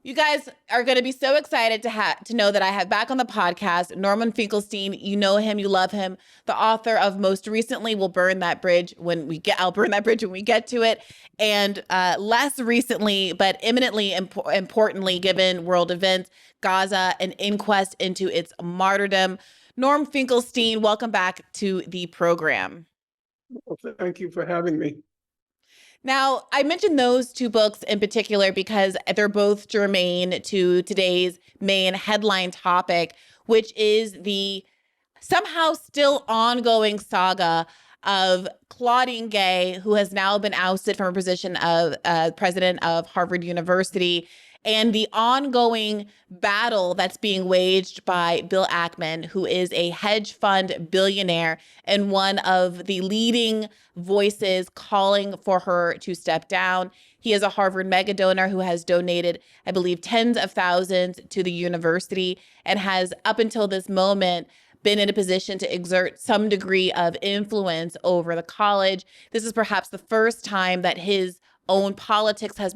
You guys are going to be so excited to know that I have back on the podcast Norman Finkelstein. You know him, you love him, the author of most recently "We'll Burn That Bridge when we get." I'll burn that bridge when we get to it, and less recently, but eminently importantly, given world events, Gaza: An Inquest into Its Martyrdom. Norm Finkelstein, welcome back to the program. Well, thank you for having me. Now, I mentioned those two books in particular because they're both germane to today's main headline topic, which is the somehow still ongoing saga of Claudine Gay, who has now been ousted from her position of president of Harvard University, and the ongoing battle that's being waged by Bill Ackman, who is a hedge fund billionaire and one of the leading voices calling for her to step down. He is a Harvard mega donor who has donated, I believe, tens of thousands to the university and has, up until this moment, been in a position to exert some degree of influence over the college. This is perhaps the first time that his own politics has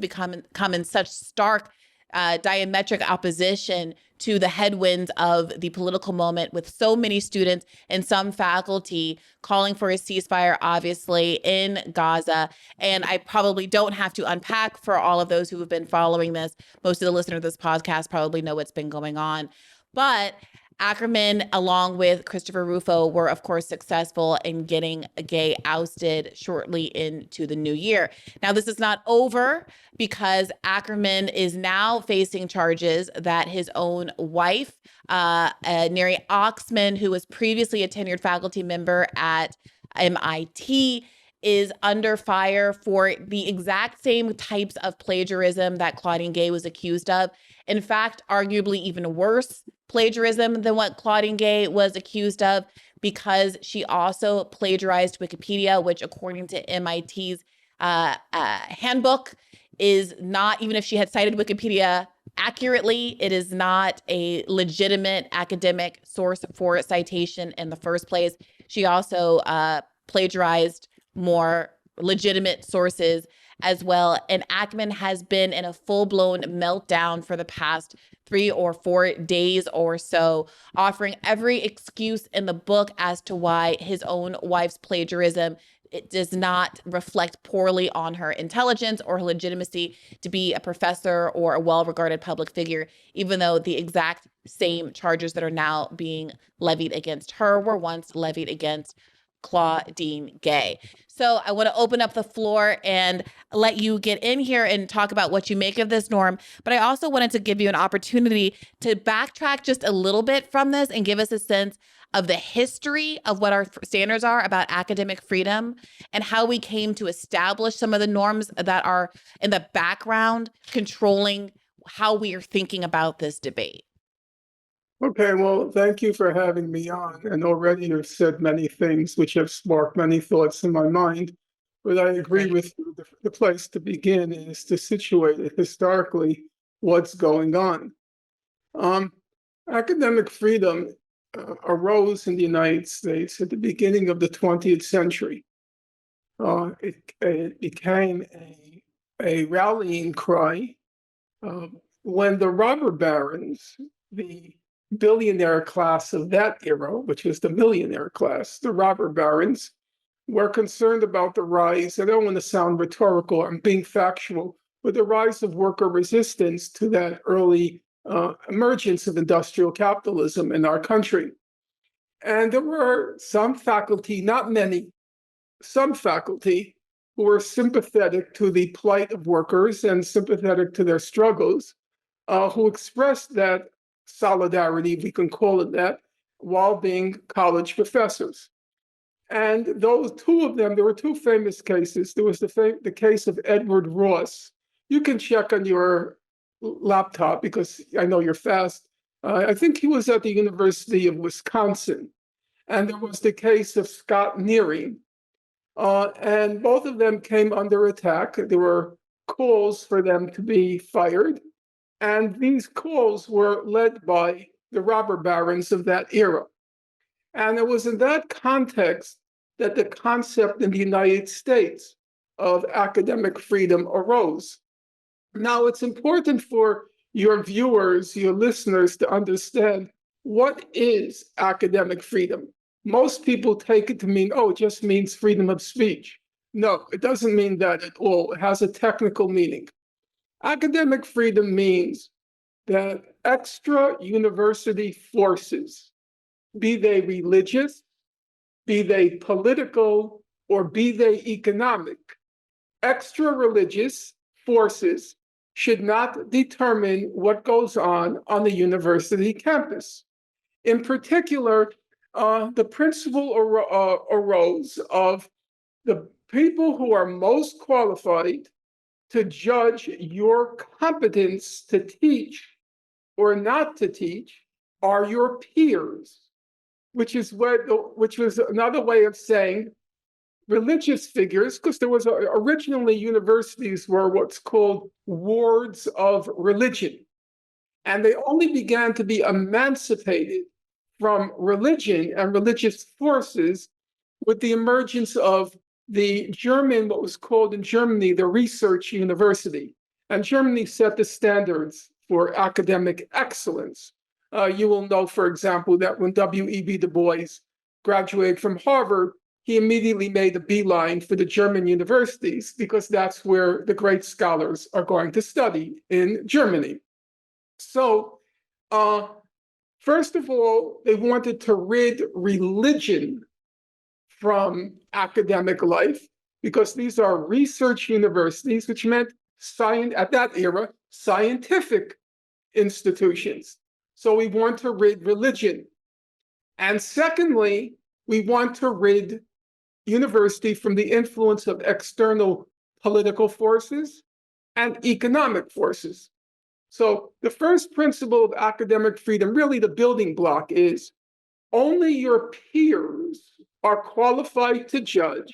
come in such stark diametric opposition to the headwinds of the political moment, with so many students and some faculty calling for a ceasefire, obviously, in Gaza. And I probably don't have to unpack for all of those who have been following this. Most of the listeners of this podcast probably know what's been going on. But Ackerman, along with Christopher Rufo, were, of course, successful in getting Gay ousted shortly into the new year. Now, this is not over because Ackerman is now facing charges that his own wife, Neri Oxman, who was previously a tenured faculty member at MIT, is under fire for the exact same types of plagiarism that Claudine Gay was accused of. In fact, arguably even worse plagiarism than what Claudine Gay was accused of, because she also plagiarized Wikipedia, which, according to MIT's handbook, is not, even if she had cited Wikipedia accurately, it is not a legitimate academic source for citation in the first place. She also plagiarized more legitimate sources as well. And Ackman has been in a full-blown meltdown for the past 3 or 4 days or so, offering every excuse in the book as to why his own wife's plagiarism, it does not reflect poorly on her intelligence or her legitimacy to be a professor or a well-regarded public figure, even though the exact same charges that are now being levied against her were once levied against Claudine Gay. So I want to open up the floor and let you get in here and talk about what you make of this, Norm. But I also wanted to give you an opportunity to backtrack just a little bit from this and give us a sense of the history of what our standards are about academic freedom and how we came to establish some of the norms that are in the background controlling how we are thinking about this debate. Okay, well, thank you for having me on. And already you've said many things which have sparked many thoughts in my mind. But I agree with you. The place to begin is to situate it historically what's going on. Academic freedom arose in the United States at the beginning of the 20th century. It became a rallying cry when the robber barons, the billionaire class of that era, which was the millionaire class, the robber barons, were concerned about the rise, I don't want to sound rhetorical, I'm being factual, but the rise of worker resistance to that early emergence of industrial capitalism in our country. And there were some faculty, not many, some faculty who were sympathetic to the plight of workers and sympathetic to their struggles, who expressed that solidarity, if we can call it that, while being college professors. And those two of them, there were two famous cases. There was the case of Edward Ross. You can check on your laptop because I know you're fast. I think he was at the University of Wisconsin. And there was the case of Scott Neary. And both of them came under attack. There were calls for them to be fired. And these calls were led by the robber barons of that era. And it was in that context that the concept in the United States of academic freedom arose. Now, it's important for your viewers, your listeners to understand what is academic freedom. Most people take it to mean, oh, it just means freedom of speech. No, it doesn't mean that at all. It has a technical meaning. Academic freedom means that extra university forces, be they religious, be they political, or be they economic, extra religious forces should not determine what goes on the university campus. In particular, the principle arose of the people who are most qualified to judge your competence to teach or not to teach are your peers, which was another way of saying religious figures, because there was originally universities were what's called wards of religion. And they only began to be emancipated from religion and religious forces with the emergence of what was called in Germany, the research university. And Germany set the standards for academic excellence. You will know, for example, that when W.E.B. Du Bois graduated from Harvard, he immediately made a beeline for the German universities because that's where the great scholars are going to study in Germany. So, first of all, they wanted to rid religion from academic life because these are research universities, which meant at that era, scientific institutions. So we want to rid religion. And secondly, we want to rid university from the influence of external political forces and economic forces. So the first principle of academic freedom, really the building block, is only your peers are qualified to judge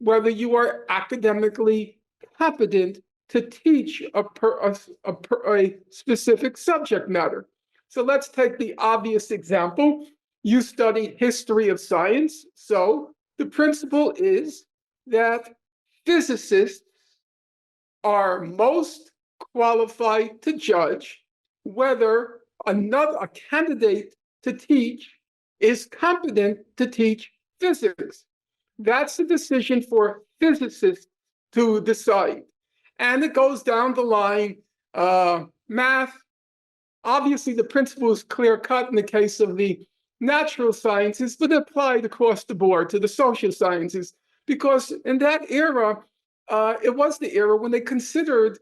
whether you are academically competent to teach a specific subject matter. So let's take the obvious example. You study history of science, so the principle is that physicists are most qualified to judge whether a candidate to teach is competent to teach physics. That's a decision for physicists to decide. And it goes down the line, math. Obviously, the principle is clear cut in the case of the natural sciences, but applied across the board to the social sciences, because in that era, it was the era when they considered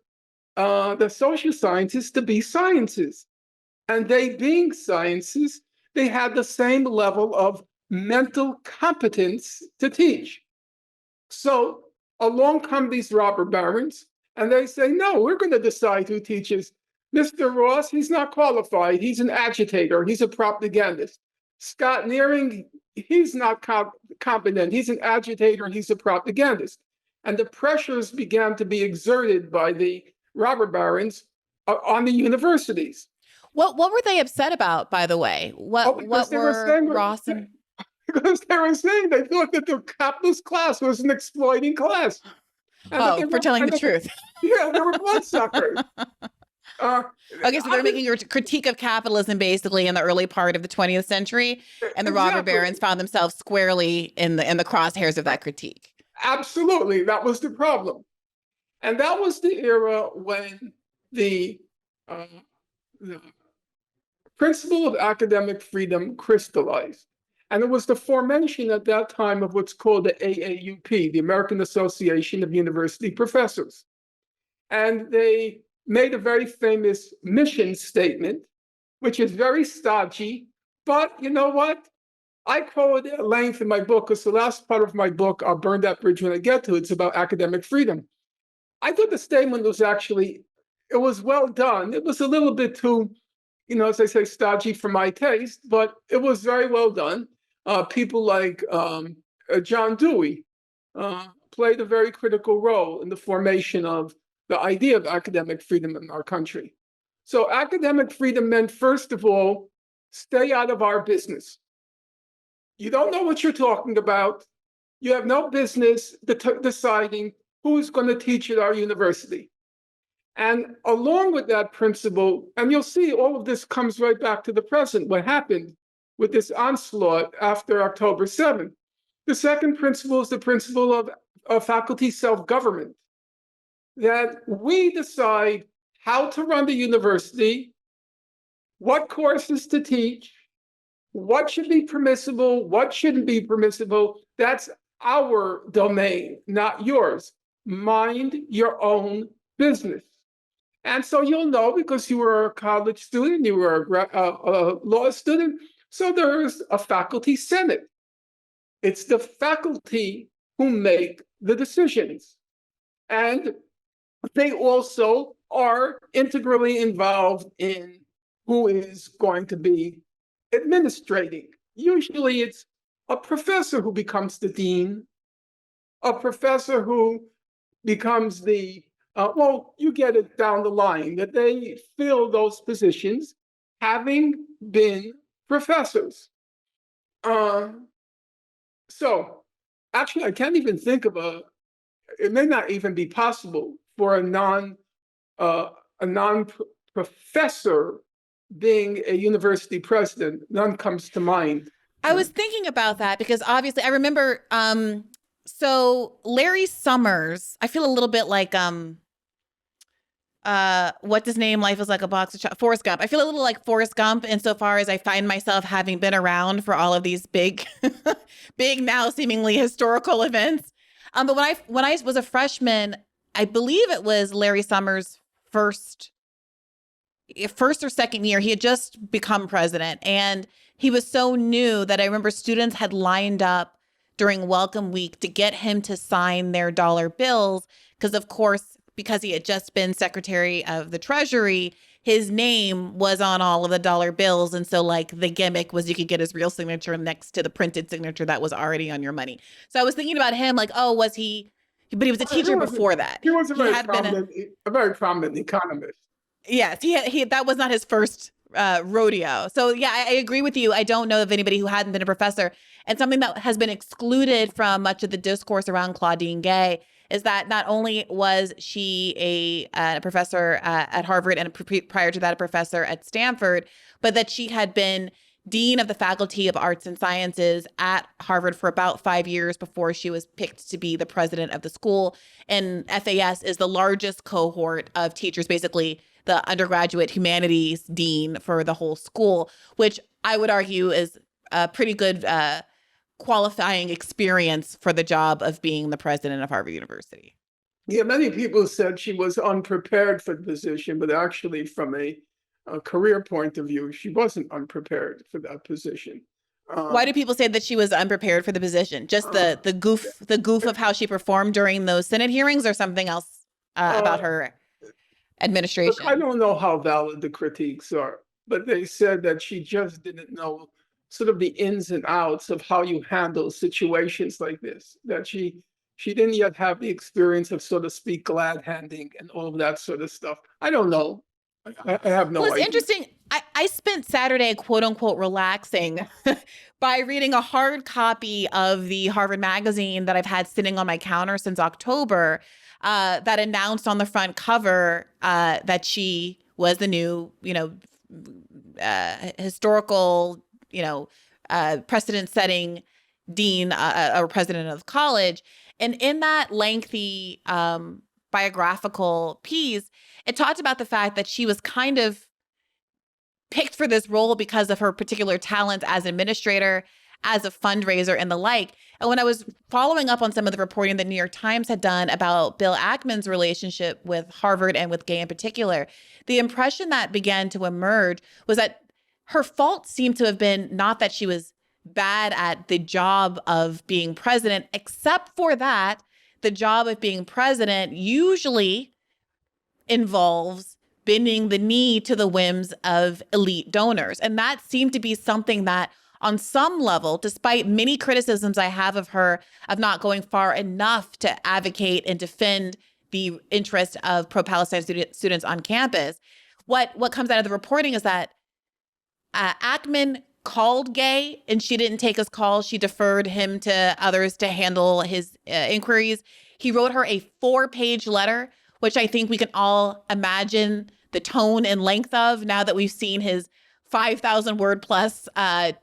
the social sciences to be sciences. And they being sciences, they had the same level of mental competence to teach. So along come these robber barons, and they say, no, we're going to decide who teaches. Mr. Ross, he's not qualified. He's an agitator. He's a propagandist. Scott Nearing, he's not competent. He's an agitator and he's a propagandist. And the pressures began to be exerted by the robber barons on the universities. What were they upset about, by the way? What were Ross and... Because they were saying they thought that the capitalist class was an exploiting class. And for telling the truth. Yeah, they were bloodsuckers. Okay, so they're making a critique of capitalism basically in the early part of the 20th century, and the robber barons found themselves squarely in the crosshairs of that critique. Absolutely, that was the problem. And that was the era when the principle of academic freedom crystallized. And it was the formation at that time of what's called the AAUP, the American Association of University Professors. And they made a very famous mission statement, which is very stodgy, but you know what? I quote it at length in my book, because the last part of my book, I'll burn that bridge when I get to it, it's about academic freedom. I thought the statement was it was well done. It was a little bit too, as I say, stodgy for my taste, but it was very well done. People like John Dewey played a very critical role in the formation of the idea of academic freedom in our country. So academic freedom meant, first of all, stay out of our business. You don't know what you're talking about. You have no business deciding who's going to teach at our university. And along with that principle, and you'll see all of this comes right back to the present, what happened with this onslaught after October 7th. The second principle is the principle of faculty self-government, that we decide how to run the university, what courses to teach, what should be permissible, what shouldn't be permissible. That's our domain, not yours. Mind your own business. And so you'll know, because you were a college student, you were a law student, so there's a faculty senate. It's the faculty who make the decisions. And they also are integrally involved in who is going to be administrating. Usually it's a professor who becomes the dean, a professor who becomes the, well, you get it down the line, that they fill those positions having been professors. So actually, I can't even think of it may not even be possible for a non-professor being a university president. None comes to mind. I was thinking about that because obviously I remember, so Larry Summers, I feel a little bit like, what's his name? Life is like a box of Forrest Gump. I feel a little like Forrest Gump insofar as I find myself having been around for all of these big, big now seemingly historical events. But when I was a freshman, I believe it was Larry Summers' first or second year. He had just become president, and he was so new that I remember students had lined up during Welcome Week to get him to sign their dollar bills because, of course, because he had just been Secretary of the Treasury, his name was on all of the dollar bills. And so like the gimmick was you could get his real signature next to the printed signature that was already on your money. So I was thinking about him like, oh, but he was a teacher before that. He was a very prominent economist. Yes, he that was not his first rodeo. So yeah, I agree with you. I don't know of anybody who hadn't been a professor. And something that has been excluded from much of the discourse around Claudine Gay is that not only was she a professor at Harvard and prior to that a professor at Stanford, but that she had been dean of the Faculty of Arts and Sciences at Harvard for about 5 years before she was picked to be the president of the school. And FAS is the largest cohort of teachers, basically the undergraduate humanities dean for the whole school, which I would argue is a pretty good qualifying experience for the job of being the president of Harvard University. Yeah, many people said she was unprepared for the position, but actually from a career point of view, she wasn't unprepared for that position. Why do people say that she was unprepared for the position? Just the goof of how she performed during those Senate hearings, or something else about her administration? Look, I don't know how valid the critiques are, but they said that she just didn't know sort of the ins and outs of how you handle situations like this, that she didn't yet have the experience of, so to speak, glad handing and all of that sort of stuff. I don't know. I have no idea. It's interesting. I spent Saturday, quote unquote, relaxing by reading a hard copy of the Harvard magazine that I've had sitting on my counter since October, that announced on the front cover that she was the new, historical, precedent-setting dean or president of college. And in that lengthy biographical piece, it talked about the fact that she was kind of picked for this role because of her particular talent as administrator, as a fundraiser, and the like. And when I was following up on some of the reporting that New York Times had done about Bill Ackman's relationship with Harvard and with Gay in particular, the impression that began to emerge was that her fault seemed to have been not that she was bad at the job of being president, except for that the job of being president usually involves bending the knee to the whims of elite donors. And that seemed to be something that on some level, despite many criticisms I have of her of not going far enough to advocate and defend the interest of pro-Palestine students on campus, what comes out of the reporting is that Ackman called Gay and she didn't take his call. She deferred him to others to handle his inquiries. He wrote her a 4-page letter which I think we can all imagine the tone and length of now that we've seen his 5,000 word plus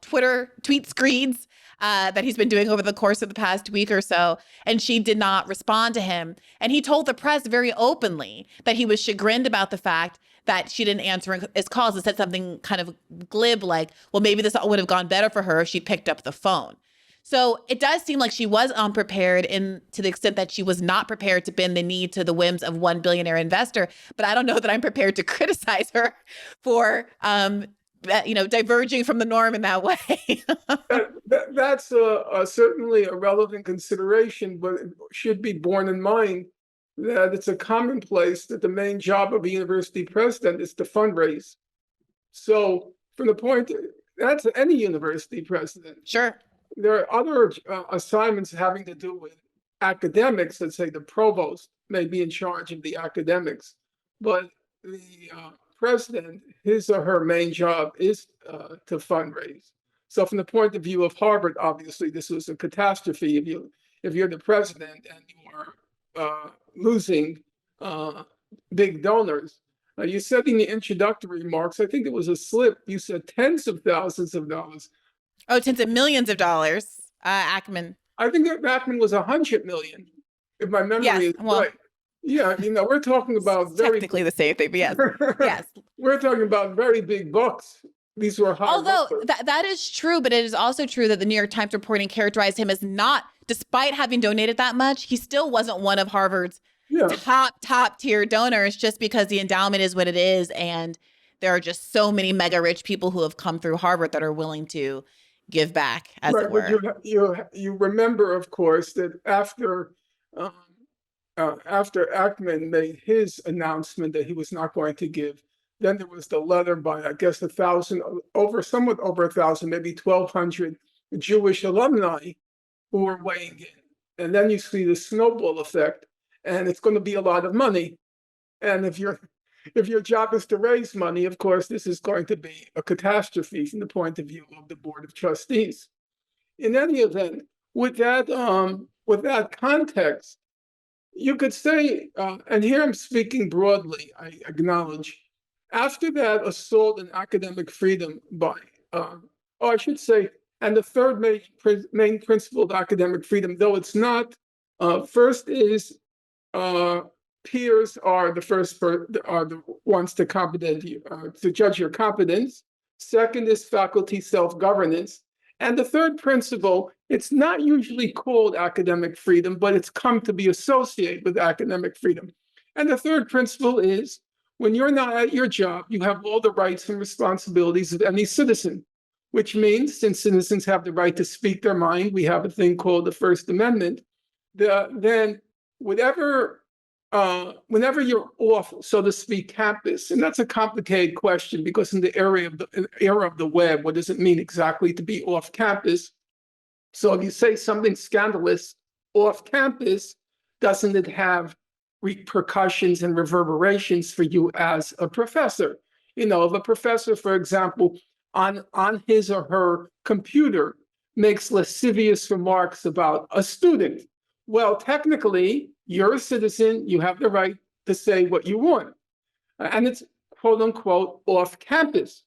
Twitter tweet screeds that he's been doing over the course of the past week or so. And she did not respond to him. And he told the press very openly that he was chagrined about the fact that she didn't answer his calls and said something kind of glib like, well, maybe this would have gone better for her if she picked up the phone. So it does seem like she was unprepared to the extent that she was not prepared to bend the knee to the whims of one billionaire investor. But I don't know that I'm prepared to criticize her for, diverging from the norm in that way. That's certainly a relevant consideration, but it should be borne in mind that it's a commonplace that the main job of a university president is to fundraise. So from the point, that's any university president. Sure. There are other assignments having to do with academics. Let's say the provost may be in charge of the academics, but the president, his or her main job is to fundraise. So from the point of view of Harvard, obviously this was a catastrophe if you're the president and you are losing big donors. You said in the introductory remarks, I think it was a slip, you said tens of thousands of dollars. Oh, tens of millions of dollars, Ackman. I think that Ackman was 100 million, if my memory is right. Yeah, we're talking about technically the same thing, but yes, yes. We're talking about very big bucks. These were high. Although that is true, but it is also true that the New York Times reporting characterized him as not, despite having donated that much, he still wasn't one of Harvard's top tier donors, just because the endowment is what it is, and there are just so many mega rich people who have come through Harvard that are willing to give back, as it were. You remember, of course, that after Ackman made his announcement that he was not going to give, then there was the letter by, I guess, somewhat over 1,000, maybe 1,200 Jewish alumni who were weighing in. And then you see the snowball effect, and it's going to be a lot of money. And if your job is to raise money, of course, this is going to be a catastrophe from the point of view of the Board of Trustees. In any event, with that context, you could say, and here I'm speaking broadly, I acknowledge, after that assault on academic freedom by, I should say, and the third main principle of academic freedom, though it's not, first is peers are the ones to judge your competence. Second is faculty self-governance. And the third principle, it's not usually called academic freedom, but it's come to be associated with academic freedom. And the third principle is, when you're not at your job, you have all the rights and responsibilities of any citizen, which means since citizens have the right to speak their mind, we have a thing called the First Amendment, then whenever you're off, so to speak, campus, and that's a complicated question because in the era of the web, what does it mean exactly to be off campus? So if you say something scandalous off campus, doesn't it have repercussions and reverberations for you as a professor? If a professor, for example, on his or her computer makes lascivious remarks about a student, well, technically, you're a citizen, you have the right to say what you want. And it's quote unquote off campus.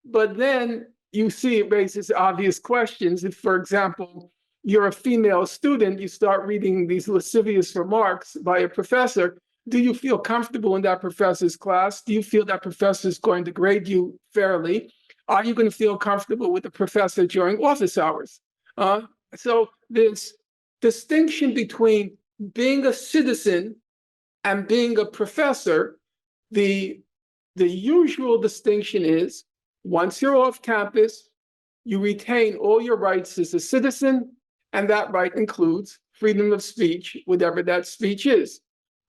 But then you see it raises obvious questions. If, for example, you're a female student, you start reading these lascivious remarks by a professor, do you feel comfortable in that professor's class? Do you feel that professor is going to grade you fairly? Are you going to feel comfortable with the professor during office hours? So this distinction between being a citizen and being a professor, the usual distinction is once you're off campus, you retain all your rights as a citizen, and that right includes freedom of speech, whatever that speech is.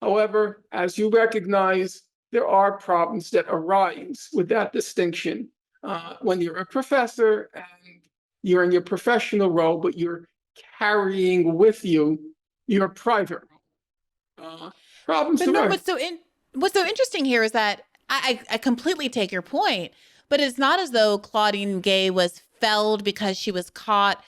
However, as you recognize, there are problems that arise with that distinction when you're a professor and you're in your professional role, but you're carrying with you your private role. Problems but no, arise. What's so interesting here is that I completely take your point, but it's not as though Claudine Gay was felled because she was caught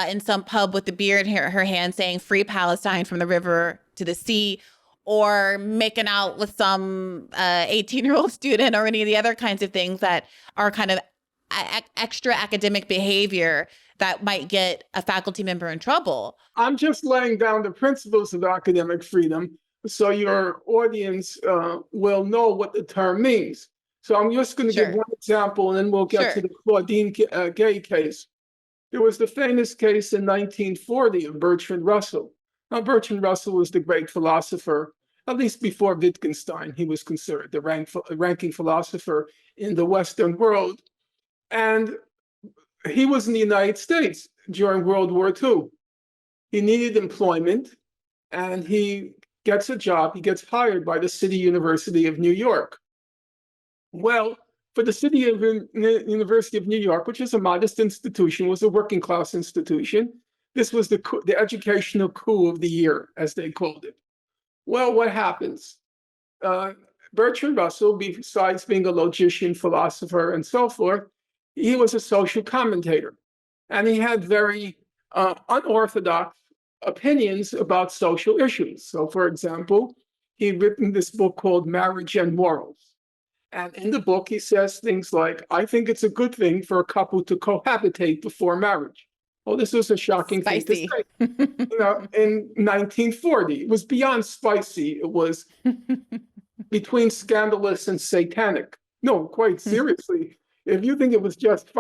in some pub with the beer in her hand saying "Free Palestine" from the river to the sea, or making out with some 18-year-old student or any of the other kinds of things that are kind of extra academic behavior that might get a faculty member in trouble. I'm just laying down the principles of academic freedom so your audience will know what the term means. So I'm just going to give one example, and then we'll get to the Claudine Gay case. There was the famous case in 1940 of Bertrand Russell. Now, Bertrand Russell was the great philosopher, at least before Wittgenstein. He was considered the ranking philosopher in the Western world. And he was in the United States during World War II. He needed employment, and he gets a job. He gets hired by the City University of New York. Well, for the University of New York, which is a modest institution, was a working class institution, this was the educational coup of the year, as they called it. Well, what happens? Bertrand Russell, besides being a logician, philosopher, and so forth, he was a social commentator. And he had very unorthodox opinions about social issues. So, for example, he'd written this book called Marriage and Morals. And in the book, he says things like, I think it's a good thing for a couple to cohabitate before marriage. Well, this was a shocking thing to say. In 1940, it was beyond spicy. It was between scandalous and satanic. No, quite seriously. If you think it was just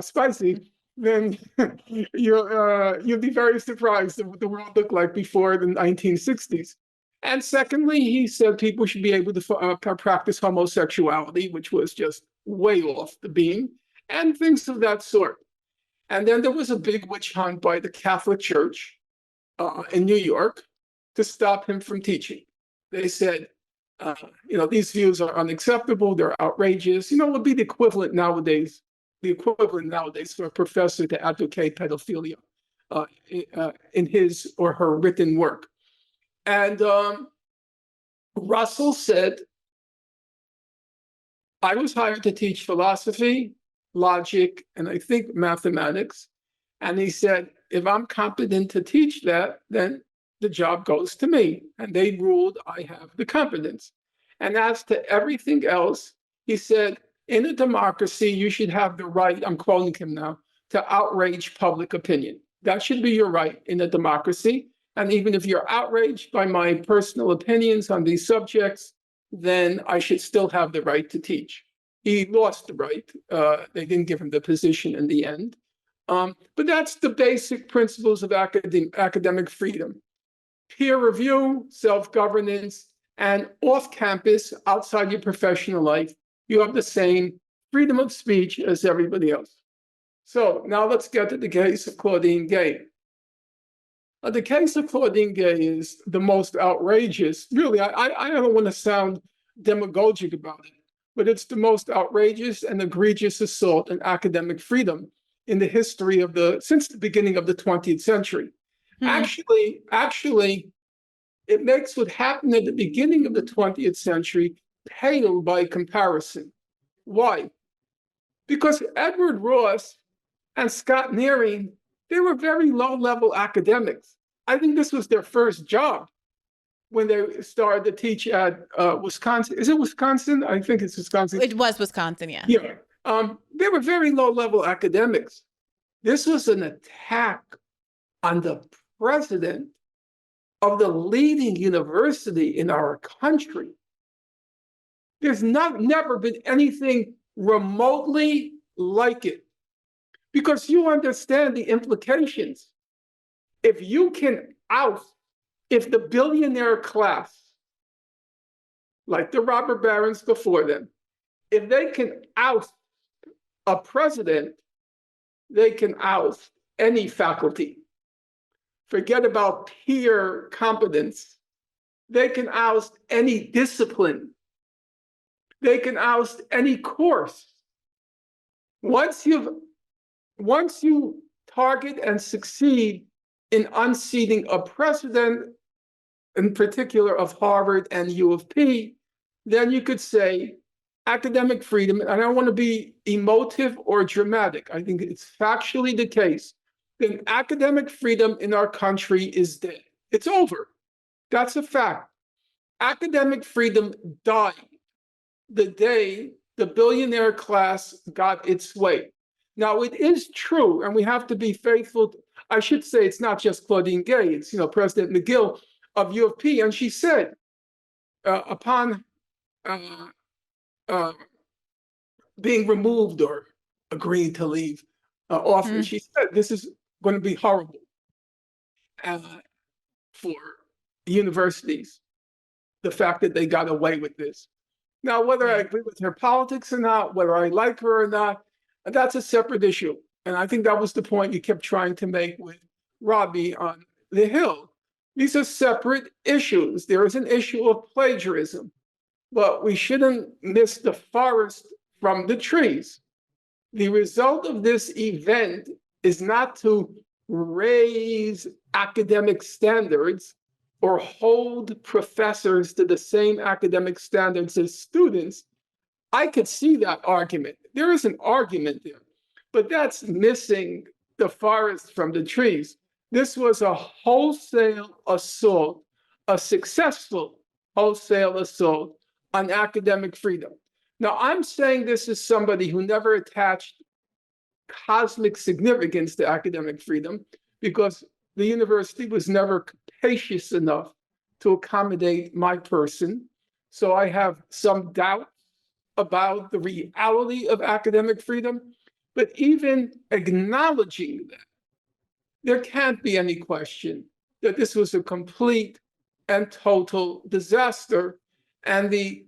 spicy, then you'd be very surprised at what the world looked like before the 1960s. And secondly, he said people should be able to practice homosexuality, which was just way off the beam, and things of that sort. And then there was a big witch hunt by the Catholic Church in New York to stop him from teaching. They said, these views are unacceptable, they're outrageous. It would be the equivalent nowadays for a professor to advocate pedophilia in his or her written work. And Russell said, I was hired to teach philosophy, logic, and I think mathematics. And he said, if I'm competent to teach that, then the job goes to me. And they ruled I have the competence. And as to everything else, he said, in a democracy, you should have the right, I'm quoting him now, to outrage public opinion. That should be your right in a democracy. And even if you're outraged by my personal opinions on these subjects, then I should still have the right to teach. He lost the right. They didn't give him the position in the end. But that's the basic principles of academic freedom. Peer review, self-governance, and off-campus, outside your professional life, you have the same freedom of speech as everybody else. So now let's get to the case of Claudine Gay. The case of Claudine Gay is the most outrageous. Really, I don't want to sound demagogic about it, but it's the most outrageous and egregious assault on academic freedom in the history since the beginning of the 20th century. Actually, it makes what happened at the beginning of the 20th century pale by comparison. Why? Because Edward Ross and Scott Nearing, they were very low-level academics. I think this was their first job when they started to teach at Wisconsin. Is it Wisconsin? I think it's Wisconsin. It was Wisconsin, yeah. Yeah. They were very low-level academics. This was an attack on the president of the leading university in our country. There's never been anything remotely like it. Because you understand the implications. If you can if the billionaire class, like the robber barons before them, if they can oust a president, they can oust any faculty. Forget about peer competence. They can oust any discipline. They can oust any course. Once you target and succeed in unseating a president, in particular of Harvard and U of P, then you could say academic freedom, and I don't want to be emotive or dramatic, I think it's factually the case, then academic freedom in our country is dead. It's over. That's a fact. Academic freedom died the day the billionaire class got its way. Now, it is true, and we have to be faithful. I should say it's not just Claudine Gay, it's President McGill of U of P, and she said upon uh, being removed or agreeing to leave office, she said this is going to be horrible for universities, the fact that they got away with this. Now, whether I agree with her politics or not, whether I like her or not, that's a separate issue. And I think that was the point you kept trying to make with Robbie on the Hill. These are separate issues. There is an issue of plagiarism, but we shouldn't miss the forest from the trees. The result of this event is not to raise academic standards or hold professors to the same academic standards as students. I could see that argument. There is an argument there, but that's missing the forest from the trees. This was a wholesale assault, a successful wholesale assault on academic freedom. Now, I'm saying this as somebody who never attached cosmic significance to academic freedom because the university was never capacious enough to accommodate my person. So I have some doubt about the reality of academic freedom. But even acknowledging that, there can't be any question that this was a complete and total disaster. And the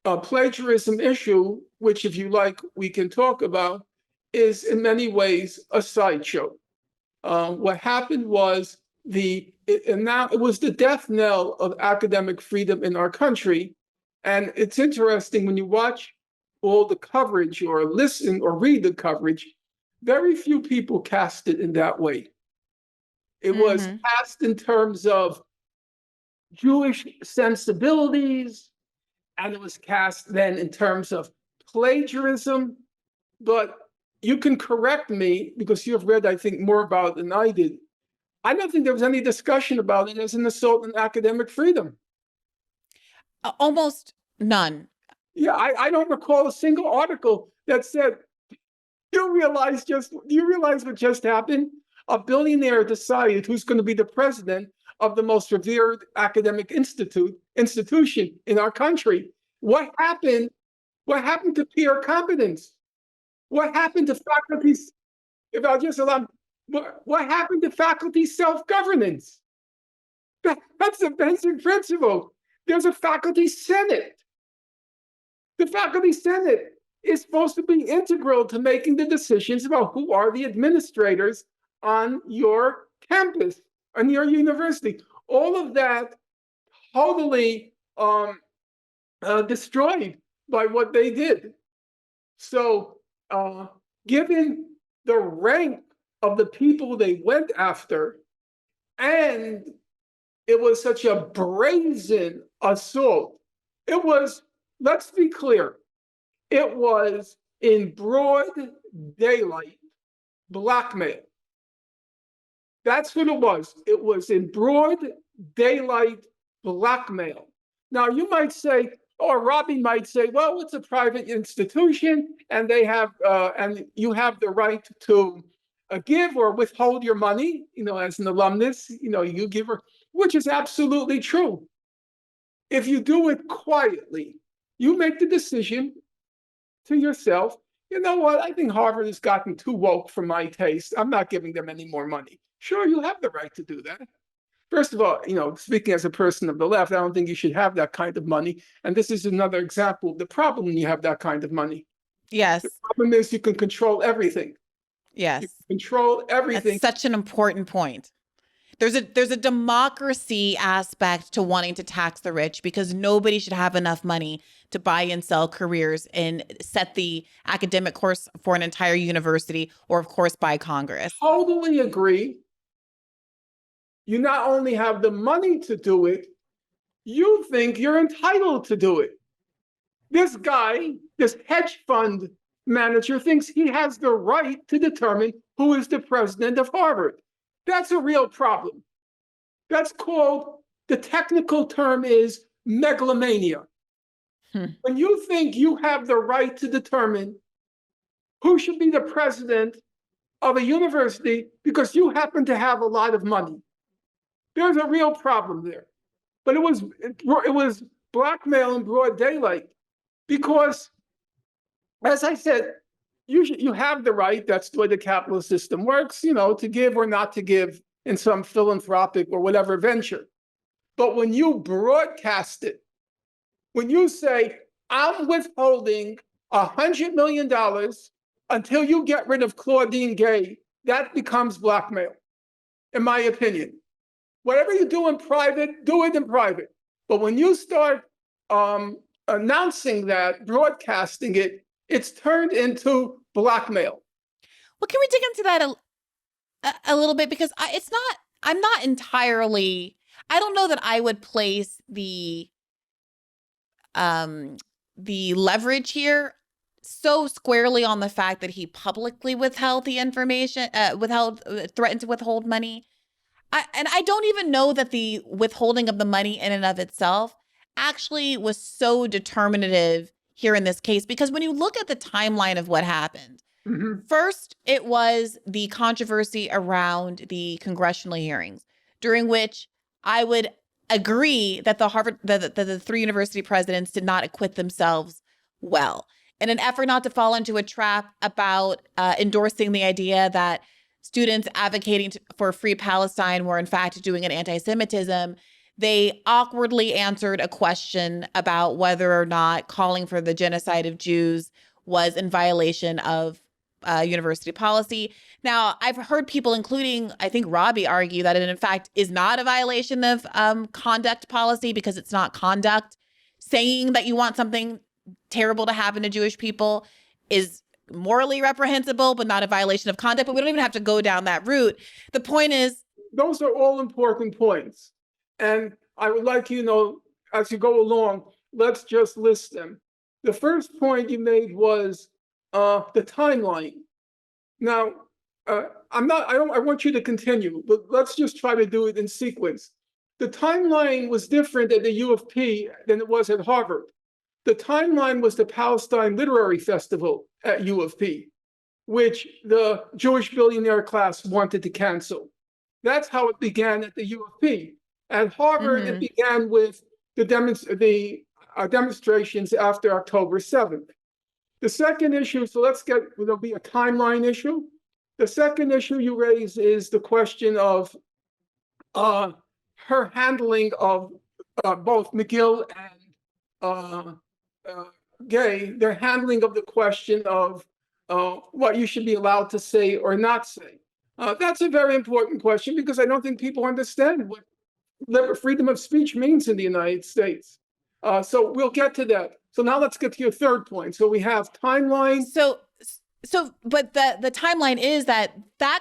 plagiarism issue, which, if you like, we can talk about, is in many ways a sideshow. What happened was it was the death knell of academic freedom in our country. And it's interesting when you watch all the coverage or listen or read the coverage, very few people cast it in that way. It was cast in terms of Jewish sensibilities, and it was cast then in terms of plagiarism. But you can correct me because you have read, I think, more about it than I did. I don't think there was any discussion about it as an assault on academic freedom. Almost none. Yeah, I don't recall a single article that said, you realize what just happened? A billionaire decided who's going to be the president of the most revered academic institution in our country. What happened? What happened to peer competence? What happened to faculty's, if I'll just allow, what happened to faculty self-governance? That's the basic principle. There's a faculty senate. The faculty senate is supposed to be integral to making the decisions about who are the administrators on your campus, on your university. All of that totally destroyed by what they did. So given the rank of the people they went after, and it was such a brazen assault, it was, let's be clear, it was in broad daylight blackmail. That's what it was. It was in broad daylight blackmail. Now, you might say, or Robbie might say, well, it's a private institution and they have, and you have the right to give or withhold your money, as an alumnus, you give her, which is absolutely true. If you do it quietly, you make the decision to yourself, you know what, I think Harvard has gotten too woke for my taste. I'm not giving them any more money. Sure, you have the right to do that. First of all, speaking as a person of the left, I don't think you should have that kind of money. And this is another example of the problem when you have that kind of money. Yes. The problem is you can control everything. Yes. You can control everything. That's such an important point. There's a democracy aspect to wanting to tax the rich because nobody should have enough money to buy and sell careers and set the academic course for an entire university or, of course, by Congress. Totally agree. You not only have the money to do it, you think you're entitled to do it. This guy, this hedge fund manager, thinks he has the right to determine who is the president of Harvard. That's a real problem. That's called, the technical term is megalomania. When you think you have the right to determine who should be the president of a university because you happen to have a lot of money, there's a real problem there. But it was blackmail in broad daylight because, as I said, you have the right, that's the way the capitalist system works, to give or not to give in some philanthropic or whatever venture. But when you broadcast it, when you say, I'm withholding $100 million until you get rid of Claudine Gay, that becomes blackmail, in my opinion. Whatever you do in private, do it in private. But when you start announcing that, broadcasting it, it's turned into blackmail. Well, can we dig into that a little bit? Because I'm not entirely, I don't know that I would place the leverage here so squarely on the fact that he publicly withheld the information, threatened to withhold money. I don't even know that the withholding of the money in and of itself actually was so determinative here in this case, because when you look at the timeline of what happened, first, it was the controversy around the congressional hearings, during which I would agree that the three university presidents did not acquit themselves well. In an effort not to fall into a trap about endorsing the idea that students advocating for free Palestine were in fact doing an anti-Semitism, they awkwardly answered a question about whether or not calling for the genocide of Jews was in violation of university policy. Now, I've heard people, including, I think, Robbie, argue that it, in fact, is not a violation of conduct policy because it's not conduct. Saying that you want something terrible to happen to Jewish people is morally reprehensible, but not a violation of conduct. But we don't even have to go down that route. The point is, those are all important points. And I would like, as you go along, let's just list them. The first point you made was the timeline. Now, I want you to continue, but let's just try to do it in sequence. The timeline was different at the U of P than it was at Harvard. The timeline was the Palestine Literary Festival at U of P, which the Jewish billionaire class wanted to cancel. That's how it began at the U of P. At Harvard, it began with the demonstrations after October 7th. The second issue, there'll be a timeline issue. The second issue you raise is the question of her handling of both McGill and Gay, their handling of the question of what you should be allowed to say or not say. That's a very important question because I don't think people understand what freedom of speech means in the United States. So we'll get to that. So now let's get to your third point. So we have timeline. But the timeline is that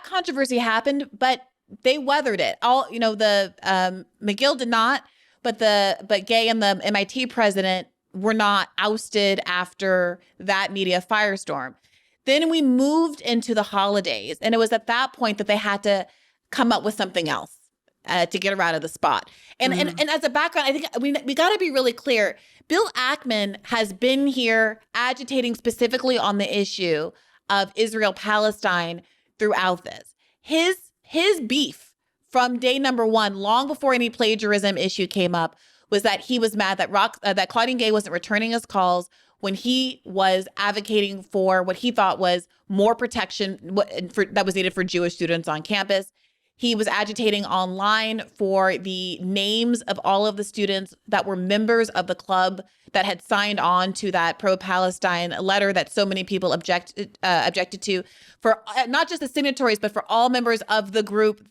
controversy happened, but they weathered it. The McGill did not, but Gay and the MIT president were not ousted after that media firestorm. Then we moved into the holidays, and it was at that point that they had to come up with something else to get her out of the spot. And as a background, I think we got to be really clear. Bill Ackman has been here agitating specifically on the issue of Israel-Palestine throughout this. His beef from day number one, long before any plagiarism issue came up, was that he was mad that Claudine Gay wasn't returning his calls when he was advocating for what he thought was more protection that was needed for Jewish students on campus. He was agitating online for the names of all of the students that were members of the club that had signed on to that pro-Palestine letter that so many people objected to, for not just the signatories, but for all members of the groups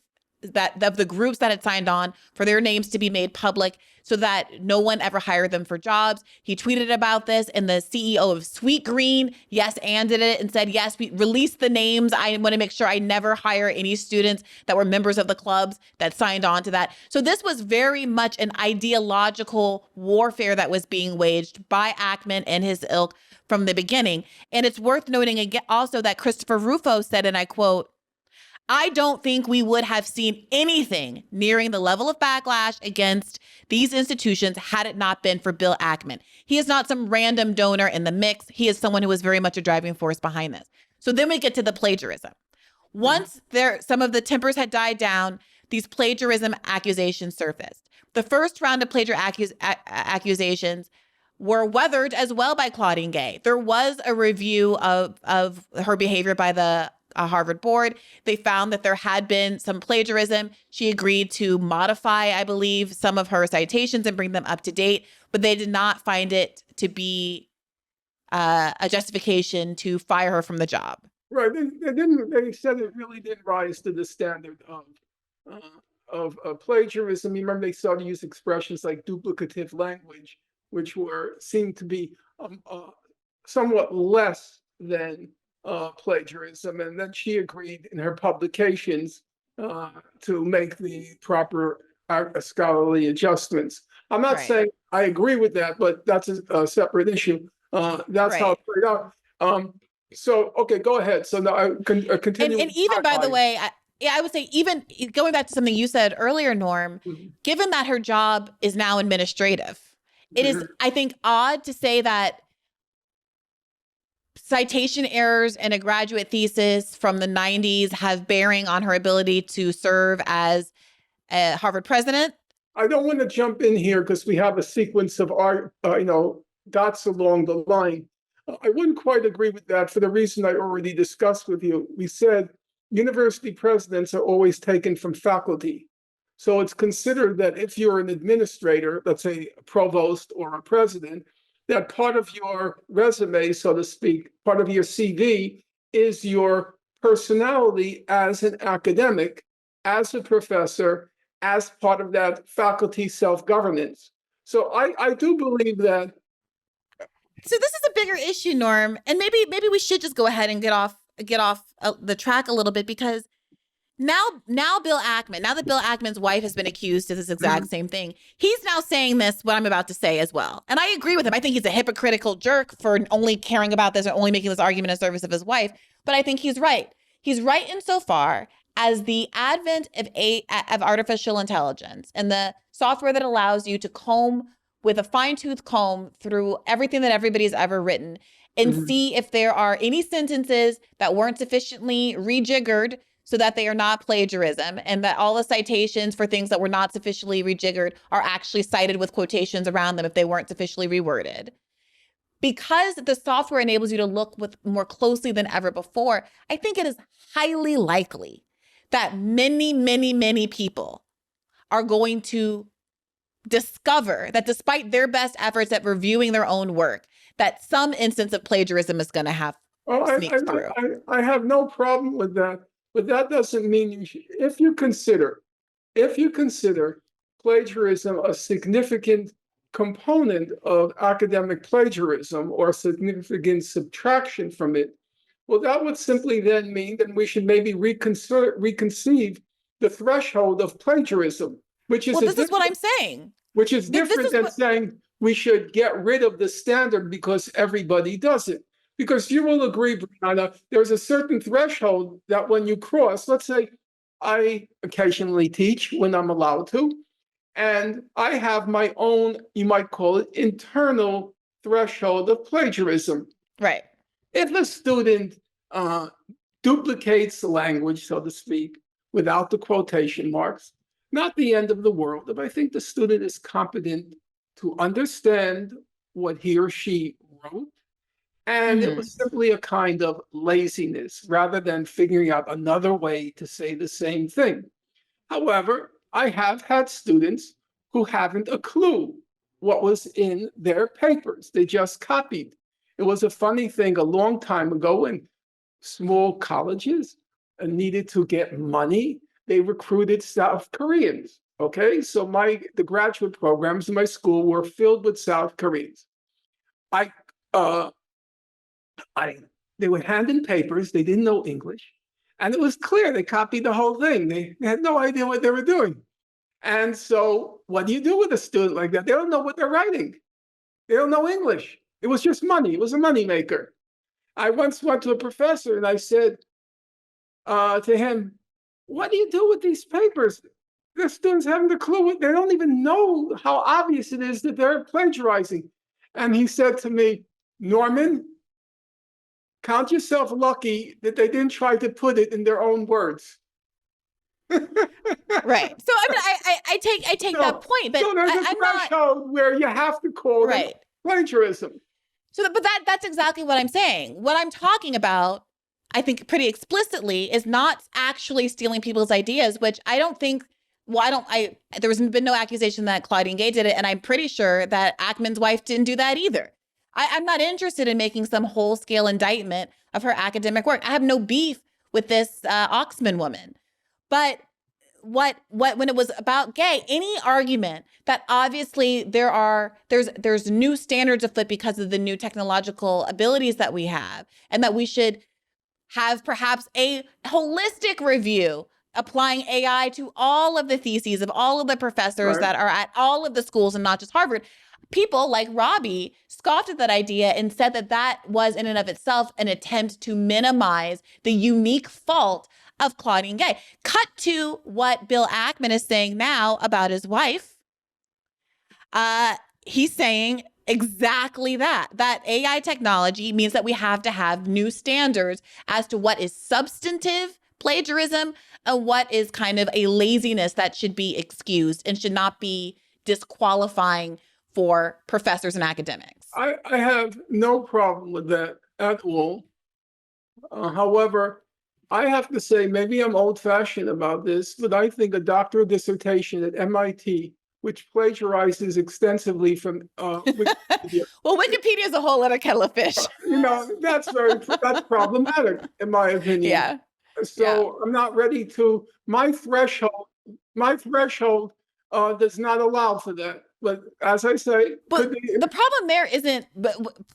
that had signed on, for their names to be made public so that no one ever hired them for jobs. He tweeted about this, and the CEO of Sweet Green yes-anded it and said, yes, we released the names. I want to make sure I never hire any students that were members of the clubs that signed on to that. So this was very much an ideological warfare that was being waged by Ackman and his ilk from the beginning. And it's worth noting again also that Christopher Rufo said, and I quote, I don't think we would have seen anything nearing the level of backlash against these institutions had it not been for Bill Ackman. He is not some random donor in the mix. He is someone who is very much a driving force behind this. So then we get to the plagiarism. Once some of the tempers had died down, these plagiarism accusations surfaced. The first round of accusations were weathered as well by Claudine Gay. There was a review of her behavior by the Harvard board. They found that there had been some plagiarism. She agreed to modify, I believe, some of her citations and bring them up to date, but they did not find it to be a justification to fire her from the job. Right. They didn't. They said it really didn't rise to the standard of plagiarism. You remember they started to use expressions like duplicative language, which seemed to be somewhat less than plagiarism. And then she agreed in her publications to make the proper scholarly adjustments. I'm not saying I agree with that, but that's a separate issue. That's how it played out. So, okay, go ahead. So now I continue. And even, by the way, I would say, even going back to something you said earlier, Norm, given that her job is now administrative, it is, I think, odd to say that citation errors in a graduate thesis from the 90s have bearing on her ability to serve as a Harvard president. I don't want to jump in here because we have a sequence of dots along the line. I wouldn't quite agree with that for the reason I already discussed with you. We said university presidents are always taken from faculty. So it's considered that if you're an administrator, let's say a provost or a president, that part of your resume, so to speak, part of your CV is your personality as an academic, as a professor, as part of that faculty self-governance. So I do believe that. So this is a bigger issue, Norm, and maybe we should just go ahead and get off the track a little bit, because now that Bill Ackman's wife has been accused of this exact same thing, he's now saying what I'm about to say as well. And I agree with him. I think he's a hypocritical jerk for only caring about this or only making this argument in service of his wife. But I think he's right. He's right insofar as the advent of artificial intelligence and the software that allows you to comb with a fine-tooth comb through everything that everybody's ever written and see if there are any sentences that weren't sufficiently rejiggered so that they are not plagiarism, and that all the citations for things that were not sufficiently rejiggered are actually cited with quotations around them if they weren't sufficiently reworded. Because the software enables you to look more closely than ever before, I think it is highly likely that many, many, many people are going to discover that despite their best efforts at reviewing their own work, that some instance of plagiarism is going to have sneaked through. I have no problem with that, but that doesn't mean if you consider plagiarism a significant component of academic plagiarism or significant subtraction from it, well, that would simply then mean that we should maybe reconceive the threshold of plagiarism, which is this is what I'm saying. Which is different than saying we should get rid of the standard because everybody does it. Because you will agree, Brianna, there's a certain threshold that when you cross, let's say I occasionally teach when I'm allowed to, and I have my own, you might call it, internal threshold of plagiarism. Right. If a student duplicates the language, so to speak, without the quotation marks, not the end of the world. If I think the student is competent to understand what he or she wrote, and it was simply a kind of laziness rather than figuring out another way to say the same thing. However, I have had students who haven't a clue what was in their papers. They just copied. It was a funny thing a long time ago when small colleges needed to get money. They recruited South Koreans. Okay, so the graduate programs in my school were filled with South Koreans. They were handing papers. They didn't know English, and it was clear they copied the whole thing. They had no idea what they were doing. And so, what do you do with a student like that? They don't know what they're writing. They don't know English. It was just money. It was a money maker. I once went to a professor and I said to him, what do you do with these papers? The students haven't a clue. They don't even know how obvious it is that they're plagiarizing. And he said to me, Norman, count yourself lucky that they didn't try to put it in their own words. Right. So I mean, I take that point, but so there's a threshold where you have to call it plagiarism. So, but that's exactly what I'm saying. What I'm talking about, I think pretty explicitly, is not actually stealing people's ideas, which I don't think. Well, there's been no accusation that Claudine Gay did it, and I'm pretty sure that Ackman's wife didn't do that either. I'm not interested in making some whole-scale indictment of her academic work. I have no beef with this Oxman woman. But when it was about Gay, any argument that obviously there's new standards afoot because of the new technological abilities that we have, and that we should have perhaps a holistic review applying AI to all of the theses of all of the professors that are at all of the schools and not just Harvard. People like Robbie scoffed at that idea and said that that was in and of itself an attempt to minimize the unique fault of Claudine Gay. Cut to what Bill Ackman is saying now about his wife. He's saying exactly that AI technology means that we have to have new standards as to what is substantive plagiarism and what is kind of a laziness that should be excused and should not be disqualifying for professors and academics. I have no problem with that at all. However, I have to say, maybe I'm old-fashioned about this, but I think a doctoral dissertation at MIT, which plagiarizes extensively from Wikipedia. Well, Wikipedia is a whole other kettle of fish. That's problematic, in my opinion. Yeah. So I'm not ready to. My threshold does not allow for that. But as I say, but the problem there isn't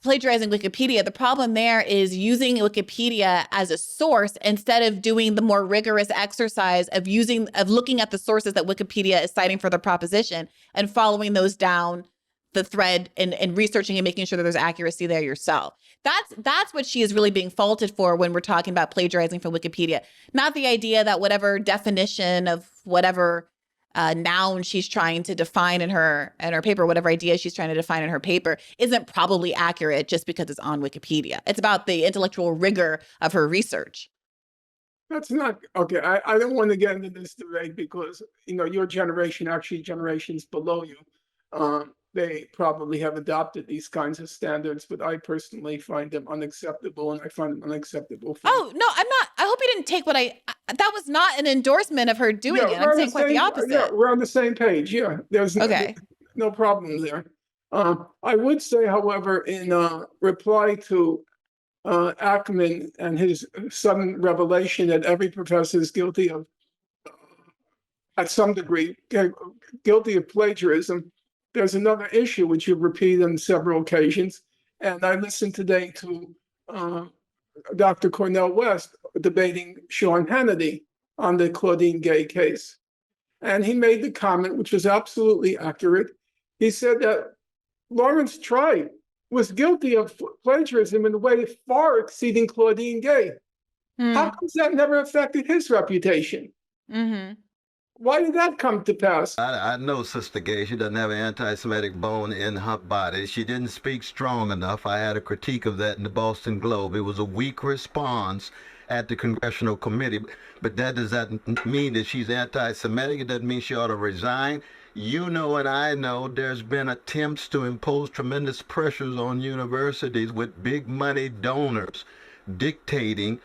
plagiarizing Wikipedia. The problem there is using Wikipedia as a source instead of doing the more rigorous exercise of looking at the sources that Wikipedia is citing for the proposition and following those down the thread and researching and making sure that there's accuracy there yourself. That's what she is really being faulted for when we're talking about plagiarizing from Wikipedia. Not the idea that whatever definition of whatever noun she's trying to define in her paper, whatever idea she's trying to define in her paper, isn't probably accurate just because it's on Wikipedia. It's about the intellectual rigor of her research. That's not okay. I don't want to get into this debate because your generation, actually generations below you, they probably have adopted these kinds of standards, but I personally find them unacceptable, and I find them unacceptable. Oh, no, I'm not. I hope you didn't take that was not an endorsement of her doing it. I'm saying quite the opposite. Yeah, we're on the same page. Yeah, there's no problem there. I would say, however, in reply to Ackman and his sudden revelation that every professor is guilty of, at some degree, guilty of plagiarism, there's another issue which you've repeated on several occasions. And I listened today to Dr. Cornel West debating Sean Hannity on the Claudine Gay case. And he made the comment, which was absolutely accurate. He said that Lawrence Tribe was guilty of plagiarism in a way far exceeding Claudine Gay. How come that never affected his reputation? Mm-hmm. Why did that come to pass? I know Sister Gay. She doesn't have an anti-Semitic bone in her body. She didn't speak strong enough. I had a critique of that in the Boston Globe. It was a weak response at the Congressional Committee. But that does not mean that she's anti-Semitic. It doesn't mean she ought to resign. You know and I know there's been attempts to impose tremendous pressures on universities with big money donors dictating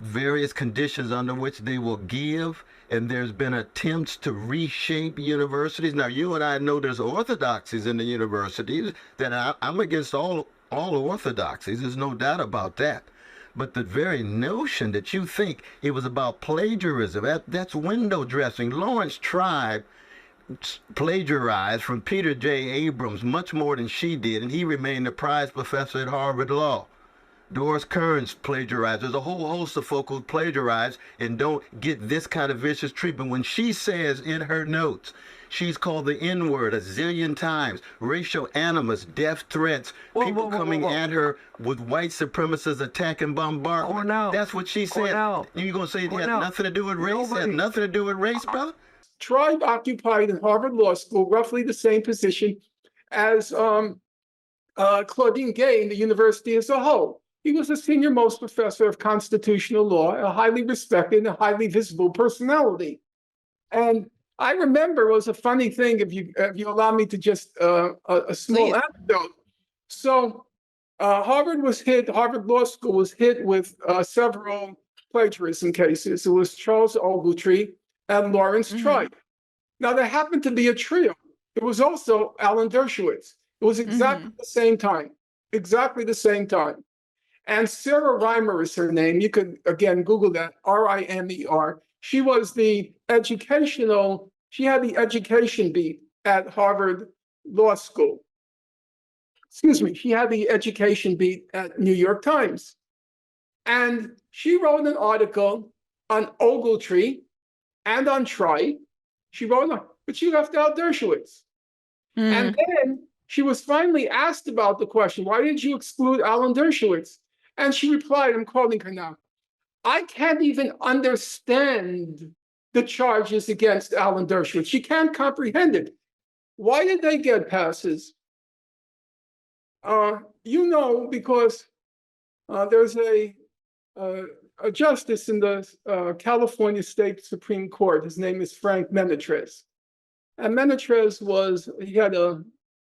various conditions under which they will give, and there's been attempts to reshape universities. Now, you and I know there's orthodoxies in the universities, that I'm against all orthodoxies. There's no doubt about that. But the very notion that you think it was about plagiarism, that's window dressing. Lawrence Tribe plagiarized from Peter J. Abrams much more than she did, and he remained a prize professor at Harvard Law. Doris Kearns plagiarized. There's a whole host of folk who plagiarize and don't get this kind of vicious treatment. When she says in her notes, She's called the N-word a zillion times. Racial animus, death threats, people coming at her with white supremacists attack and bombardment. That's what she said. You're going to say it had nothing to do with race? It had nothing to do with race, brother? Tribe occupied in Harvard Law School roughly the same position as Claudine Gay in the university as a whole. He was a senior-most professor of constitutional law, a highly respected and highly visible personality. And I remember, it was a funny thing, if you allow me to just a small anecdote. So Harvard Law School was hit with several plagiarism cases. It was Charles Ogletree and Lawrence Tribe. Now, there happened to be a trio. It was also Alan Dershowitz. It was exactly the same time, exactly the same time. And Sarah Reimer is her name. You could, again, Google that, R-I-M-E-R. She was she had the education beat at Harvard Law School. Excuse me, she had the education beat at New York Times. And she wrote an article on Ogletree and on Tribe. But she left out Dershowitz. And then she was finally asked about the question, why did you exclude Alan Dershowitz? And she replied, I'm quoting her now, I can't even understand the charges against Alan Dershowitz. She can't comprehend it. Why did they get passes? Because there's a justice in the California State Supreme Court. His name is Frank Menetrez. And Menetrez he had a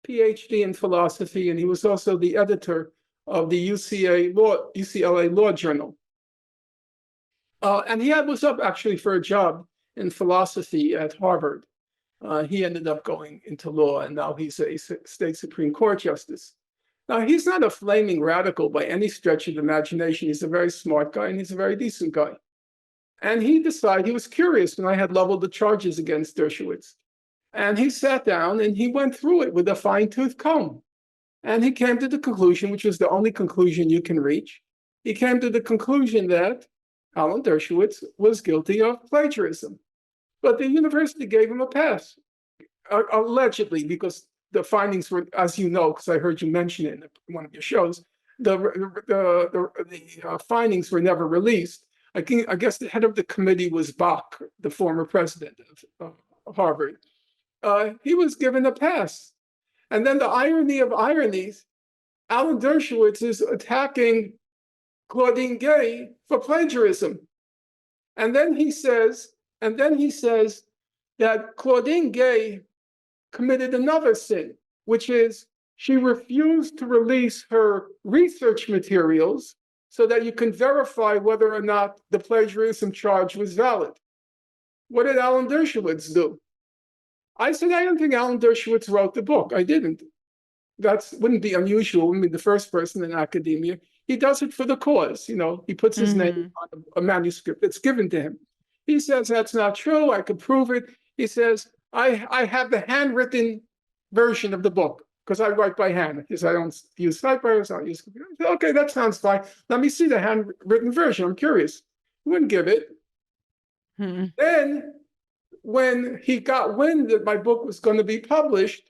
PhD in philosophy, and he was also the editor of the UCLA Law Journal. And he was up actually for a job in philosophy at Harvard. He ended up going into law, and now he's a state Supreme Court justice. Now, he's not a flaming radical by any stretch of the imagination. He's a very smart guy, and he's a very decent guy. And he was curious when I had leveled the charges against Dershowitz. And he sat down and he went through it with a fine-tooth comb. And he came to the conclusion, which was the only conclusion you can reach. He came to the conclusion that Alan Dershowitz was guilty of plagiarism. But the university gave him a pass, allegedly, because the findings were, as you know, because I heard you mention it in one of your shows, the findings were never released. I guess the head of the committee was Bach, the former president of Harvard. He was given a pass. And then the irony of ironies, Alan Dershowitz is attacking Claudine Gay for plagiarism. And then he says that Claudine Gay committed another sin, which is she refused to release her research materials so that you can verify whether or not the plagiarism charge was valid. What did Alan Dershowitz do? I said, I don't think Alan Dershowitz wrote the book. I didn't. That wouldn't be unusual. Wouldn't be the first person in academia. He does it for the cause. He puts his name on a manuscript that's given to him. He says, that's not true. I could prove it. He says, I have the handwritten version of the book because I write by hand. Because I don't use typewriters, I don't use computers. Okay, that sounds fine. Let me see the handwritten version. I'm curious. He wouldn't give it. Then, when he got wind that my book was going to be published,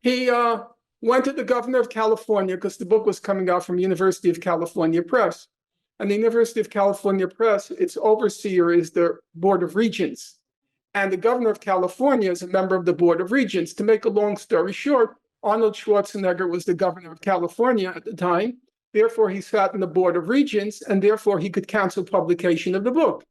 he went to the governor of California because the book was coming out from University of California Press. And the University of California Press, its overseer is the Board of Regents. And the governor of California is a member of the Board of Regents. To make a long story short, Arnold Schwarzenegger was the governor of California at the time. Therefore, he sat in the Board of Regents, and therefore he could cancel publication of the book.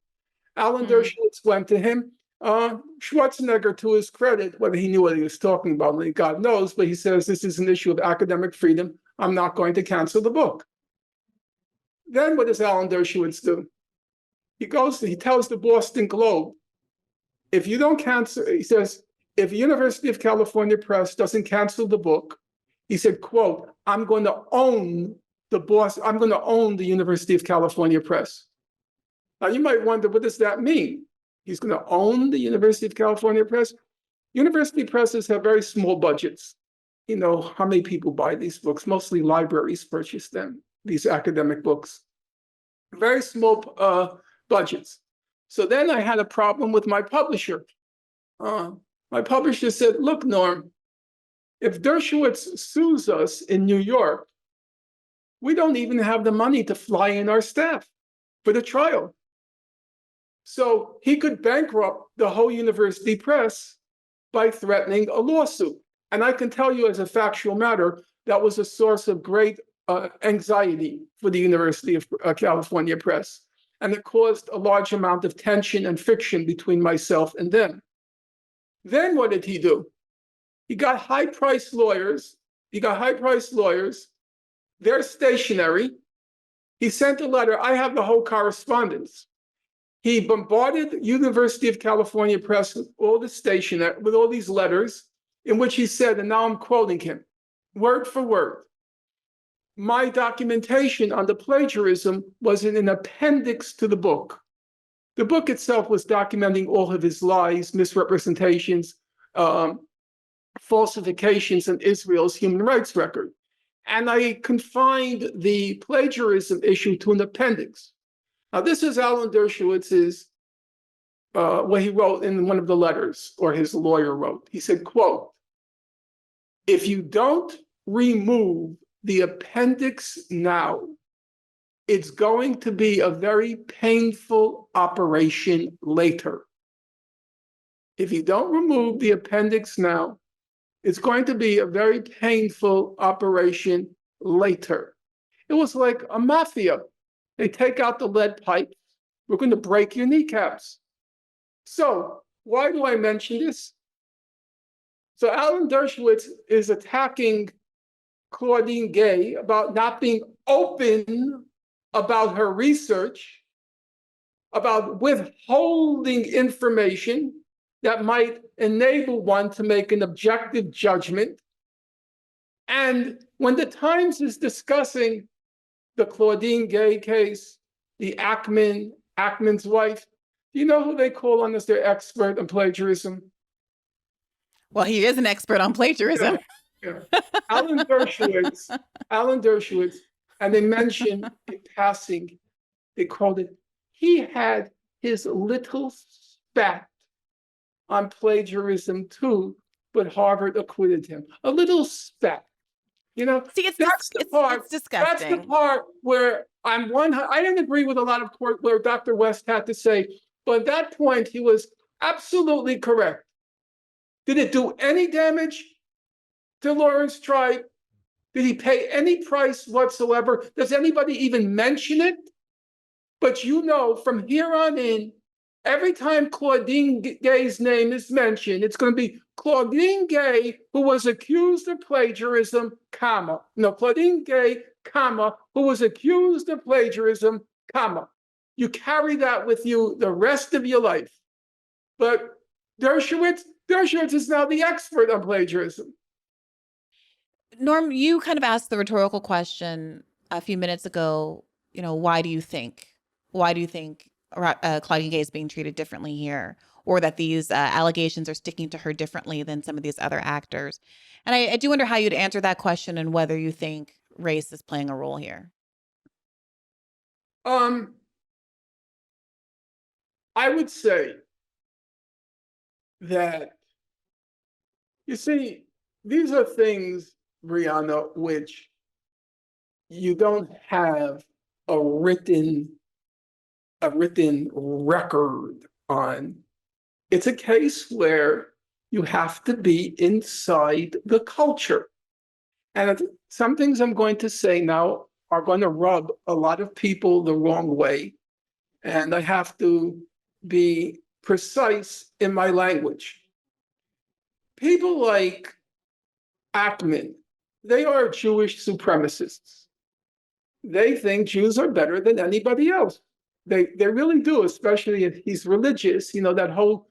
Alan Dershowitz went to him. Schwarzenegger, to his credit, whether he knew what he was talking about, God knows, but he says, this is an issue of academic freedom. I'm not going to cancel the book. Then what does Alan Dershowitz do? He tells the Boston Globe, if you don't cancel, he says, if University of California Press doesn't cancel the book, he said, quote, I'm going to own the University of California Press. Now, you might wonder, what does that mean? He's going to own the University of California Press? University presses have very small budgets. How many people buy these books? Mostly libraries purchase them, these academic books. Very small budgets. So then I had a problem with my publisher. my publisher said, look, Norm, if Dershowitz sues us in New York, we don't even have the money to fly in our staff for the trial. So he could bankrupt the whole university press by threatening a lawsuit. And I can tell you as a factual matter, that was a source of great anxiety for the University of California Press. And it caused a large amount of tension and friction between myself and them. Then what did he do? He got high-priced lawyers. They're stationary. He sent a letter. I have the whole correspondence. He bombarded University of California Press with all these letters in which he said, and now I'm quoting him, word for word, my documentation on the plagiarism was in an appendix to the book. The book itself was documenting all of his lies, misrepresentations, falsifications in Israel's human rights record. And I confined the plagiarism issue to an appendix. Now, this is Alan Dershowitz's, what he wrote in one of the letters, or his lawyer wrote. He said, quote, if you don't remove the appendix now, it's going to be a very painful operation later. If you don't remove the appendix now, it's going to be a very painful operation later. It was like a mafia. They take out the lead pipes. We're going to break your kneecaps. So why do I mention this? So Alan Dershowitz is attacking Claudine Gay about not being open about her research, about withholding information that might enable one to make an objective judgment. And when the Times is discussing the Claudine Gay case, the Ackman's wife, do you know who they call on as their expert on plagiarism? Well, he is an expert on plagiarism. Yeah. Alan Dershowitz, and they mentioned in passing, they called it, he had his little spat on plagiarism too, but Harvard acquitted him. A little spat. You know, see, it's disgusting. That's the part where I didn't agree with a lot of where Dr. West had to say, but at that point he was absolutely correct. Did it do any damage to Lawrence Tribe? Did he pay any price whatsoever? Does anybody even mention it? But you know, from here on in, every time Claudine Gay's name is mentioned, it's going to be Claudine Gay, who was accused of plagiarism, Claudine Gay, who was accused of plagiarism, You carry that with you the rest of your life. But Dershowitz is now the expert on plagiarism. Norm, you kind of asked the rhetorical question a few minutes ago, why do you think Claudine Gay is being treated differently here, or that these allegations are sticking to her differently than some of these other actors? And I do wonder how you'd answer that question and whether you think race is playing a role here. I would say that, you see, these are things, Brianna, which you don't have a written record on. It's a case where you have to be inside the culture. And some things I'm going to say now are going to rub a lot of people the wrong way. And I have to be precise in my language. People like Ackman, they are Jewish supremacists. They think Jews are better than anybody else. They really do, especially if he's religious. That whole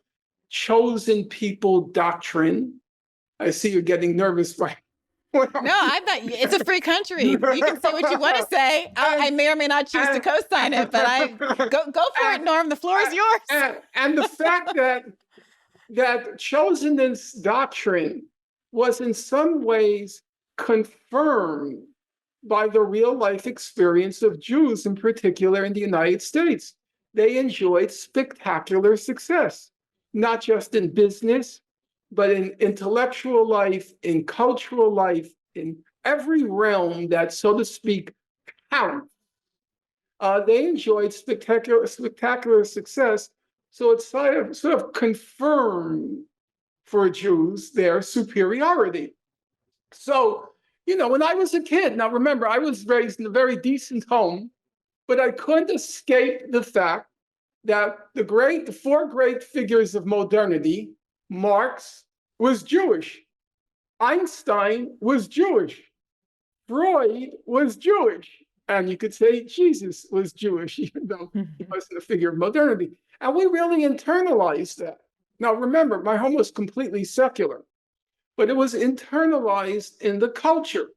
chosen people doctrine. I see you're getting nervous. No, I'm not. It's a free country. You can say what you want to say. I may or may not choose to co-sign it, but go for it, Norm. The floor is yours. And the fact that chosenness doctrine was in some ways confirmed by the real life experience of Jews, in particular in the United States. They enjoyed spectacular success. not just in business, but in intellectual life, in cultural life, in every realm that, so to speak, counts. They enjoyed spectacular success. So it's sort of confirmed for Jews their superiority. So, when I was a kid, now remember, I was raised in a very decent home, but I couldn't escape the fact that the four great figures of modernity, Marx was Jewish, Einstein was Jewish, Freud was Jewish, and you could say Jesus was Jewish, even though he wasn't a figure of modernity. And we really internalized that. Now, remember, my home was completely secular, but it was internalized in the culture.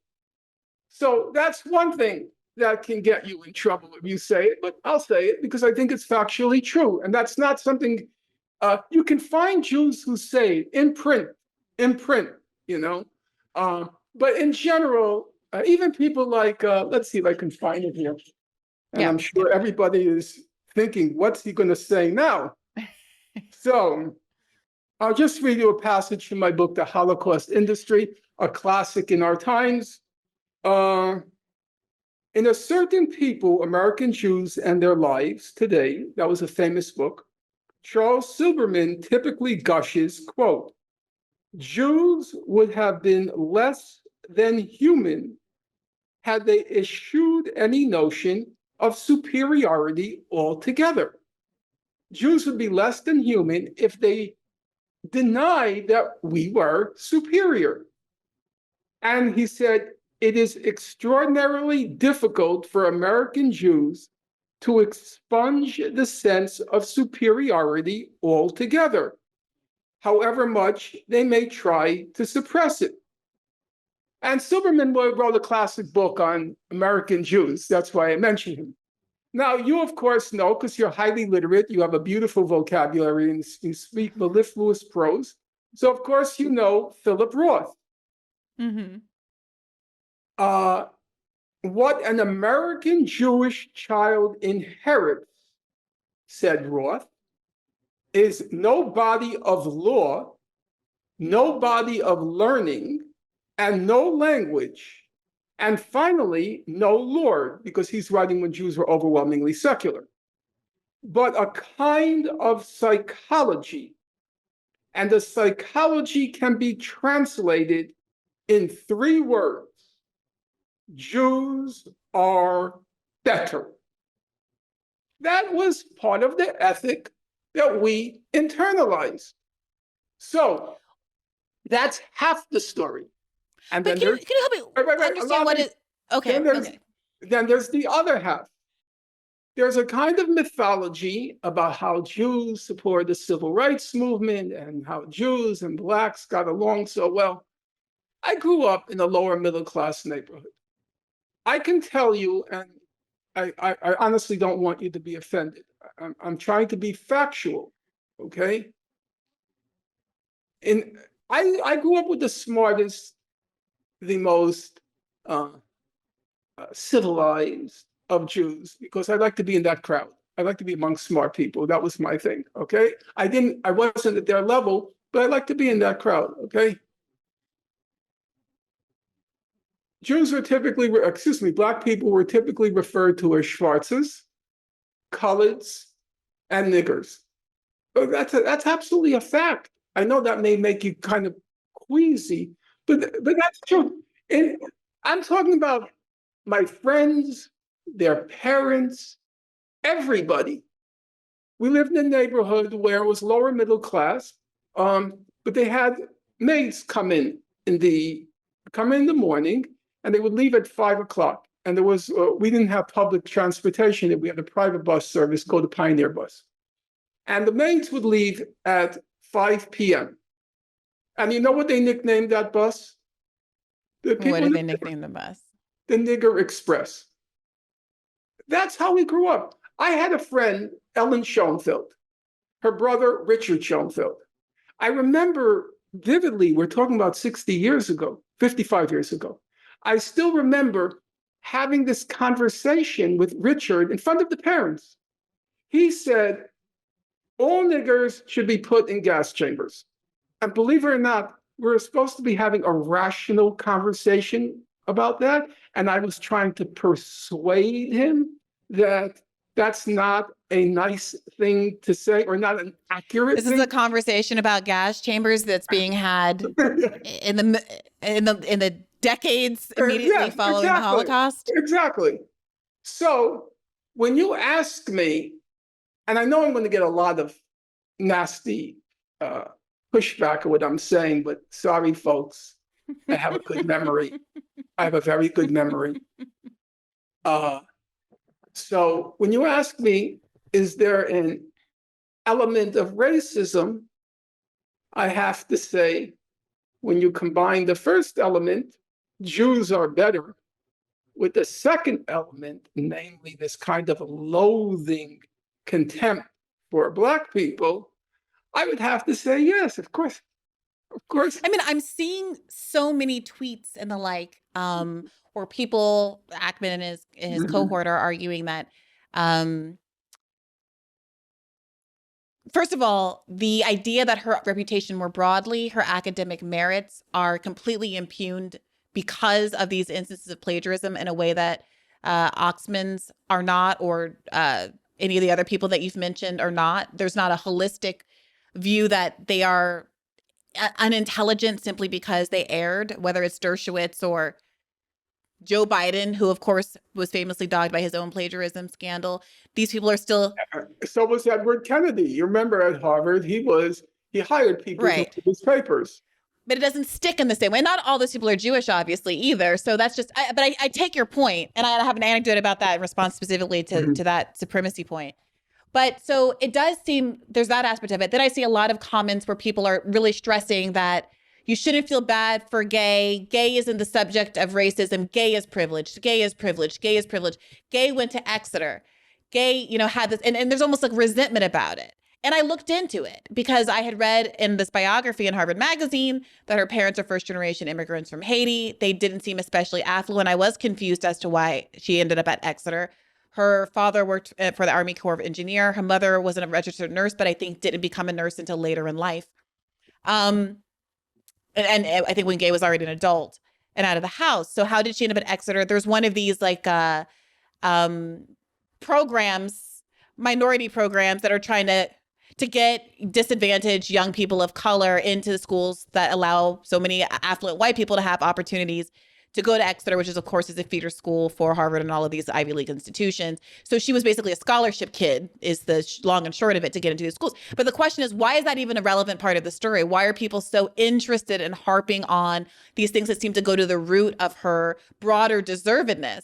So that's one thing that can get you in trouble if you say it, but I'll say it because I think it's factually true. And that's not something, you can find Jews who say it in print, but in general, even people like, let's see if I can find it here. And I'm sure everybody is thinking, what's he going to say now? So I'll just read you a passage from my book, The Holocaust Industry, a classic in our times. In A Certain People, American Jews and Their Lives Today, that was a famous book, Charles Silberman typically gushes, quote, Jews would have been less than human had they eschewed any notion of superiority altogether. Jews would be less than human if they denied that we were superior. And he said, it is extraordinarily difficult for American Jews to expunge the sense of superiority altogether, however much they may try to suppress it. And Silberman wrote a classic book on American Jews. That's why I mentioned him. Now, you, of course, know, because you're highly literate, you have a beautiful vocabulary, and you speak mellifluous prose. So, of course, you know Philip Roth. Mm-hmm. What an American Jewish child inherits, said Roth, is no body of law, no body of learning, and no language, and finally, no Lord, because he's writing when Jews were overwhelmingly secular, but a kind of psychology. And the psychology can be translated in 3 words. Jews are better. That was part of the ethic that we internalized. So that's half the story. And But then can you help me understand what is okay? Then there's the other half. There's a kind of mythology about how Jews supported the civil rights movement and how Jews and Blacks got along so well. I grew up in a lower middle class neighborhood. I can tell you, and I honestly don't want you to be offended. I'm trying to be factual, okay? And I grew up with the smartest, the most civilized of Jews because I like to be in that crowd. I like to be among smart people. That was my thing, okay? I wasn't at their level, but I like to be in that crowd, okay? Black people were typically referred to as Schwarzes, coloreds, and niggers. But that's absolutely a fact. I know that may make you kind of queasy, but that's true. And I'm talking about my friends, their parents, everybody. We lived in a neighborhood where it was lower middle class, but they had maids come in the morning, and they would leave at 5 o'clock. And there was we didn't have public transportation. We had a private bus service called the Pioneer Bus. And the maids would leave at 5 p.m. And you know what they nicknamed that bus? What did they nickname the bus? The Nigger Express. That's how we grew up. I had a friend, Ellen Schoenfeld, her brother, Richard Schoenfeld. I remember vividly, we're talking about 60 years ago, 55 years ago. I still remember having this conversation with Richard in front of the parents. He said, all niggers should be put in gas chambers. And believe it or not, we're supposed to be having a rational conversation about that. And I was trying to persuade him that that's not a nice thing to say, or not an accurate This thing. is a conversation about gas chambers that's being had in the decades immediately Yeah, following the exactly. Holocaust. Exactly. So when you ask me, and I know I'm going to get a lot of nasty pushback of what I'm saying, but sorry, folks, I have a good memory. I have a very good memory. So when you ask me, is there an element of racism? I have to say, when you combine the first element, Jews are better, with the second element, namely this kind of loathing contempt for Black people, I would have to say yes, of course. Of course. I mean, I'm seeing so many tweets and the like, where people, Ackman and his cohort, are arguing that, first of all, the idea that her reputation more broadly, her academic merits, are completely impugned because of these instances of plagiarism in a way that Oxman's are not, or any of the other people that you've mentioned are not. There's not a holistic view that they are unintelligent simply because they erred, whether it's Dershowitz or Joe Biden, who of course was famously dogged by his own plagiarism scandal. These people are still... So was Edward Kennedy. You remember at Harvard, he hired people to Right. write his papers. But it doesn't stick in the same way. Not all those people are Jewish, obviously, either. So that's just, but I take your point, and I have an anecdote about that in response specifically to that supremacy point. But so it does seem there's that aspect of it. Then I see a lot of comments where people are really stressing that you shouldn't feel bad for Gay. Gay isn't the subject of racism. Gay is privileged. Gay is privileged. Gay is privileged. Gay went to Exeter. Gay, had this, and there's almost like resentment about it. And I looked into it because I had read in this biography in Harvard Magazine that her parents are first-generation immigrants from Haiti. They didn't seem especially affluent. I was confused as to why she ended up at Exeter. Her father worked for the Army Corps of Engineer. Her mother wasn't a registered nurse, but I think didn't become a nurse until later in life. And I think when Gay was already an adult and out of the house. So how did she end up at Exeter? There's one of these programs, minority programs that are trying to get disadvantaged young people of color into the schools that allow so many affluent white people to have opportunities to go to Exeter, which is, of course, is a feeder school for Harvard and all of these Ivy League institutions. So she was basically a scholarship kid, is the long and short of it, to get into these schools. But the question is, why is that even a relevant part of the story? Why are people so interested in harping on these things that seem to go to the root of her broader deservedness?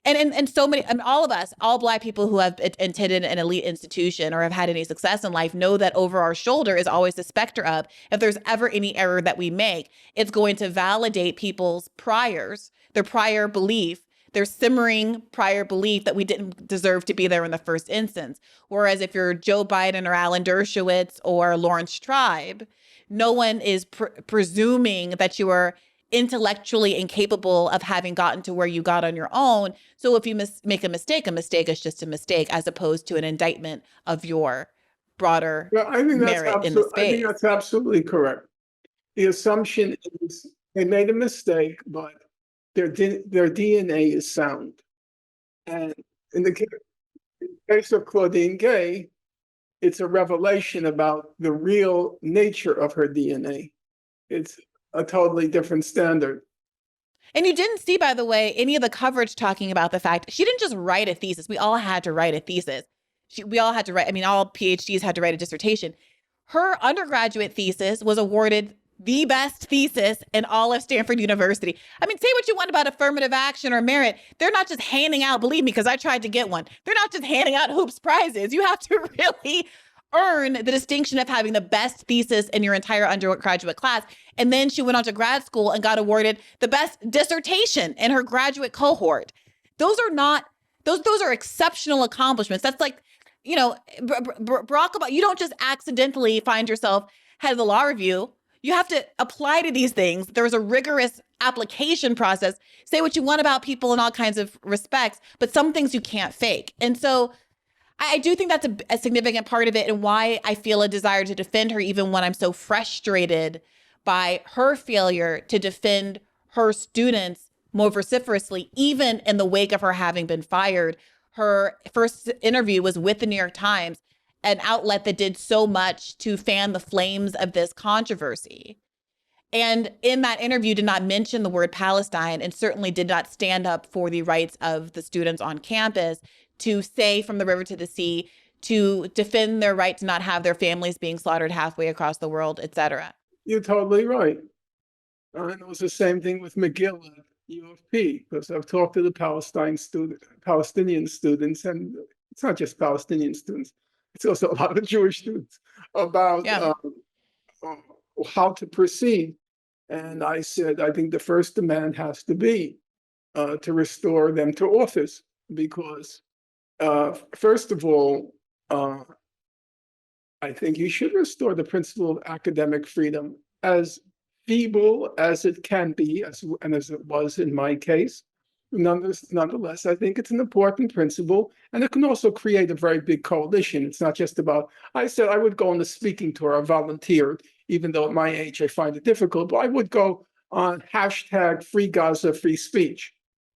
And so many, and all of us, all Black people who have attended an elite institution or have had any success in life know that over our shoulder is always the specter of, if there's ever any error that we make, it's going to validate people's priors, their prior belief, their simmering prior belief that we didn't deserve to be there in the first instance. Whereas if you're Joe Biden or Alan Dershowitz or Lawrence Tribe, no one is presuming that you are intellectually incapable of having gotten to where you got on your own. So if you make a mistake is just a mistake, as opposed to an indictment of your broader merit in the space. I think that's absolutely correct. The assumption is they made a mistake, but their DNA is sound. And in the case of Claudine Gay, it's a revelation about the real nature of her DNA. It's a totally different standard. And you didn't see, by the way, any of the coverage talking about the fact she didn't just write a thesis. We all had to write a thesis. We all had to write, all PhDs had to write a dissertation. Her undergraduate thesis was awarded the best thesis in all of Stanford University. Say what you want about affirmative action or merit. They're not just handing out, believe me, because I tried to get one. They're not just handing out hoops prizes. You have to really earn the distinction of having the best thesis in your entire undergraduate class. And then she went on to grad school and got awarded the best dissertation in her graduate cohort. Those are exceptional accomplishments. That's like, Barack Obama, you don't just accidentally find yourself head of the law review. You have to apply to these things. There's a rigorous application process. Say what you want about people in all kinds of respects, but some things you can't fake. And so I do think that's a significant part of it, and why I feel a desire to defend her, even when I'm so frustrated by her failure to defend her students more vociferously, even in the wake of her having been fired. Her first interview was with the New York Times, an outlet that did so much to fan the flames of this controversy. And in that interview, did not mention the word Palestine, and certainly did not stand up for the rights of the students on campus to say from the river to the sea, to defend their right to not have their families being slaughtered halfway across the world, et cetera. You're totally right. And it was the same thing with McGill at U of P, because I've talked to the Palestinian students, and it's not just Palestinian students, it's also a lot of Jewish students, about how to proceed. And I said, I think the first demand has to be to restore them to office, because first of all, I think you should restore the principle of academic freedom, as feeble as it can be, and as it was in my case. Nonetheless, I think it's an important principle, and it can also create a very big coalition. It's not just about, I said I would go on the speaking tour, I volunteered, even though at my age I find it difficult, but I would go on hashtag Free Gaza, Free Speech,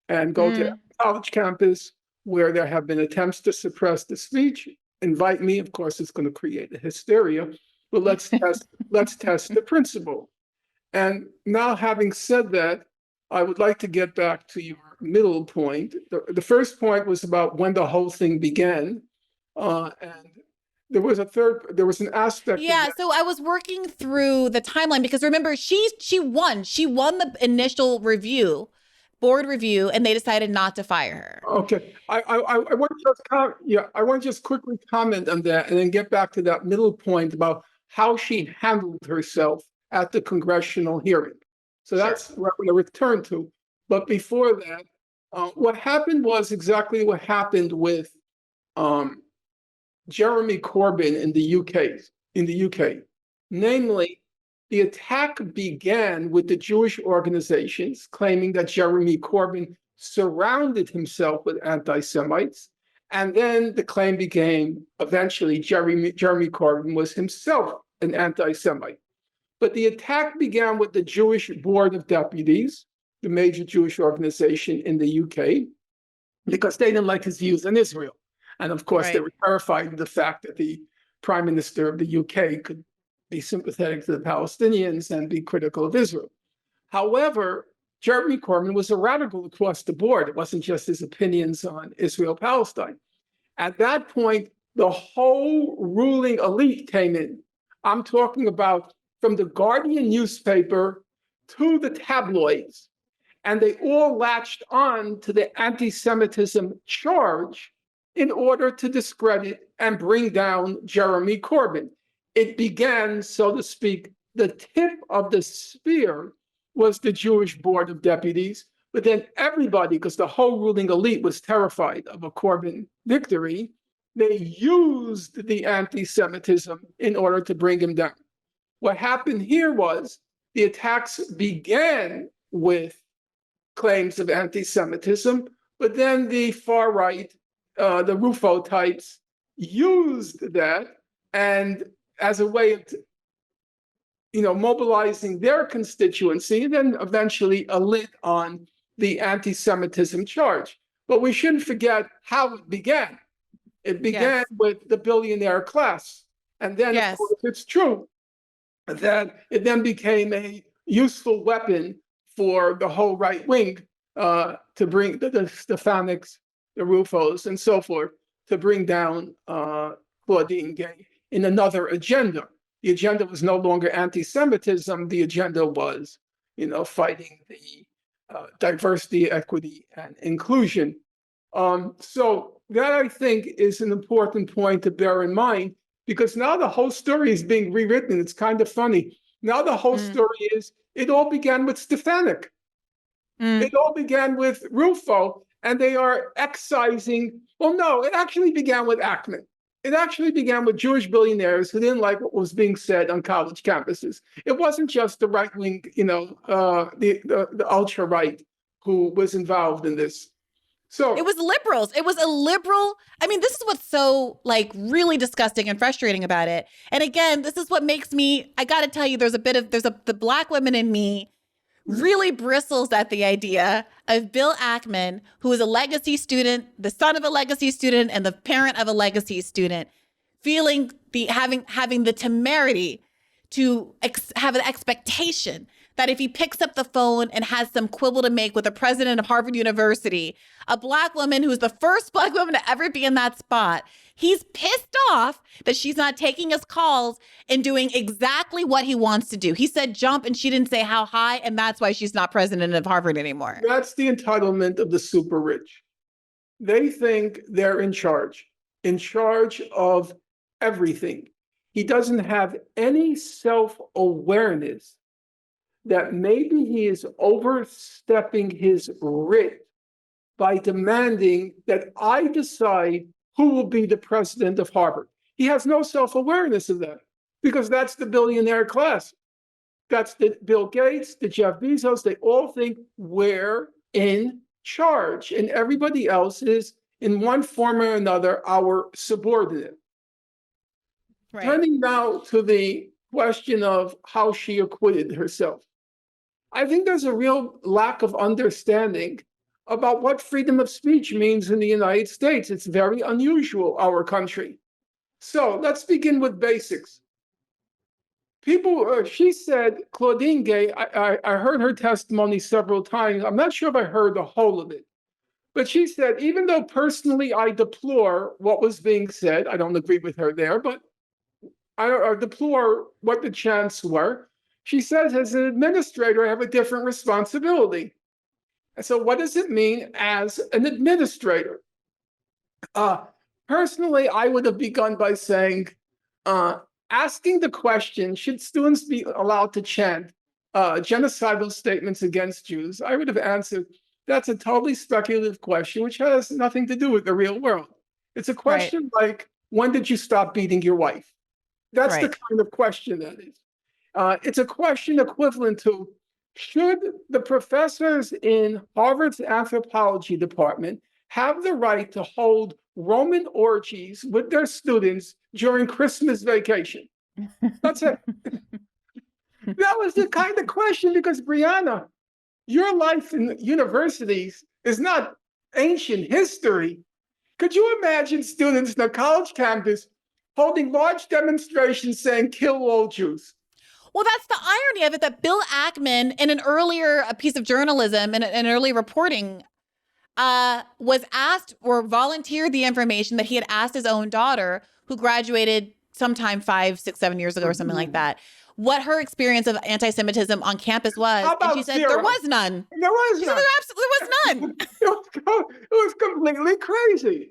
and go to a college campus where there have been attempts to suppress the speech. Invite me. Of course, it's going to create a hysteria, but let's test the principle. And now, having said that, I would like to get back to your middle point. The first point was about when the whole thing began, and there was an aspect. Yeah, so I was working through the timeline, because remember, she won the initial board review, and they decided not to fire her. Okay, I want to just quickly comment on that, and then get back to that middle point about how she handled herself at the congressional hearing. So that's what I'm going to return to. But before that, what happened was exactly what happened with Jeremy Corbyn in the UK. Namely, the attack began with the Jewish organizations claiming that Jeremy Corbyn surrounded himself with anti-Semites. And then the claim became, eventually, Jeremy Corbyn was himself an anti-Semite. But the attack began with the Jewish Board of Deputies, the major Jewish organization in the UK, because they didn't like his views on Israel. And of course, they were terrified of the fact that the Prime Minister of the UK could be sympathetic to the Palestinians and be critical of Israel. However, Jeremy Corbyn was a radical across the board. It wasn't just his opinions on Israel-Palestine. At that point, the whole ruling elite came in. I'm talking about from the Guardian newspaper to the tabloids, and they all latched on to the anti-Semitism charge in order to discredit and bring down Jeremy Corbyn. It began, so to speak, the tip of the spear was the Jewish Board of Deputies, but then everybody, because the whole ruling elite was terrified of a Corbyn victory, they used the anti-Semitism in order to bring him down. What happened here was the attacks began with claims of anti-Semitism, but then the far right, the Rufo types, used that and as a way of, mobilizing their constituency, and then eventually a lid on the anti-Semitism charge. But we shouldn't forget how it began. It began with the billionaire class. And then, of course, it's true that it then became a useful weapon for the whole right wing to bring the Stefaниcs, the Rufos, and so forth, to bring down Claudine Gay in another agenda. The agenda was no longer anti-Semitism. The agenda was, fighting the diversity, equity, and inclusion. So that, I think, is an important point to bear in mind, because now the whole story is being rewritten. It's kind of funny. Now the whole story is, it all began with Stefanik. It all began with Rufo, and they are excising. Well, no, it actually began with Ackman. It actually began with Jewish billionaires who didn't like what was being said on college campuses. It wasn't just the right wing, the ultra right who was involved in this. So It was liberals. It was a liberal. I mean, this is what's so like really disgusting and frustrating about it. And again, this is what makes me, I got to tell you, the black woman in me really bristles at the idea of Bill Ackman, who is a legacy student, the son of a legacy student and the parent of a legacy student, feeling having the temerity to have an expectation that if he picks up the phone and has some quibble to make with the president of Harvard University, a black woman who's the first black woman to ever be in that spot, he's pissed off that she's not taking his calls and doing exactly what he wants to do. He said jump and she didn't say how high, and that's why she's not president of Harvard anymore. that's the entitlement of the super rich. They think they're in charge of everything. He doesn't have any self-awareness that maybe he is overstepping his writ by demanding that I decide who will be the president of Harvard. He has no self-awareness of that because that's the billionaire class. That's the Bill Gates, the Jeff Bezos. They all think we're in charge and everybody else is in one form or another our subordinate. Right. Turning now to the question of how she acquitted herself. I think there's a real lack of understanding about what freedom of speech means in the United States. It's very unusual, our country. So let's begin with basics. She said, Claudine Gay, I heard her testimony several times. I'm not sure if I heard the whole of it. But she said, even though personally I deplore what was being said, I don't agree with her there, but I deplore what the chants were. She says, as an administrator, I have a different responsibility. And so what does it mean as an administrator? Personally, I would have begun by saying, asking the question, should students be allowed to chant genocidal statements against Jews? I would have answered, that's a totally speculative question, which has nothing to do with the real world. It's a question like, when did you stop beating your wife? That's the kind of question that is. It's a question equivalent to, should the professors in Harvard's anthropology department have the right to hold Roman orgies with their students during Christmas vacation? That's it. That was the kind of question, because Brianna, your life in universities is not ancient history. Could you imagine students in a college campus holding large demonstrations saying, kill all Jews? Well, that's the irony of it, that Bill Ackman, in an earlier piece of journalism, in an early reporting, was asked or volunteered the information that he had asked his own daughter, who graduated sometime 5, 6, 7 years ago or something like that, what her experience of anti-Semitism on campus was. And she said, zero? there was none. There was none. There was none. It was completely crazy.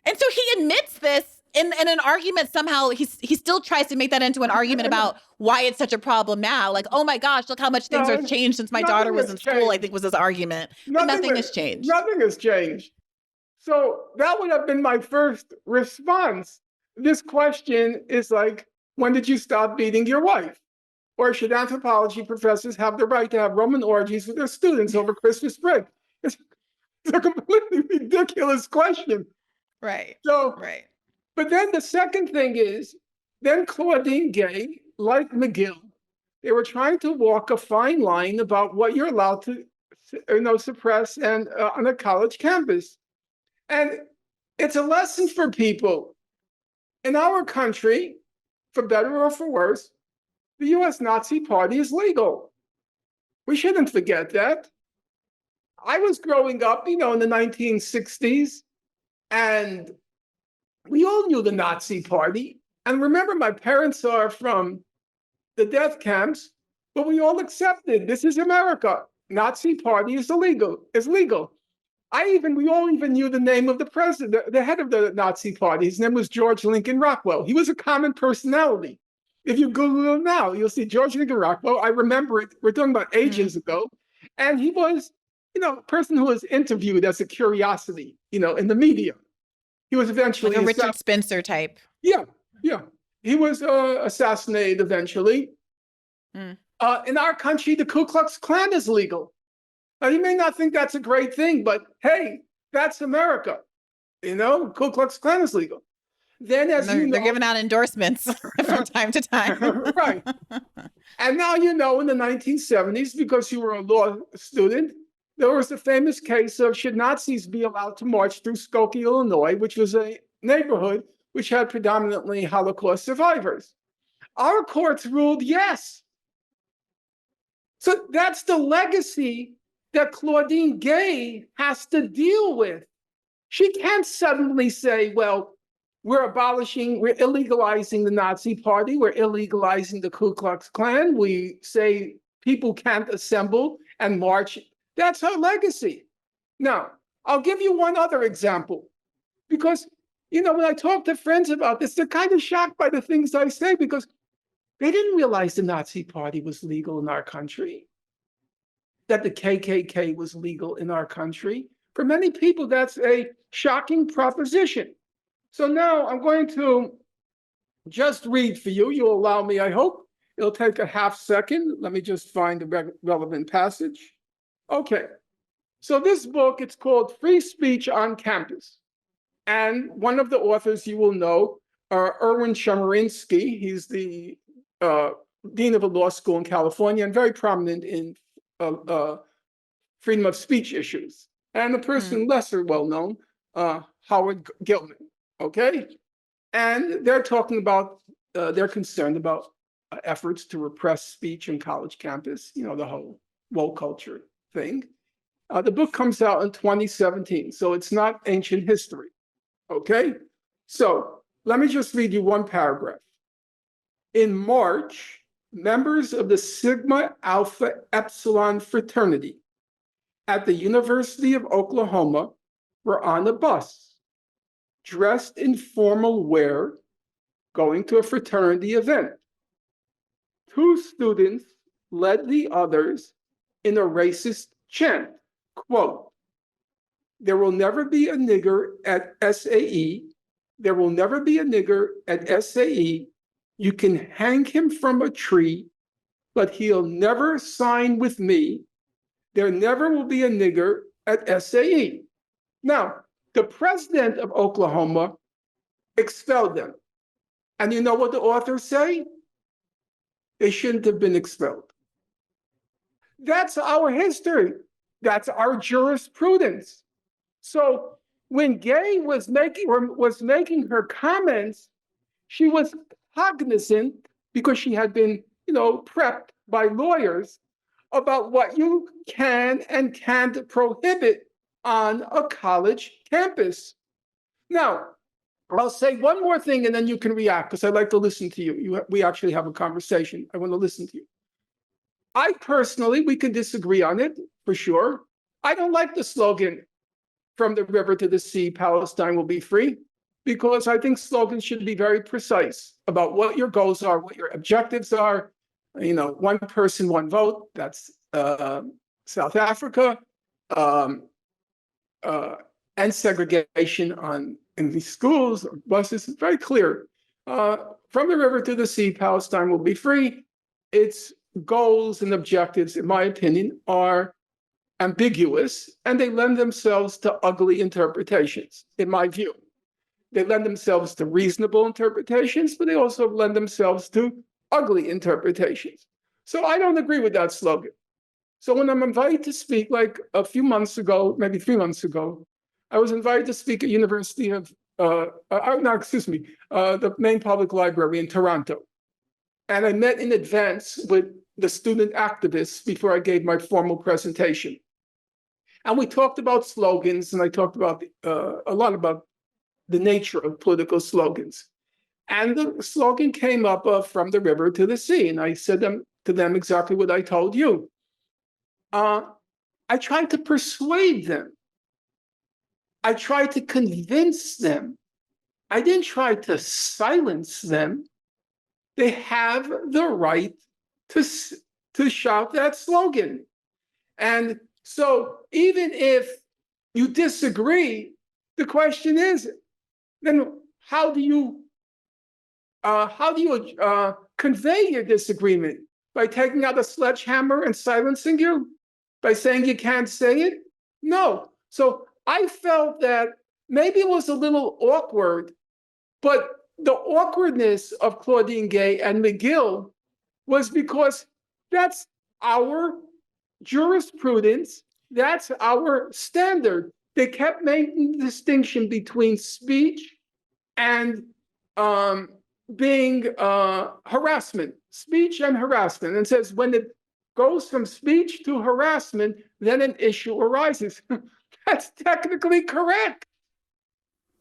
And so he admits this in an argument. Somehow he still tries to make that into an argument about why it's such a problem now. Like, oh my gosh, look how much things have changed since my daughter was in school, I think was his argument. But nothing has changed. Nothing has changed. So that would have been my first response. This question is like, when did you stop beating your wife? Or should anthropology professors have the right to have Roman orgies with their students over Christmas break? It's a completely ridiculous question. Right. So, but then the second thing is, then Claudine Gay, like McGill, they were trying to walk a fine line about what you're allowed to, suppress and on a college campus. And it's a lesson for people. In our country, for better or for worse, the US Nazi Party is legal. We shouldn't forget that. I was growing up, in the 1960s, and we all knew the Nazi Party. And remember, my parents are from the death camps, but we all accepted, this is America. Nazi Party is illegal, we all even knew the name of the president, the head of the Nazi Party. His name was George Lincoln Rockwell. He was a common personality. If you Google him now, you'll see George Lincoln Rockwell. I remember it. We're talking about ages ago. And he was, a person who was interviewed as a curiosity, in the media. He was eventually like a Richard Spencer type. Yeah. He was assassinated eventually. In our country, the Ku Klux Klan is legal. Now, you may not think that's a great thing, but hey, that's America. Ku Klux Klan is legal. Then, as They're giving out endorsements from time to time. right. And now in the 1970s, because you were a law student, there was the famous case of should Nazis be allowed to march through Skokie, Illinois, which was a neighborhood which had predominantly Holocaust survivors. Our courts ruled yes. So that's the legacy that Claudine Gay has to deal with. She can't suddenly say, well, we're illegalizing the Nazi Party, we're illegalizing the Ku Klux Klan, we say people can't assemble and march. That's her legacy. Now, I'll give you one other example, because, when I talk to friends about this, they're kind of shocked by the things I say, because they didn't realize the Nazi Party was legal in our country, that the KKK was legal in our country. For many people, that's a shocking proposition. So now I'm going to just read for you. You'll allow me, I hope. It'll take a half second. Let me just find the relevant passage. Okay. So this book, it's called Free Speech on Campus. And one of the authors you will know, Erwin Chemerinsky. He's the dean of a law school in California and very prominent in freedom of speech issues. And a person lesser well-known, Howard Gilman. Okay, and they're talking about, they're concerned about efforts to repress speech on college campus, the whole woke culture thing. The book comes out in 2017, so it's not ancient history. Okay, so let me just read you one paragraph. In March, members of the Sigma Alpha Epsilon fraternity at the University of Oklahoma were on a bus, dressed in formal wear, going to a fraternity event. Two students led the others in a racist chant, quote, "There will never be a nigger at SAE. There will never be a nigger at SAE. You can hang him from a tree, but he'll never sign with me. There never will be a nigger at SAE." Now, the president of Oklahoma expelled them. And you know what the authors say? They shouldn't have been expelled. That's our history. That's our jurisprudence. So when Gay was making her comments, she was cognizant, because she had been, prepped by lawyers about what you can and can't prohibit on a college campus. Now, I'll say one more thing and then you can react, because I like to listen to you. We actually have a conversation. I want to listen to you. I personally, we can disagree on it for sure. I don't like the slogan, "From the river to the sea, Palestine will be free," because I think slogans should be very precise about what your goals are, what your objectives are. One person, one vote, that's South Africa. And segregation in these schools or buses is very clear. From the river to the sea, Palestine will be free. Its goals and objectives, in my opinion, are ambiguous, and they lend themselves to ugly interpretations, in my view. They lend themselves to reasonable interpretations, but they also lend themselves to ugly interpretations. So I don't agree with that slogan. So when I'm invited to speak, like a few months ago, maybe 3 months ago, I was invited to speak at University of, the main public library in Toronto. And I met in advance with the student activists before I gave my formal presentation. And we talked about slogans, and I talked about a lot about the nature of political slogans. And the slogan came up from the river to the sea. And I said to them exactly what I told you. I tried to persuade them. I tried to convince them. I didn't try to silence them. They have the right to shout that slogan. And so even if you disagree, the question is, then how do you convey your disagreement? By taking out a sledgehammer and silencing you? by saying you can't say it? No. So I felt that maybe it was a little awkward, but the awkwardness of Claudine Gay and McGill was because that's our jurisprudence, that's our standard. They kept making the distinction between speech and being harassment, speech and harassment, and says when it goes from speech to harassment, then an issue arises. That's technically correct.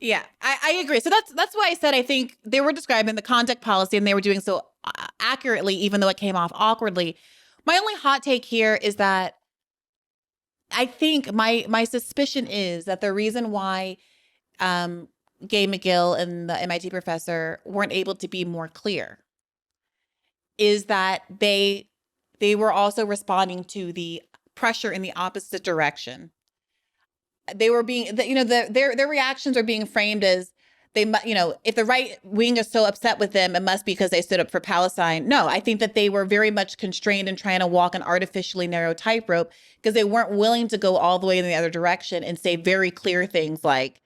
Yeah, I agree. So that's why I said I think they were describing the conduct policy and they were doing so accurately, even though it came off awkwardly. My only hot take here is that I think my suspicion is that the reason why Gay, McGill, and the MIT professor weren't able to be more clear is that they were also responding to the pressure in the opposite direction. They were being, their reactions are being framed as if the right wing is so upset with them, it must be because they stood up for Palestine. No, I think that they were very much constrained in trying to walk an artificially narrow tightrope because they weren't willing to go all the way in the other direction and say very clear things like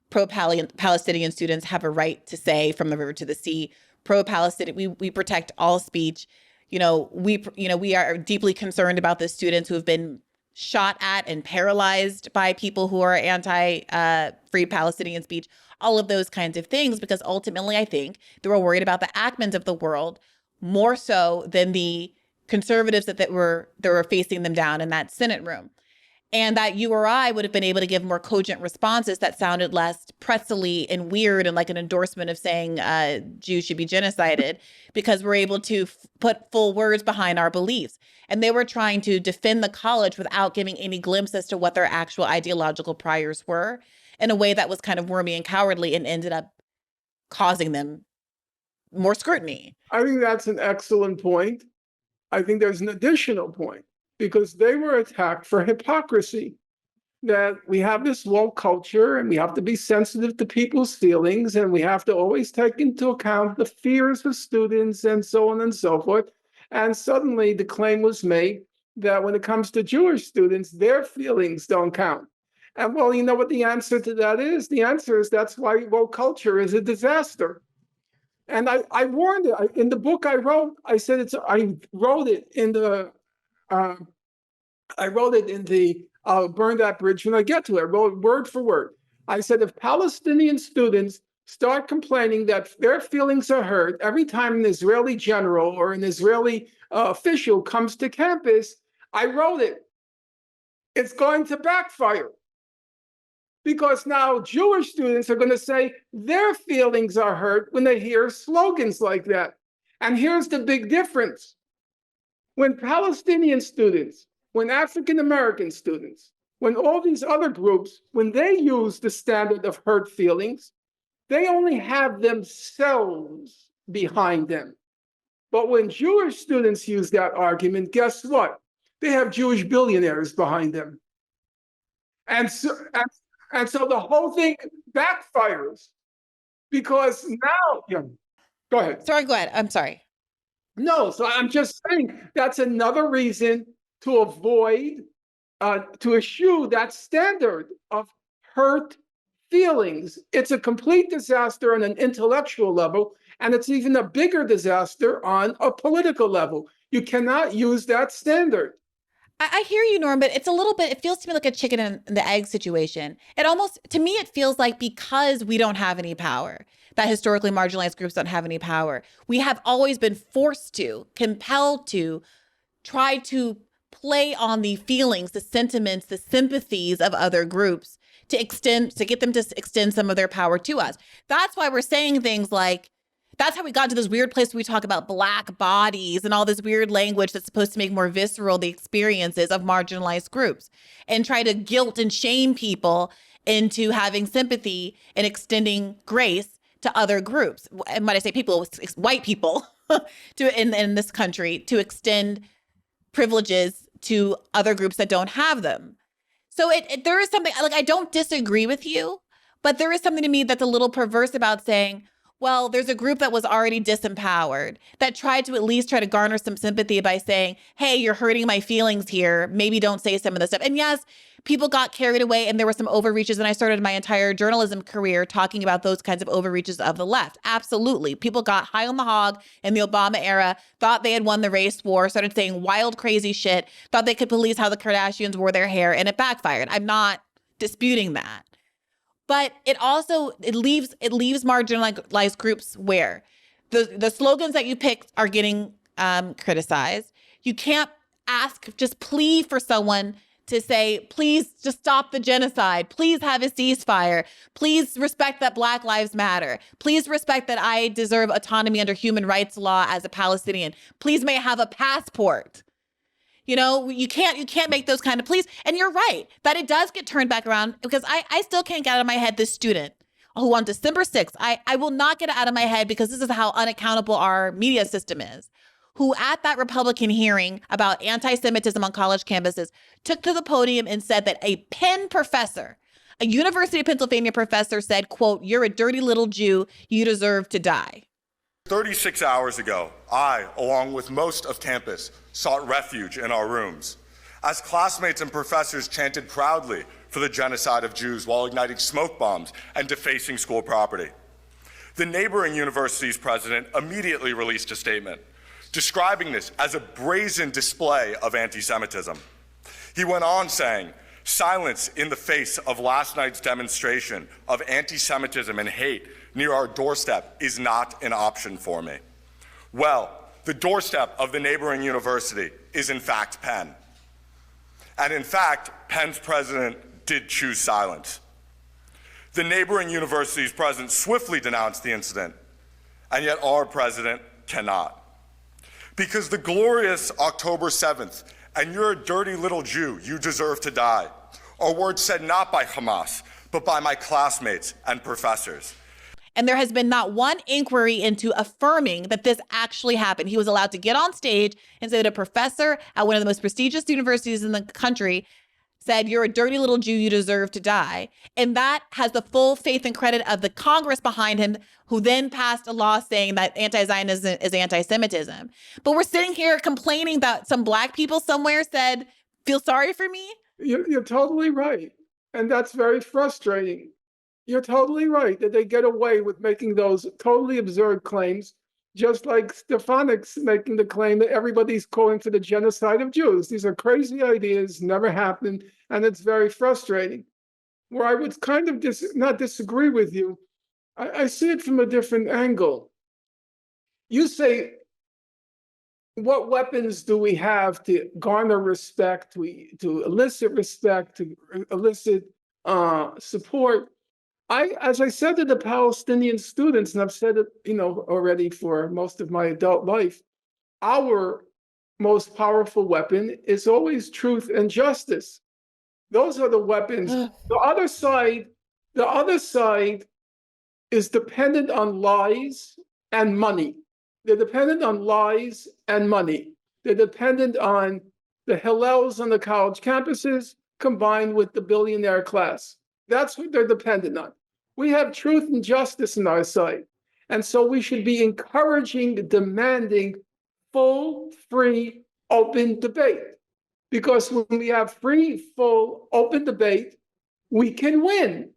pro-Palestinian students have a right to say from the river to the sea. Pro-Palestinian, we protect all speech. We are deeply concerned about the students who have been shot at and paralyzed by people who are anti-free Palestinian speech, all of those kinds of things, because ultimately I think they were worried about the Ackmans of the world more so than the conservatives that were facing them down in that Senate room. And that you or I would have been able to give more cogent responses that sounded less pretzely and weird and like an endorsement of saying Jews should be genocided, because we're able to put full words behind our beliefs. And they were trying to defend the college without giving any glimpse as to what their actual ideological priors were in a way that was kind of wormy and cowardly and ended up causing them more scrutiny. I think that's an excellent point. I think there's an additional point, because they were attacked for hypocrisy, that we have this woke culture and we have to be sensitive to people's feelings and we have to always take into account the fears of students and so on and so forth. And suddenly the claim was made that when it comes to Jewish students, their feelings don't count. And well, you know what the answer to that is? The answer is that's why woke culture is a disaster. And I warned it in the book I wrote. I said I wrote it in the I'll burn that bridge when I get to it. I wrote word for word. I said, if Palestinian students start complaining that their feelings are hurt every time an Israeli general or an Israeli official comes to campus, I wrote it. It's going to backfire. Because now Jewish students are going to say their feelings are hurt when they hear slogans like that. And here's the big difference. When Palestinian students, when African American students, when all these other groups, when they use the standard of hurt feelings, they only have themselves behind them. But when Jewish students use that argument, guess what? They have Jewish billionaires behind them. And so the whole thing backfires, because now, yeah, go ahead. Sorry, go ahead. I'm sorry. No, so I'm just saying that's another reason to avoid, to eschew that standard of hurt feelings. It's a complete disaster on an intellectual level, and it's even a bigger disaster on a political level. You cannot use that standard. I hear you, Norm, but it's a little bit, it feels to me like a chicken and the egg situation. It almost, to me, it feels like because we don't have any power, that historically marginalized groups don't have any power, we have always been forced to, compelled to, try to play on the feelings, the sentiments, the sympathies of other groups to get them to extend some of their power to us. That's why we're saying things like, that's how we got to this weird place where we talk about Black bodies and all this weird language that's supposed to make more visceral the experiences of marginalized groups and try to guilt and shame people into having sympathy and extending grace to other groups. And when I say people, it's white people in this country, to extend privileges to other groups that don't have them. So there is something, like, I don't disagree with you, but there is something to me that's a little perverse about saying, Well, there's a group that was already disempowered that tried to at least try to garner some sympathy by saying, hey, you're hurting my feelings here. Maybe don't say some of this stuff. And yes, people got carried away and there were some overreaches. And I started my entire journalism career talking about those kinds of overreaches of the left. Absolutely. People got high on the hog in the Obama era, thought they had won the race war, started saying wild, crazy shit, thought they could police how the Kardashians wore their hair, and it backfired. I'm not disputing that. But it leaves marginalized groups where the slogans that you pick are getting criticized. You can't just plead for someone to say, please just stop the genocide. Please have a ceasefire. Please respect that Black Lives Matter. Please respect that I deserve autonomy under human rights law as a Palestinian. Please may I have a passport. You know, you can't make those kind of pleas. And you're right that it does get turned back around, because I still can't get out of my head this student who on December 6th, I will not get it out of my head because this is how unaccountable our media system is, who at that Republican hearing about anti-Semitism on college campuses took to the podium and said that a Penn professor, a University of Pennsylvania professor said, quote, "You're a dirty little Jew, you deserve to die." 36 hours ago, I, along with most of campus, sought refuge in our rooms as classmates and professors chanted proudly for the genocide of Jews while igniting smoke bombs and defacing school property. The neighboring university's president immediately released a statement describing this as a brazen display of anti-Semitism. He went on saying, "Silence in the face of last night's demonstration of anti-Semitism and hate near our doorstep is not an option for me." Well, the doorstep of the neighboring university is in fact Penn. And in fact, Penn's president did choose silence. The neighboring university's president swiftly denounced the incident, and yet our president cannot. Because the glorious October 7th, and "you're a dirty little Jew, you deserve to die," are words said not by Hamas, but by my classmates and professors. And there has been not one inquiry into affirming that this actually happened. He was allowed to get on stage and say that a professor at one of the most prestigious universities in the country said, "You're a dirty little Jew, you deserve to die." And that has the full faith and credit of the Congress behind him, who then passed a law saying that anti-Zionism is anti-Semitism. But we're sitting here complaining that some Black people somewhere said, "Feel sorry for me." You're totally right. And that's very frustrating. You're totally right that they get away with making those totally absurd claims, just like Stefanik's making the claim that everybody's calling for the genocide of Jews. These are crazy ideas, never happened, and it's very frustrating. Where I would kind of not disagree with you, I see it from a different angle. You say, what weapons do we have to garner respect, to elicit respect, to elicit support? As I said to the Palestinian students, and I've said it, already for most of my adult life, our most powerful weapon is always truth and justice. Those are the weapons. The other side is dependent on lies and money. They're dependent on lies and money. They're dependent on the Hillels on the college campuses combined with the billionaire class. That's what they're dependent on. We have truth and justice on our side. And so we should be encouraging, demanding full, free, open debate. Because when we have free, full, open debate, we can win.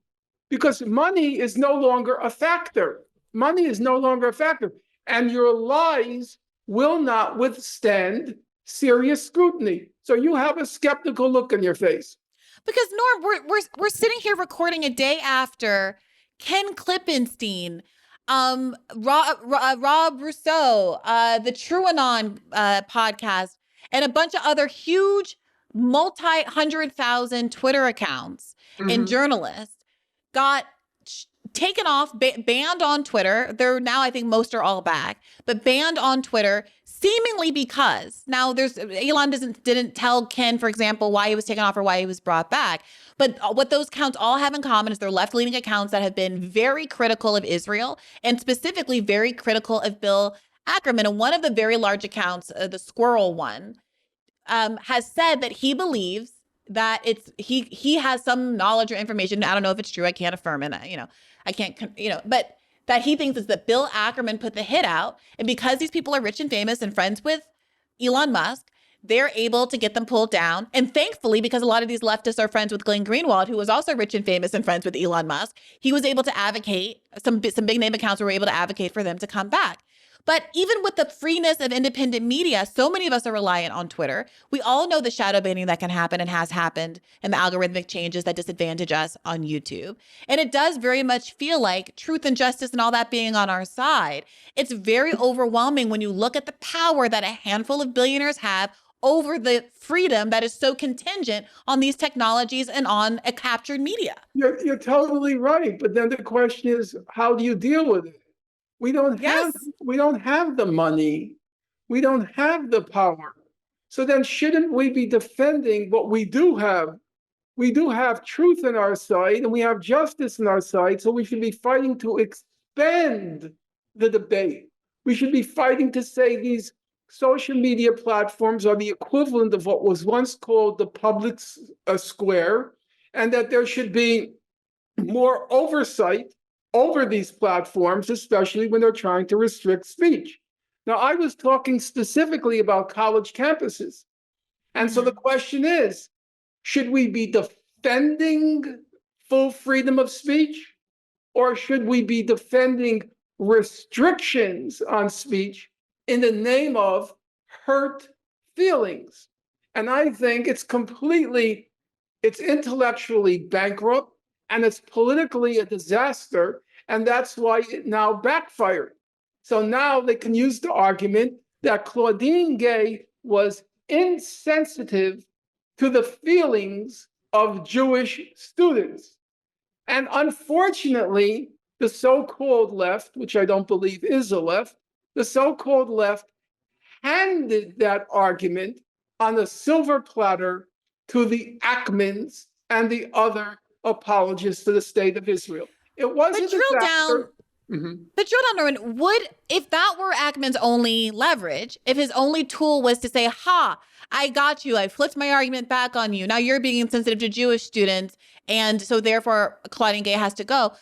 Because money is no longer a factor. Money is no longer a factor. And your lies will not withstand serious scrutiny. So you have a skeptical look on your face. Because Norm, we're sitting here recording a day after Ken Klippenstein, Rob Rousseau, the TrueAnon podcast, and a bunch of other huge multi-100,000 Twitter accounts and journalists got taken off, banned on Twitter. They're now, I think most are all back, but banned on Twitter, seemingly because now Elon didn't tell Ken, for example, why he was taken off or why he was brought back. But what those accounts all have in common is they're left-leaning accounts that have been very critical of Israel and specifically very critical of Bill Ackman. And one of the very large accounts, the Squirrel one, has said that he believes that he has some knowledge or information. I don't know if it's true. I can't affirm it. I can't, but that he thinks is that Bill Ackman put the hit out. And because these people are rich and famous and friends with Elon Musk, they're able to get them pulled down. And thankfully, because a lot of these leftists are friends with Glenn Greenwald, who was also rich and famous and friends with Elon Musk, he was able to advocate, some big name accounts were able to advocate for them to come back. But even with the freeness of independent media, so many of us are reliant on Twitter. We all know the shadow banning that can happen and has happened, and the algorithmic changes that disadvantage us on YouTube. And it does very much feel like truth and justice and all that being on our side. It's very overwhelming when you look at the power that a handful of billionaires have over the freedom that is so contingent on these technologies and on a captured media. You're totally right. But then the question is, how do you deal with it? We don't have the money. We don't have the power. So then shouldn't we be defending what we do have? We do have truth in our side and we have justice in our side. So we should be fighting to expand the debate. We should be fighting to say these social media platforms are the equivalent of what was once called the public square, and that there should be more oversight over these platforms, especially when they're trying to restrict speech. Now, I was talking specifically about college campuses. And so the question is, should we be defending full freedom of speech, or should we be defending restrictions on speech in the name of hurt feelings? And I think it's intellectually bankrupt, and it's politically a disaster, and that's why it now backfired. So now they can use the argument that Claudine Gay was insensitive to the feelings of Jewish students. And unfortunately, the so-called left, which I don't believe is a left, the so-called left handed that argument on a silver platter to the Ackmans and the other apologists to the state of Israel. It wasn't But drill down, Norman, if that were Ackman's only leverage, if his only tool was to say, ha, I got you, I flipped my argument back on you, now you're being insensitive to Jewish students, and so therefore Claudine Gay has to go,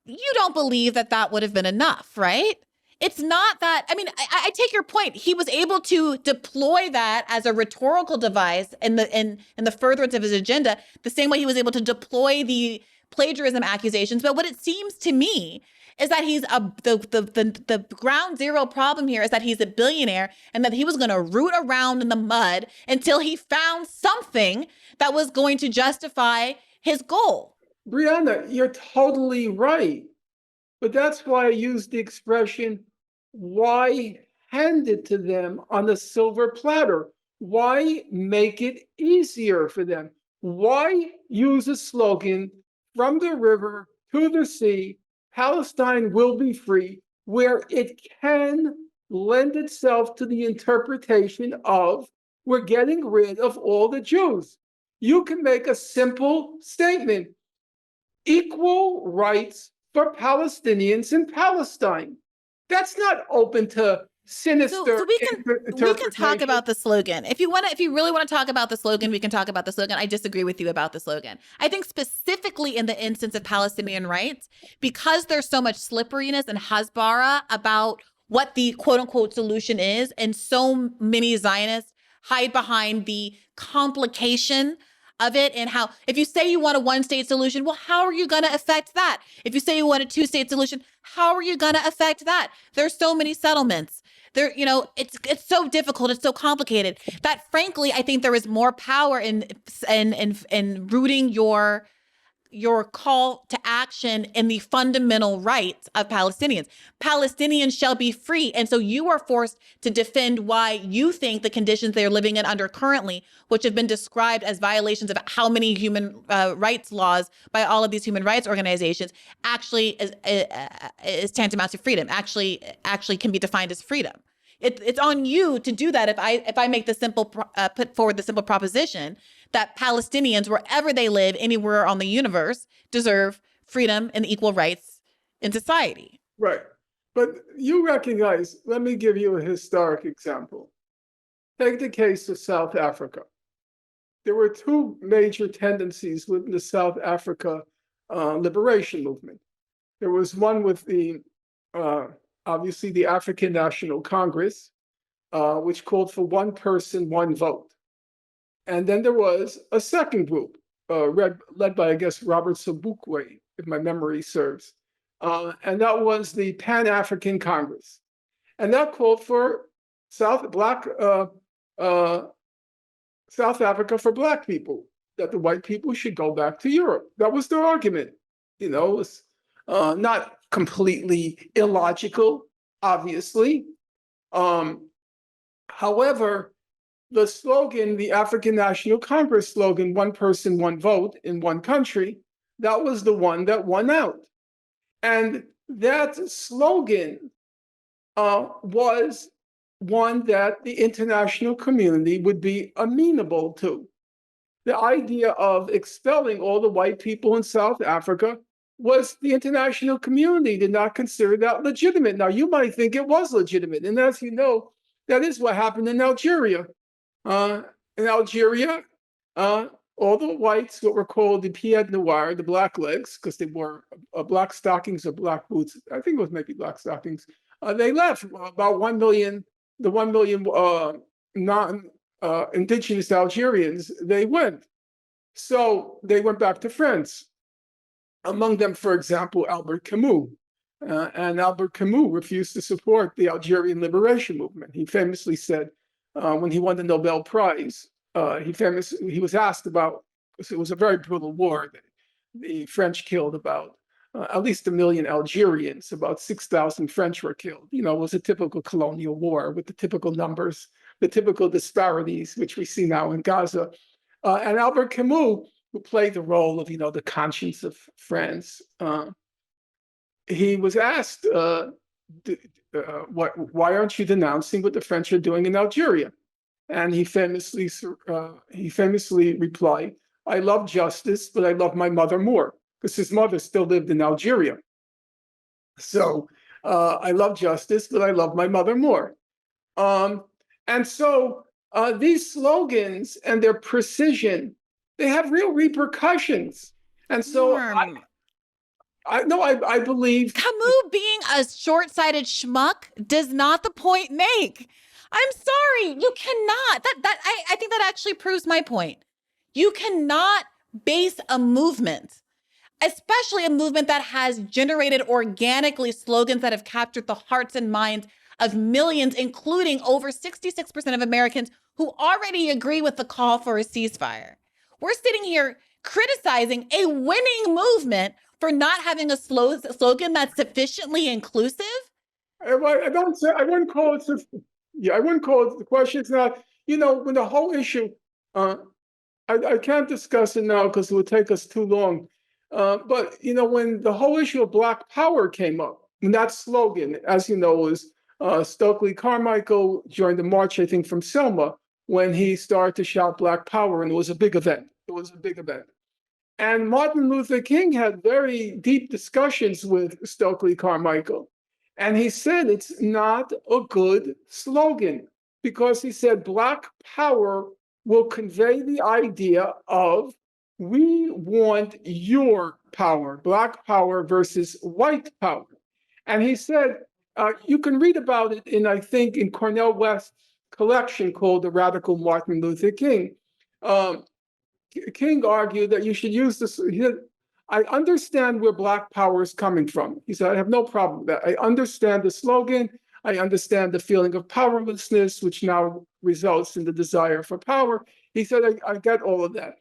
you don't believe that that would have been enough, right? It's not that, I mean, I take your point. He was able to deploy that as a rhetorical device in the furtherance of his agenda, the same way he was able to deploy the plagiarism accusations. But what it seems to me is that he's the ground zero problem here is that he's a billionaire and that he was going to root around in the mud until he found something that was going to justify his goal. Brianna, you're totally right. But that's why I used the expression, why hand it to them on a silver platter? Why make it easier for them? Why use a slogan, from the river to the sea, Palestine will be free, where it can lend itself to the interpretation of, we're getting rid of all the Jews. You can make a simple statement, equal rights for Palestinians in Palestine. That's not open to sinister so we can talk about the slogan. If you really want to talk about the slogan, we can talk about the slogan. I disagree with you about the slogan. I think specifically in the instance of Palestinian rights, because there's so much slipperiness and hasbara about what the quote unquote solution is, and so many Zionists hide behind the complication of it, and how, if you say you want a one-state solution, well, how are you going to affect that? If you say you want a two-state solution, how are you going to affect that? There's so many settlements. There, it's so difficult. It's so complicated that, frankly, I think there is more power in rooting your call to action in the fundamental rights of Palestinians. Palestinians shall be free. And so you are forced to defend why you think the conditions they're living in under currently, which have been described as violations of how many human rights laws by all of these human rights organizations, actually is tantamount to freedom, actually can be defined as freedom. It's on you to do that. If I make the put forward the simple proposition that Palestinians, wherever they live, anywhere on the universe, deserve freedom and equal rights in society. Right. But you recognize, let me give you a historic example. Take the case of South Africa. There were two major tendencies within the South Africa liberation movement. There was one with the uh, obviously the African National Congress, which called for one person, one vote. And then there was a second group, led by, I guess, Robert Sobukwe, if my memory serves. And that was the Pan-African Congress. And that called for South Africa for Black people, that the white people should go back to Europe. That was their argument. You know, it was not completely illogical, obviously. However, the slogan, the African National Congress slogan, one person, one vote in one country, that was the one that won out. And that slogan was one that the international community would be amenable to. The idea of expelling all the white people in South Africa was the international community did not consider that legitimate. Now, you might think it was legitimate. And as you know, that is what happened in Algeria. In Algeria, all the whites, what were called the pied noir, the black legs, because they wore black stockings or black boots. I think it was maybe black stockings. They left about 1 million, the 1 million non-indigenous Algerians, they went. So they went back to France. Among them, for example, Albert Camus. And Albert Camus refused to support the Algerian liberation movement. He famously said, when he won the Nobel Prize, he was asked about, it was a very brutal war. The French killed about at least 1 million Algerians, about 6,000 French were killed. You know, it was a typical colonial war with the typical numbers, the typical disparities, which we see now in Gaza. And Albert Camus, who played the role of, the conscience of France, he was asked, why aren't you denouncing what the French are doing in Algeria? And he famously replied, I love justice, but I love my mother more, because his mother still lived in Algeria. So I love justice, but I love my mother more. And so these slogans and their precision, they have real repercussions. And so I believe Camus being a short-sighted schmuck does not the point make. I'm sorry, you cannot. I think that actually proves my point. You cannot base a movement, especially a movement that has generated organically slogans that have captured the hearts and minds of millions, including over 66% of Americans who already agree with the call for a ceasefire. We're sitting here criticizing a winning movement for not having a slogan that's sufficiently inclusive. I wouldn't call it. I wouldn't call it. The question is not. When the whole issue. I can't discuss it now because it would take us too long. But when the whole issue of Black Power came up, when that slogan, as you know, was Stokely Carmichael joined the march, I think, from Selma when he started to shout Black Power, and it was a big event. And Martin Luther King had very deep discussions with Stokely Carmichael. And he said it's not a good slogan because he said Black Power will convey the idea of we want your power, Black power versus white power. And he said, you can read about it in Cornel West's collection called The Radical Martin Luther King. King argued that you should use this. He said, I understand where Black power is coming from. He said, I have no problem with that. I understand the slogan. I understand the feeling of powerlessness, which now results in the desire for power. He said, I get all of that.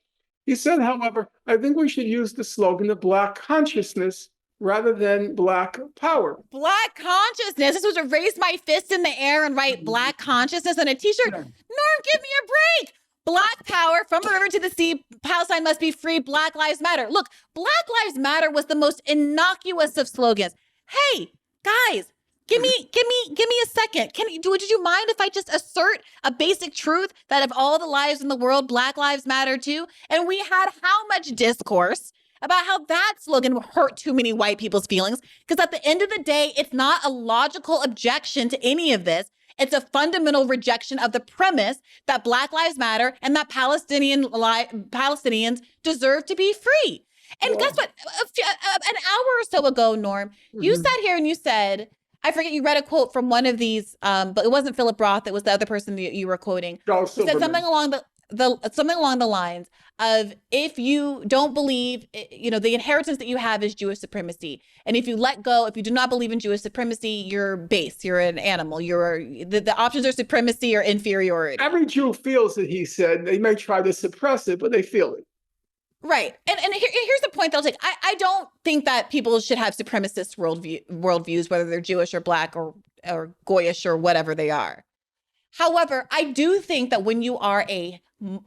He said, however, I think we should use the slogan of Black consciousness rather than Black power. Black consciousness. This was to raise my fist in the air and write Black consciousness on a t-shirt. Yeah. Norm, give me a break. Black power, from the river to the sea, Palestine must be free, Black Lives Matter. Look, Black Lives Matter was the most innocuous of slogans. Hey, guys, give me a second. Would you mind if I just assert a basic truth that of all the lives in the world, Black Lives Matter too? And we had how much discourse about how that slogan hurt too many white people's feelings? Because at the end of the day, it's not a logical objection to any of this. It's a fundamental rejection of the premise that Black Lives Matter and that Palestinians deserve to be free. And guess what? An hour or so ago, Norm, you sat here and you said I forget, you read a quote from one of these, but it wasn't Philip Roth. It was the other person that you were quoting. Charles It said Silverman. something along the lines of, if you don't believe, the inheritance that you have is Jewish supremacy. And if you let go, if you do not believe in Jewish supremacy, you're base, you're an animal, the options are supremacy or inferiority. Every Jew feels it, he said. They may try to suppress it, but they feel it. Right. And here's the point that I'll take. I don't think that people should have supremacist worldviews, whether they're Jewish or Black or Goyish or whatever they are. However, I do think that when you are a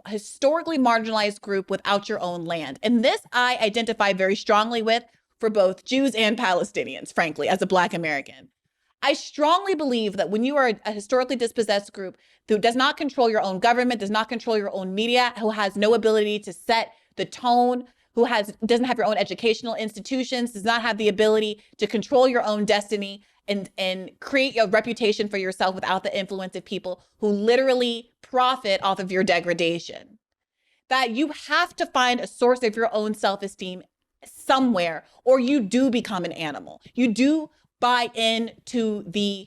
historically marginalized group without your own land, and this I identify very strongly with for both Jews and Palestinians, frankly, as a Black American. I strongly believe that when you are a historically dispossessed group who does not control your own government, does not control your own media, who has no ability to set the tone, who doesn't have your own educational institutions, does not have the ability to control your own destiny and create a reputation for yourself without the influence of people who literally profit off of your degradation. That you have to find a source of your own self-esteem somewhere, or you do become an animal. You do buy into the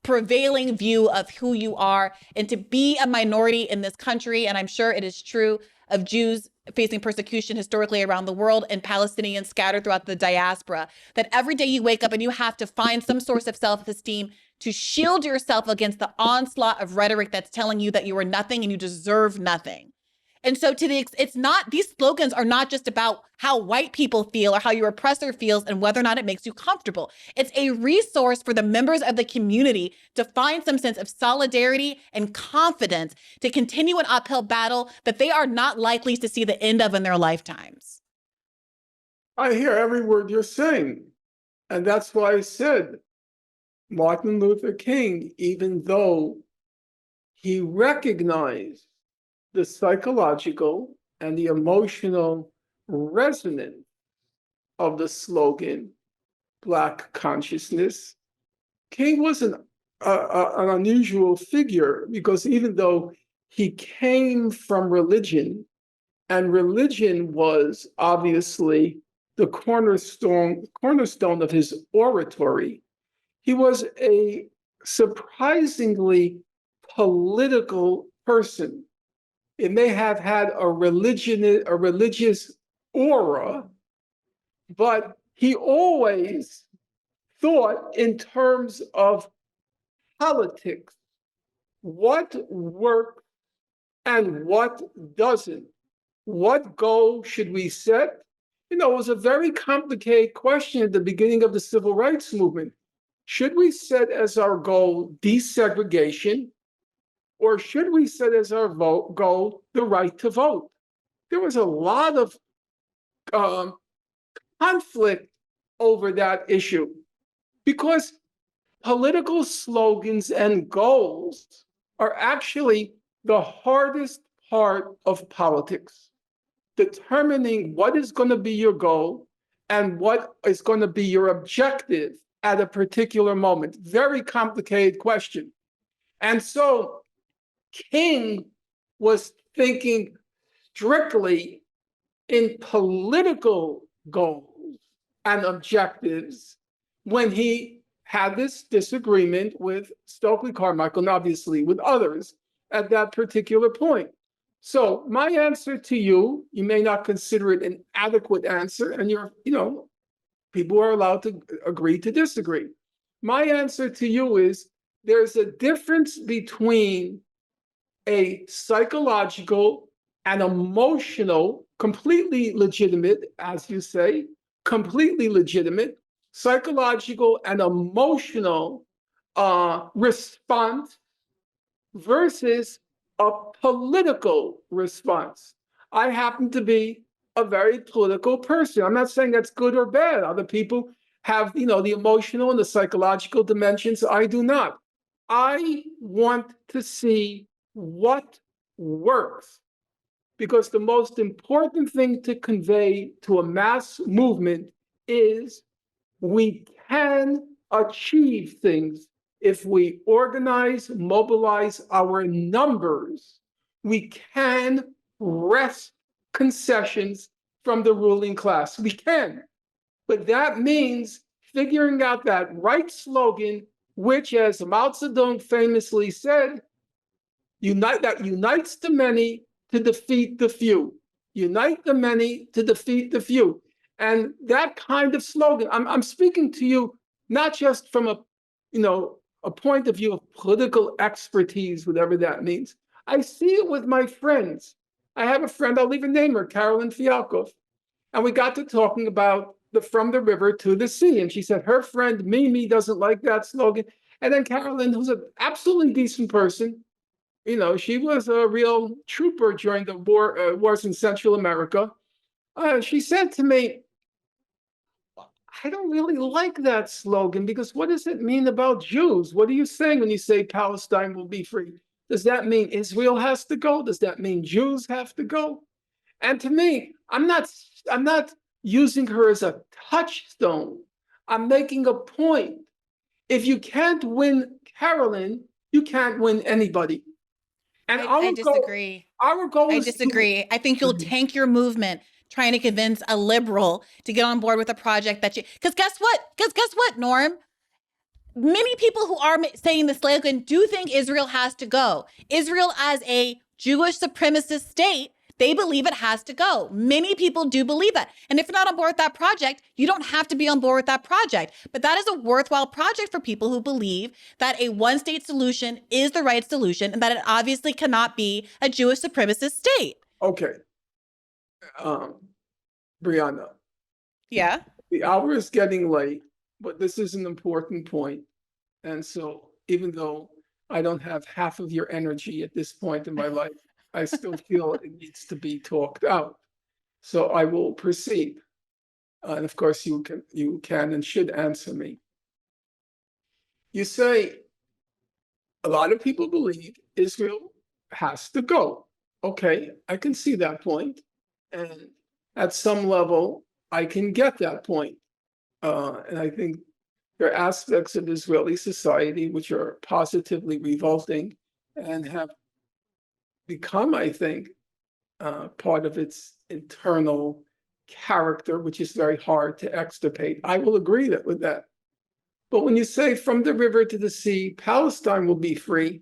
prevailing view of who you are, and to be a minority in this country, and I'm sure it is true of Jews facing persecution historically around the world and Palestinians scattered throughout the diaspora, that every day you wake up and you have to find some source of self-esteem to shield yourself against the onslaught of rhetoric that's telling you that you are nothing and you deserve nothing. And so these slogans are not just about how white people feel or how your oppressor feels and whether or not it makes you comfortable. It's a resource for the members of the community to find some sense of solidarity and confidence to continue an uphill battle that they are not likely to see the end of in their lifetimes. I hear every word you're saying. And that's why I said Martin Luther King, even though he recognized the psychological and the emotional resonance of the slogan, Black consciousness, King was an unusual figure, because even though he came from religion, and religion was obviously the cornerstone of his oratory, he was a surprisingly political person. It may have had a religious aura, but he always thought in terms of politics, what works and what doesn't. What goal should we set? It was a very complicated question at the beginning of the civil rights movement. Should we set as our goal desegregation, or should we set as our goal the right to vote? There was a lot of conflict over that issue, because political slogans and goals are actually the hardest part of politics. Determining what is going to be your goal and what is going to be your objective at a particular moment. Very complicated question. And so King was thinking strictly in political goals and objectives when he had this disagreement with Stokely Carmichael, and obviously with others at that particular point. So my answer to you, you may not consider it an adequate answer, and people are allowed to agree to disagree. My answer to you is, there's a difference between a psychological and emotional, completely legitimate, as you say, completely legitimate, psychological and emotional response versus a political response. I happen to be a very political person. I'm not saying that's good or bad. Other people have, the emotional and the psychological dimensions. I do not. I want to see what works, because the most important thing to convey to a mass movement is we can achieve things if we organize, mobilize our numbers. We can wrest concessions from the ruling class. We can. But that means figuring out that right slogan, which, as Mao Zedong famously said, unites the many to defeat the few. Unite the many to defeat the few. And that kind of slogan, I'm speaking to you not just from a point of view of political expertise, whatever that means. I see it with my friends. I have a friend, I'll even name her, Carolyn Fialkov. And we got to talking about the from the river to the sea. And she said her friend Mimi doesn't like that slogan. And then Carolyn, who's an absolutely decent person, she was a real trooper during the wars in Central America. She said to me, I don't really like that slogan because what does it mean about Jews? What are you saying when you say Palestine will be free? Does that mean Israel has to go? Does that mean Jews have to go? And to me, I'm not using her as a touchstone. I'm making a point. If you can't win Carolyn, you can't win anybody. And I disagree. Our goal I is disagree. I think you'll tank your movement trying to convince a liberal to get on board with a project that because guess what, Norm? Many people who are saying the slogan do think Israel has to go. Israel as a Jewish supremacist state, they believe it has to go. Many people do believe that. And if you're not on board with that project, you don't have to be on board with that project. But that is a worthwhile project for people who believe that a one-state solution is the right solution and that it obviously cannot be a Jewish supremacist state. Okay. Brianna. Yeah. The hour is getting late, but this is an important point. And so even though I don't have half of your energy at this point in my life, I still feel it needs to be talked out. So I will proceed. And of course, you can and should answer me. You say a lot of people believe Israel has to go. Okay, I can see that point. And at some level, I can get that point. And I think there are aspects of Israeli society which are positively revolting and have become, I think, part of its internal character, which is very hard to extirpate. I will agree with that. But when you say from the river to the sea, Palestine will be free,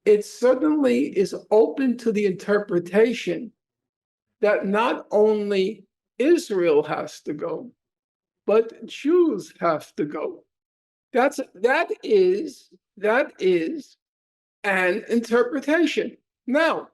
it certainly is open to the interpretation that not only Israel has to go, but Jews have to go. That is an interpretation. Now,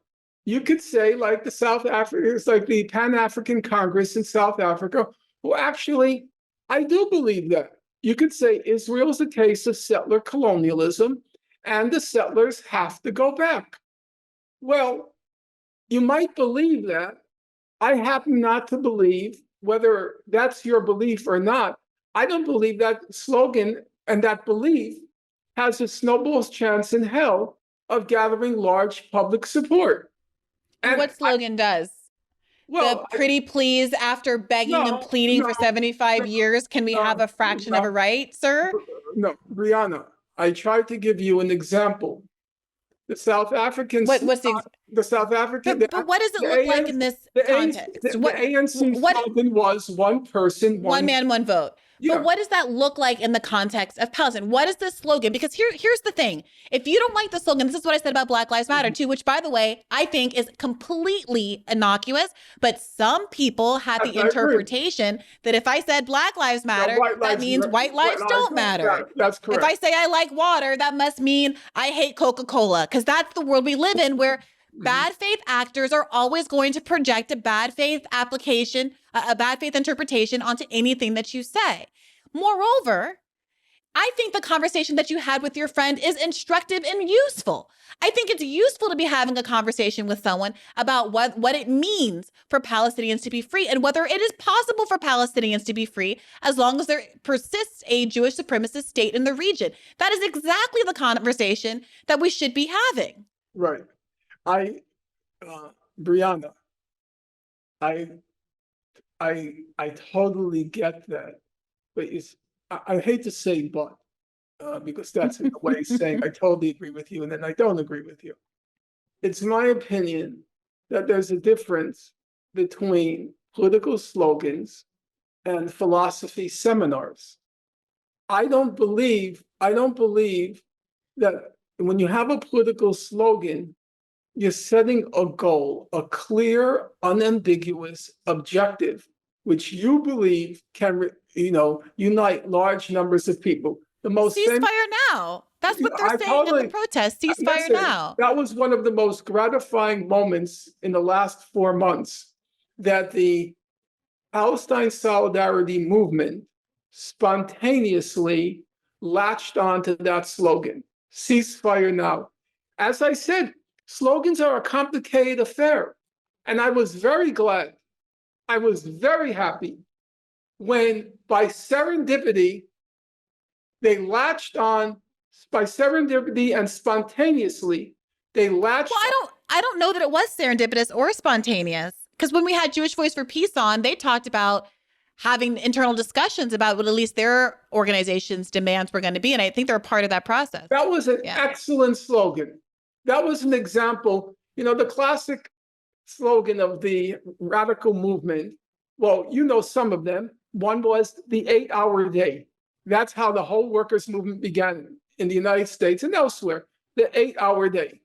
you could say, like it's like the Pan-African Congress in South Africa, well, actually, I do believe that. You could say Israel is a case of settler colonialism, and the settlers have to go back. Well, you might believe that. I happen not to believe, whether that's your belief or not. I don't believe that slogan and that belief has a snowball's chance in hell of gathering large public support. And what slogan does? Well, the pretty please after begging and pleading for 75 years, can we have a fraction of a right, sir? No, Brianna, I tried to give you an example. The South Africans. The South African. But what does it look like in this context? The ANC slogan was one person, one man, one vote. Yeah. But what does that look like in the context of Palestine? What is this slogan? Because here's the thing. If you don't like the slogan, this is what I said about Black Lives Matter too, which, by the way, I think is completely innocuous. But some people had the interpretation that if I said Black Lives Matter, that means white lives don't matter. That's correct. If I say I like water, that must mean I hate Coca-Cola, because that's the world we live in, where bad faith actors are always going to project a bad faith application, a bad faith interpretation onto anything that you say. Moreover, I think the conversation that you had with your friend is instructive and useful. I think it's useful to be having a conversation with someone about what it means for Palestinians to be free and whether it is possible for Palestinians to be free as long as there persists a Jewish supremacist state in the region. That is exactly the conversation that we should be having. Right. Brianna, I totally get that. But I hate to say but, because that's in a way saying I totally agree with you and then I don't agree with you. It's my opinion that there's a difference between political slogans and philosophy seminars. I don't believe that when you have a political slogan, you're setting a goal, a clear, unambiguous objective, which you believe can, unite large numbers of people. The most ceasefire now. That's what they're saying in the protest. Ceasefire now. That was one of the most gratifying moments in the last 4 months, that the Palestine Solidarity Movement spontaneously latched onto that slogan, ceasefire now. As I said, slogans are a complicated affair. And I was very glad, I was very happy when by serendipity, they latched on, by serendipity and spontaneously, they latched. Well, I don't know that it was serendipitous or spontaneous. Because when we had Jewish Voice for Peace on, they talked about having internal discussions about what at least their organization's demands were going to be. And I think they're a part of that process. That was an excellent slogan. That was an example, the classic slogan of the radical movement. Well, some of them. One was the 8-hour day. That's how the whole workers' movement began in the United States and elsewhere, the 8-hour day.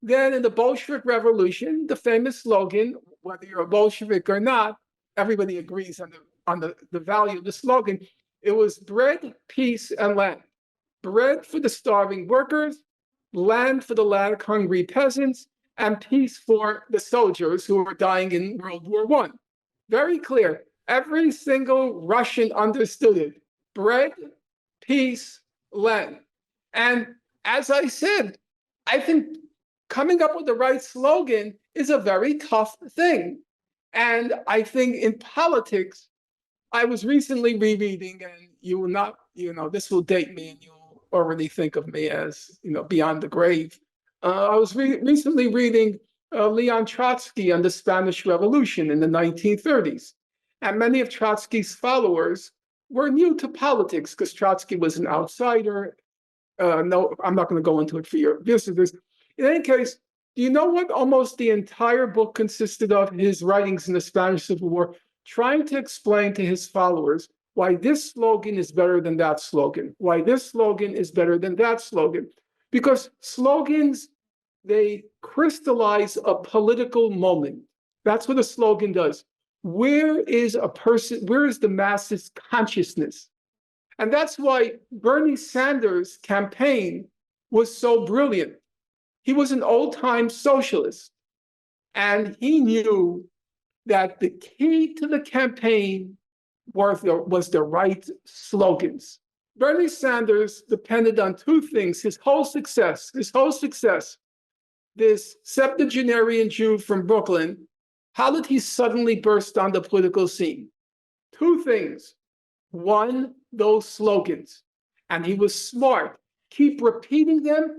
Then in the Bolshevik Revolution, the famous slogan, whether you're a Bolshevik or not, everybody agrees on the value of the slogan. It was bread, peace, and land. Bread for the starving workers, land for the land-hungry peasants, and peace for the soldiers who were dying in World War I. Very clear. Every single Russian understood it. Bread, peace, land. And as I said, I think coming up with the right slogan is a very tough thing. And I think in politics, I was recently rereading, and you will not, this will date me and you'll already think of me as, beyond the grave. I was recently reading Leon Trotsky on the Spanish Revolution in the 1930s. And many of Trotsky's followers were new to politics because Trotsky was an outsider. No, I'm not going to go into it for your visitors. In any case, do you know what almost the entire book consisted of? His writings in the Spanish Civil War, trying to explain to his followers why this slogan is better than that slogan, why this slogan is better than that slogan. Because slogans, they crystallize a political moment. That's what a slogan does. Where is the masses' consciousness? And that's why Bernie Sanders' campaign was so brilliant. He was an old-time socialist, and he knew that the key to the campaign was the right slogans. Bernie Sanders depended on two things, his whole success. This septuagenarian Jew from Brooklyn, how did he suddenly burst on the political scene? Two things. One, those slogans. And he was smart. Keep repeating them.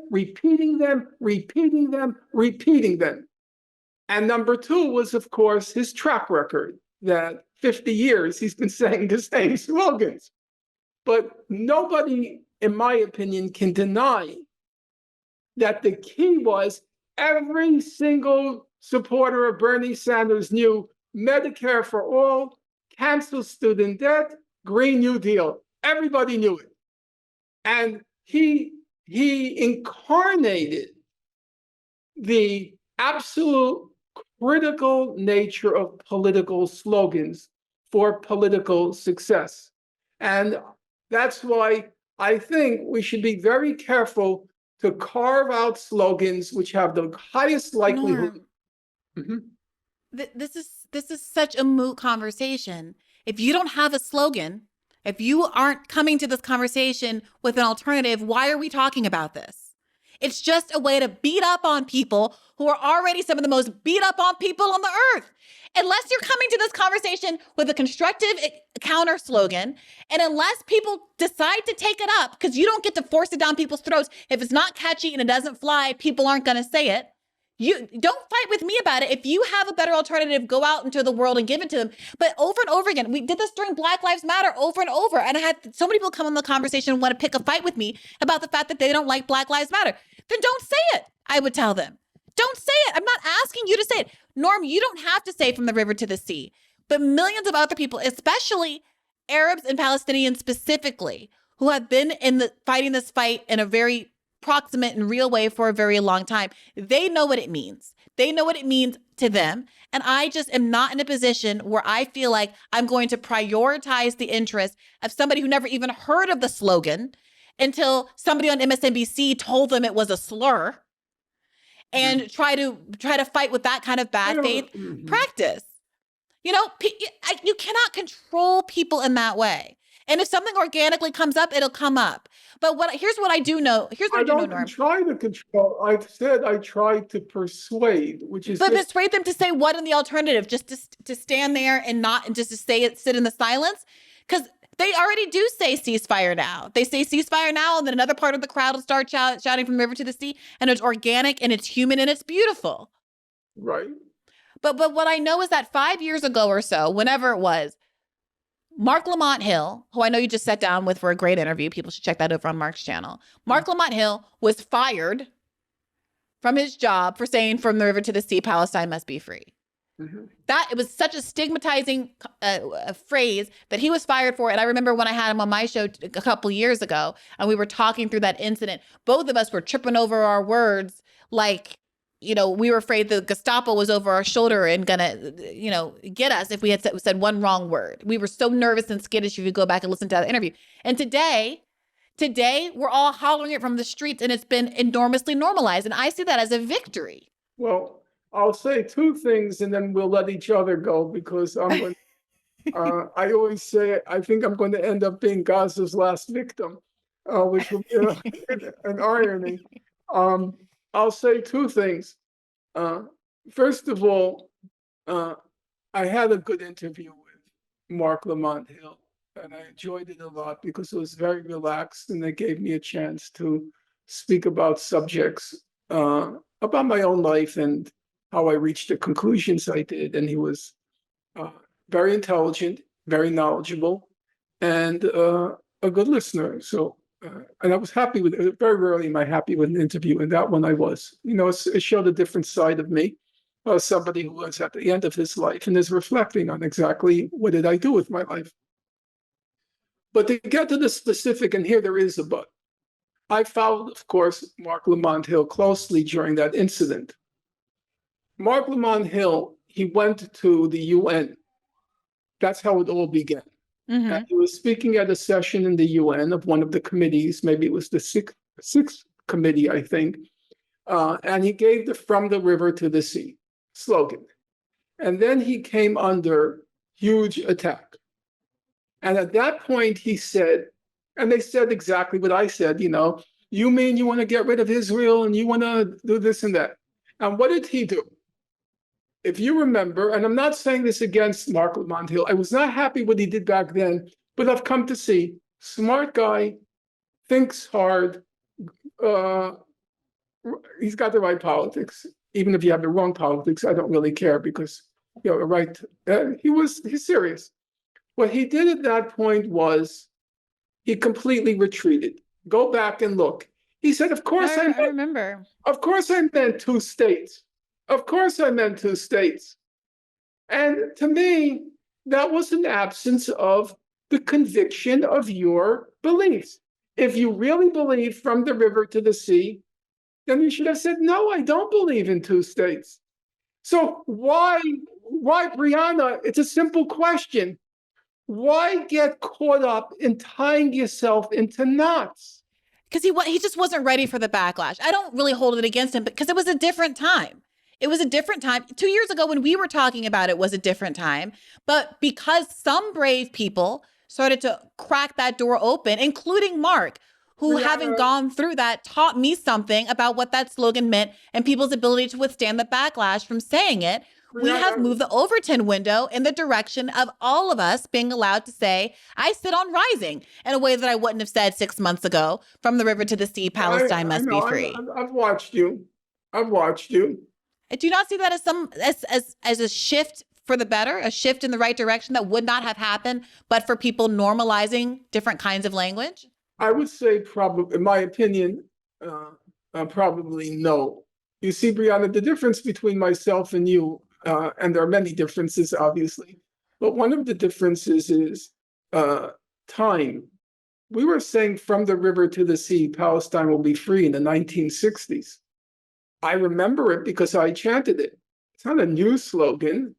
And number two was, of course, his track record, that 50 years he's been saying the same slogans. But nobody, in my opinion, can deny that the key was every single supporter of Bernie Sanders knew Medicare for all, cancel student debt, Green New Deal. Everybody knew it. And he incarnated the absolute critical nature of political slogans for political success. And that's why I think we should be very careful to carve out slogans which have the highest likelihood. This is such a moot conversation. If you don't have a slogan, if you aren't coming to this conversation with an alternative, why are we talking about this? It's just a way to beat up on people who are already some of the most beat up on people on the earth. Unless you're coming to this conversation with a constructive counter slogan, and unless people decide to take it up, because you don't get to force it down people's throats. If it's not catchy and it doesn't fly, people aren't going to say it. You don't fight with me about it. If you have a better alternative, go out into the world and give it to them. But over and over again, we did this during Black Lives Matter over and over. And I had so many people come on the conversation and want to pick a fight with me about the fact that they don't like Black Lives Matter. Then don't say it, I would tell them. Don't say it. I'm not asking you to say it. Norm, you don't have to say from the river to the sea. but millions of other people, especially Arabs and Palestinians specifically, who have been fighting this fight in a very proximate and real way for a very long time. They know what it means. They know what it means to them. And I just am not in a position where I feel like I'm going to prioritize the interest of somebody who never even heard of the slogan until somebody on MSNBC told them it was a slur, and try to fight with that kind of bad faith practice. You know, you cannot control people in that way. And if something organically comes up, it'll come up. But here's what I do know. Here's what I do know, Norm. I don't try to control. I said I tried to persuade, which is. But persuade them to say what in the alternative, just to stand there and just to sit in the silence, because they already do say ceasefire now. They say ceasefire now, and then another part of the crowd will start shouting from the river to the sea, and it's organic and it's human and it's beautiful. Right. But what I know is that 5 years ago or so, whenever it was, Mark Lamont Hill, who I know you just sat down with for a great interview, people should check that over on Mark's channel. Mark Lamont Hill was fired from his job for saying from the river to the sea, Palestine must be free. It was such a stigmatizing phrase that he was fired for. And I remember when I had him on my show a couple years ago, and we were talking through that incident, both of us were tripping over our words like, you know, we were afraid the Gestapo was over our shoulder and gonna, you know, get us if we had said one wrong word. We were so nervous and skittish if you go back and listen to that interview. And today, we're all hollering it from the streets, and it's been enormously normalized. And I see that as a victory. Well, I'll say two things and then we'll let each other go, because I'm going I always say, I think I'm going to end up being Gaza's last victim, which will be an irony. I'll say two things. First of all, I had a good interview with Mark Lamont Hill, and I enjoyed it a lot because it was very relaxed, and it gave me a chance to speak about subjects, about my own life and how I reached the conclusions I did. And he was very intelligent, very knowledgeable, and a good listener. So. And I was happy with it. Very rarely am I happy with an interview, and that one I was. You know, it showed a different side of me, somebody who was at the end of his life and is reflecting on exactly what did I do with my life. But to get to the specific, and here there is a but. I followed, of course, Mark Lamont Hill closely during that incident. Mark Lamont Hill, he went to the UN. That's how it all began. And he was speaking at a session in the UN of one of the committees, maybe it was the sixth committee, I think. And he gave the From the River to the Sea slogan. And then he came under huge attack. And at that point he said, and they said exactly what I said, you know, you mean you want to get rid of Israel and you want to do this and that. And what did he do? If you remember, and I'm not saying this against Mark Lamont Hill, I was not happy what he did back then, but I've come to see, smart guy, thinks hard, he's got the right politics. Even if you have the wrong politics, I don't really care because, you know, right, he's serious. What he did at that point was he completely retreated. Go back and look. He said, of course I remember. Of course I meant two states. Of course I meant two states. And to me, that was an absence of the conviction of your beliefs. If you really believe from the river to the sea, then you should have said, no, I don't believe in two states. So why, Brianna, it's a simple question. Why get caught up in tying yourself into knots? Because he just wasn't ready for the backlash. I don't really hold it against him because it was a different time. It was a different time. 2 years ago when we were talking about it was a different time. But because some brave people started to crack that door open, including Mark, who having gone through that taught me something about what that slogan meant and people's ability to withstand the backlash from saying it. We have moved the Overton window in the direction of all of us being allowed to say, I sit on rising in a way that I wouldn't have said 6 months ago. From the river to the sea, Palestine must be free. I've watched you. Do you not see that as a shift for the better, a shift in the right direction that would not have happened, but for people normalizing different kinds of language? I would say probably, in my opinion, probably no. You see, Brianna, the difference between myself and you, and there are many differences, obviously, But one of the differences is time. We were saying from the river to the sea, Palestine will be free in the 1960s. I remember it because I chanted it. It's not a new slogan.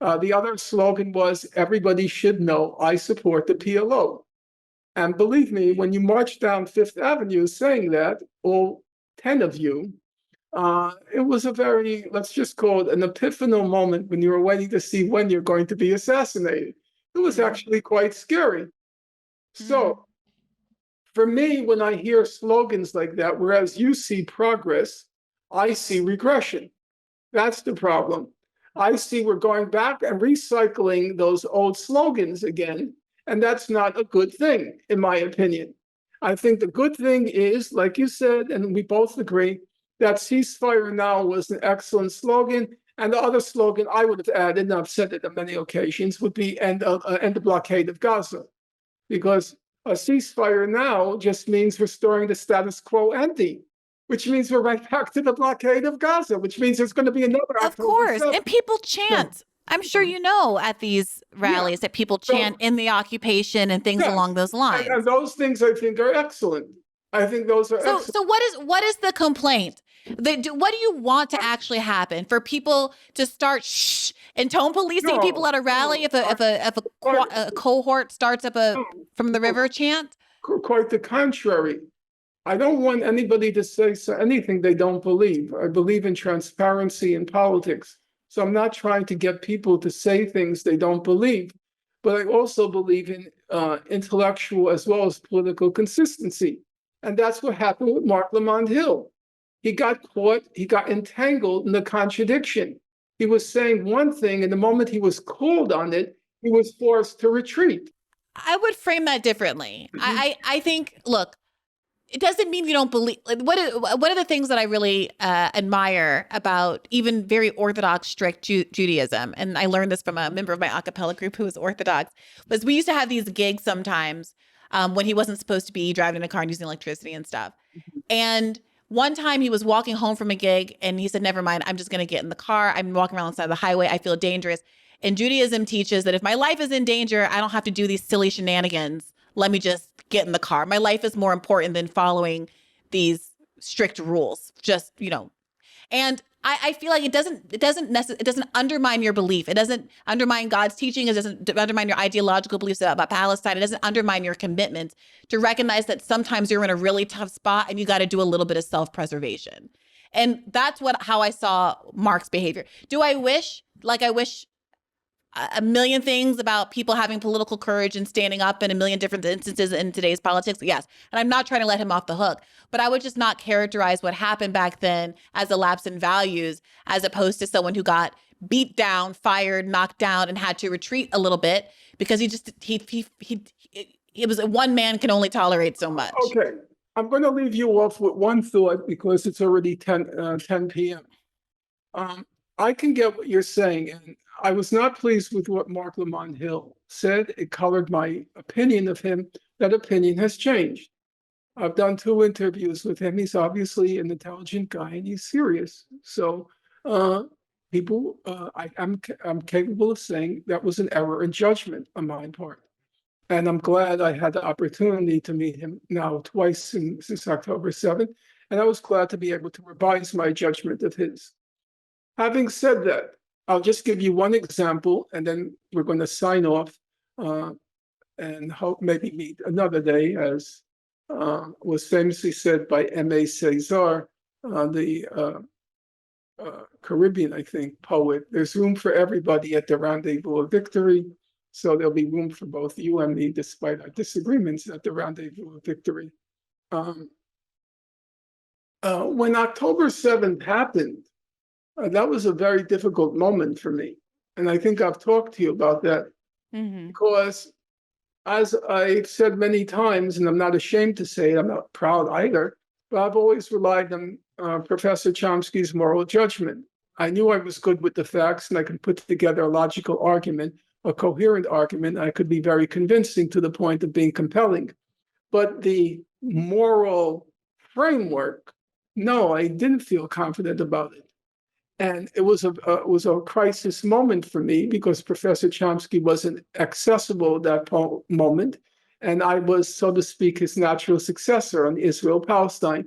The other slogan was, everybody should know I support the PLO. And believe me, when you march down Fifth Avenue saying that, all 10 of you, it was a very, let's just call it an epiphanal moment when you were waiting to see when you're going to be assassinated. It was actually quite scary. So for me, when I hear slogans like that, whereas you see progress, I see regression. That's the problem. I see we're going back and recycling those old slogans again, and that's not a good thing, in my opinion. I think the good thing is, like you said, and we both agree, that ceasefire now was an excellent slogan. And the other slogan I would have added, and I've said it on many occasions, would be end the blockade of Gaza. Because a ceasefire now just means restoring the status quo ante, which means we're right back to the blockade of Gaza, which means there's going to be another Of October course. 7th. And people chant. I'm sure you know at these rallies that people chant in the occupation and things along those lines. And those things I think are excellent. I think those are excellent. So what is the complaint? What do you want to actually happen? For people to start and tone policing people at a rally if a cohort starts up a from the river chant? Quite the contrary. I don't want anybody to say anything they don't believe. I believe in transparency in politics. So I'm not trying to get people to say things they don't believe, but I also believe in intellectual as well as political consistency. And that's what happened with Mark Lamont Hill. He got caught, he got entangled in the contradiction. He was saying one thing, and the moment he was called on it, he was forced to retreat. I would frame that differently. I think, look, it doesn't mean you don't believe. Like, what are the things that I really admire about even very Orthodox, strict Judaism? And I learned this from a member of my a cappella group who was Orthodox. Was we used to have these gigs sometimes when he wasn't supposed to be driving in a car and using electricity and stuff. And one time he was walking home from a gig and he said, never mind, I'm just going to get in the car. I'm walking around the side of the highway. I feel dangerous. And Judaism teaches that if my life is in danger, I don't have to do these silly shenanigans. Let me just get in the car. My life is more important than following these strict rules. Just, and I feel like it doesn't undermine your belief. It doesn't undermine God's teaching. It doesn't undermine your ideological beliefs about Palestine. It doesn't undermine your commitment to recognize that sometimes you're in a really tough spot and you got to do a little bit of self-preservation. And that's how I saw Mark's behavior. I wish a million things about people having political courage and standing up in a million different instances in today's politics. Yes. And I'm not trying to let him off the hook, but I would just not characterize what happened back then as a lapse in values, as opposed to someone who got beat down, fired, knocked down, and had to retreat a little bit because it was one man can only tolerate so much. Okay. I'm going to leave you off with one thought because it's already 10 p.m. I can get what you're saying, and I was not pleased with what Mark Lamont Hill said. It colored my opinion of him. That opinion has changed. I've done 2 interviews with him. He's obviously an intelligent guy and he's serious. So I'm capable of saying that was an error in judgment on my part. And I'm glad I had the opportunity to meet him now twice since October 7th. And I was glad to be able to revise my judgment of his. Having said that, I'll just give you one example, and then we're going to sign off and hope maybe meet another day, as was famously said by M.A. Cesar, the Caribbean, I think, poet. There's room for everybody at the rendezvous of victory, so there'll be room for both you and me, despite our disagreements, at the rendezvous of victory. When October 7th happened, that was a very difficult moment for me. And I think I've talked to you about that because, as I've said many times, and I'm not ashamed to say it, I'm not proud either, but I've always relied on Professor Chomsky's moral judgment. I knew I was good with the facts and I could put together a logical argument, a coherent argument. I could be very convincing to the point of being compelling. But the moral framework, no, I didn't feel confident about it. And it was a crisis moment for me because Professor Chomsky wasn't accessible at that moment. And I was, so to speak, his natural successor on Israel-Palestine,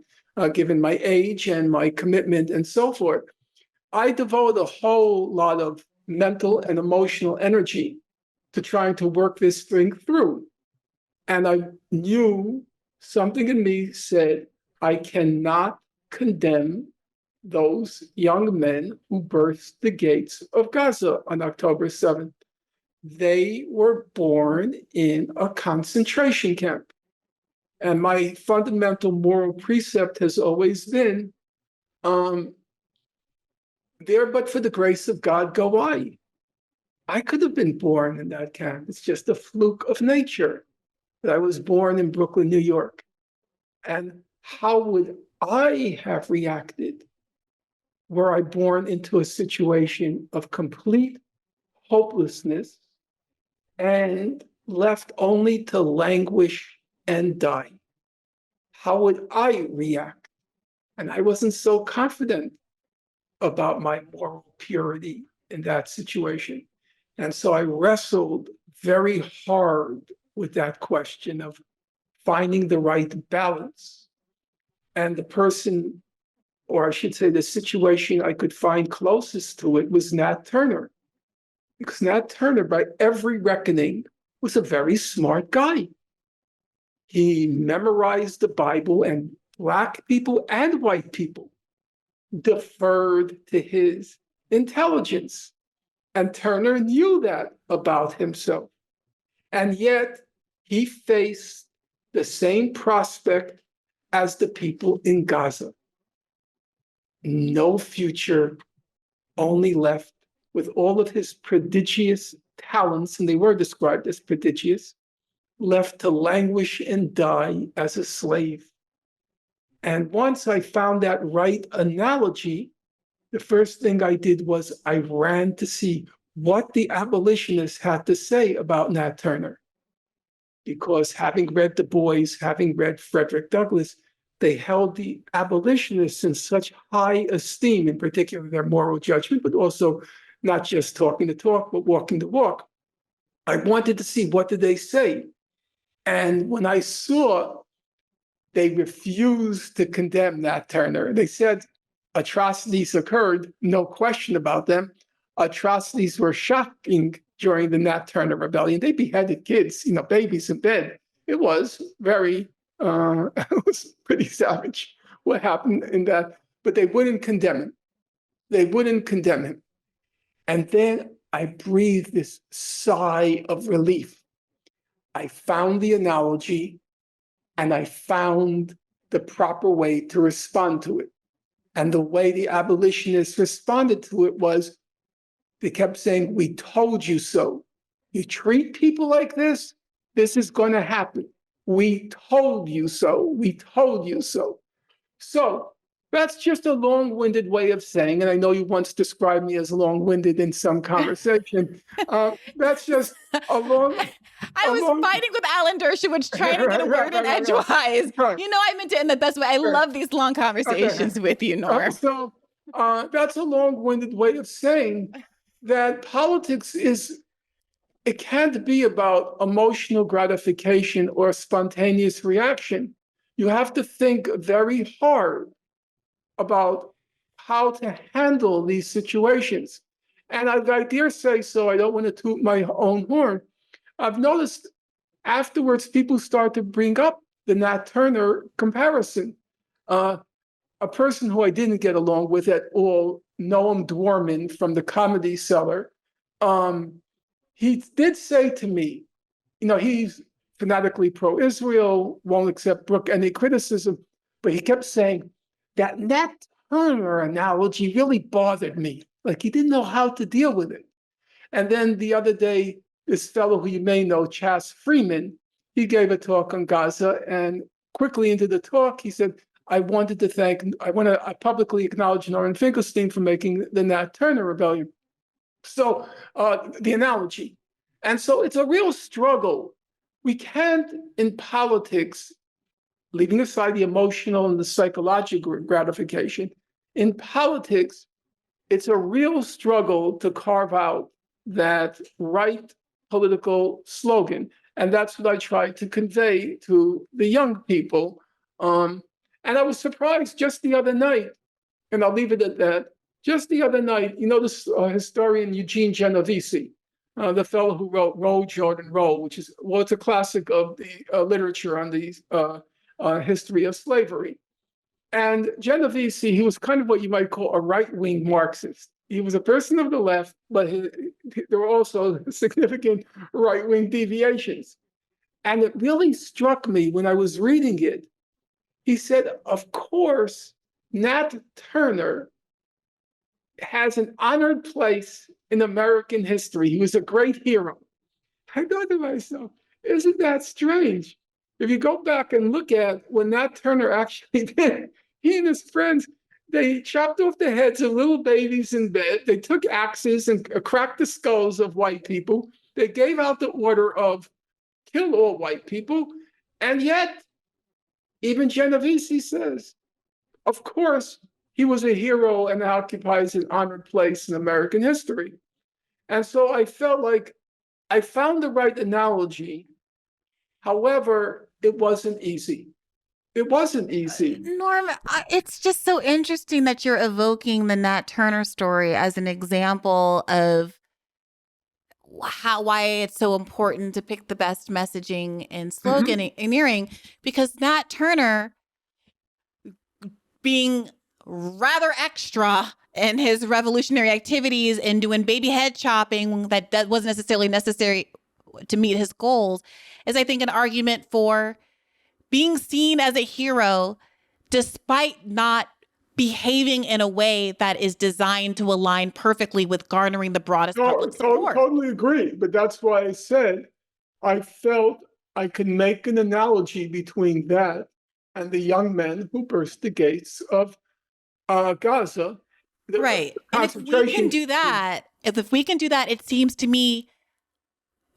given my age and my commitment and so forth. I devoted a whole lot of mental and emotional energy to trying to work this thing through. And I knew something in me said, I cannot condemn those young men who burst the gates of Gaza on October 7th. They were born in a concentration camp. And my fundamental moral precept has always been, there but for the grace of God go I. I could have been born in that camp. It's just a fluke of nature that I was born in Brooklyn, New York. And how would I have reacted were I born into a situation of complete hopelessness and left only to languish and die? How would I react? And I wasn't so confident about my moral purity in that situation. And so I wrestled very hard with that question of finding the right balance. And the person, or I should say the situation I could find closest to it was Nat Turner. Because Nat Turner, by every reckoning, was a very smart guy. He memorized the Bible, and Black people and white people deferred to his intelligence. And Turner knew that about himself. And yet he faced the same prospect as the people in Gaza. No future, only left with all of his prodigious talents, and they were described as prodigious, left to languish and die as a slave. And once I found that right analogy, the first thing I did was I ran to see what the abolitionists had to say about Nat Turner. Because having read Du Bois, having read Frederick Douglass, they held the abolitionists in such high esteem, in particular their moral judgment, but also not just talking the talk, but walking the walk. I wanted to see what did they say. And when I saw they refused to condemn Nat Turner, they said atrocities occurred, no question about them. Atrocities were shocking during the Nat Turner Rebellion. They beheaded kids, babies in bed. It was very, it was pretty savage what happened in that, but they wouldn't condemn him. They wouldn't condemn him. And then I breathed this sigh of relief. I found the analogy and I found the proper way to respond to it. And the way the abolitionists responded to it was, they kept saying, we told you so. You treat people like this, this is going to happen. We told you so. We told you so. So that's just a long-winded way of saying, and I know you once described me as long-winded in some conversation. That's just a long... I was fighting with Alan Dershowitz trying to get a word in edgewise. Right. You know I meant it in the best way. I love these long conversations with you, Norm. So that's a long-winded way of saying that politics it can't be about emotional gratification or spontaneous reaction. You have to think very hard about how to handle these situations. And I dare say so, I don't want to toot my own horn. I've noticed afterwards people start to bring up the Nat Turner comparison. A person who I didn't get along with at all, Noam Dworman from the Comedy Cellar, he did say to me, he's fanatically pro-Israel, won't accept any criticism, but he kept saying that Nat Turner analogy really bothered me. Like he didn't know how to deal with it. And then the other day, this fellow who you may know, Chas Freeman, he gave a talk on Gaza, and quickly into the talk, he said, I want to publicly acknowledge Norman Finkelstein for making the Nat Turner Rebellion. So the analogy. And so it's a real struggle. We can't, in politics, leaving aside the emotional and the psychological gratification, in politics, it's a real struggle to carve out that right political slogan. And that's what I try to convey to the young people. And I was surprised just the other night, and I'll leave it at that. Just the other night, you know, this historian Eugene Genovese, the fellow who wrote Roll, Jordan, Roll, which is, well, it's a classic of the literature on the history of slavery. And Genovese, he was kind of what you might call a right-wing Marxist. He was a person of the left, but there were also significant right-wing deviations. And it really struck me when I was reading it. He said, of course, Nat Turner has an honored place in American history. He was a great hero. I thought to myself, isn't that strange? If you go back and look at when Nat Turner actually did, he and his friends, they chopped off the heads of little babies in bed. They took axes and cracked the skulls of white people. They gave out the order of kill all white people. And yet, even Genovese says, of course, he was a hero and occupies an honored place in American history. And so I felt like I found the right analogy. However, it wasn't easy. It wasn't easy. Norm, it's just so interesting that you're evoking the Nat Turner story as an example of why it's so important to pick the best messaging and sloganeering, because Nat Turner, being rather extra in his revolutionary activities and doing baby head chopping that wasn't necessarily necessary to meet his goals, is, I think, an argument for being seen as a hero despite not behaving in a way that is designed to align perfectly with garnering the broadest public support. Totally agree. But that's why I said I felt I could make an analogy between that and the young men who burst the gates of Gaza. Right. And if we can do that, it seems to me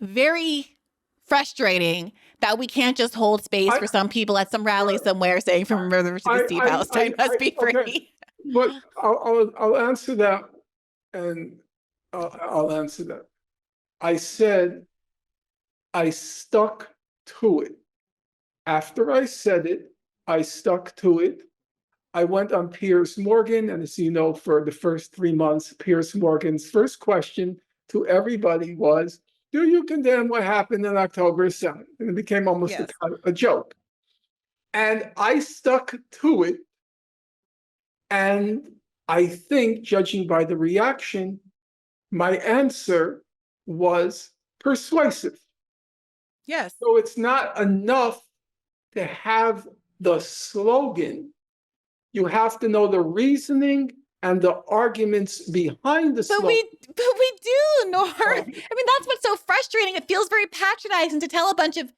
very frustrating that we can't just hold space for some people at some rally somewhere saying from river to the sea, Palestine must be free. Okay. But I'll answer that, and I'll answer that. I said I stuck to it. After I said it, I stuck to it. I went on Piers Morgan, and as you know, for the first 3 months, Piers Morgan's first question to everybody was, do you condemn what happened on October 7th? And it became almost a joke. And I stuck to it. And I think, judging by the reaction, my answer was persuasive. Yes. So it's not enough to have the slogan. You have to know the reasoning and the arguments behind the slogan. But we do, Norm. I mean, that's what's so frustrating. It feels very patronizing to tell a bunch of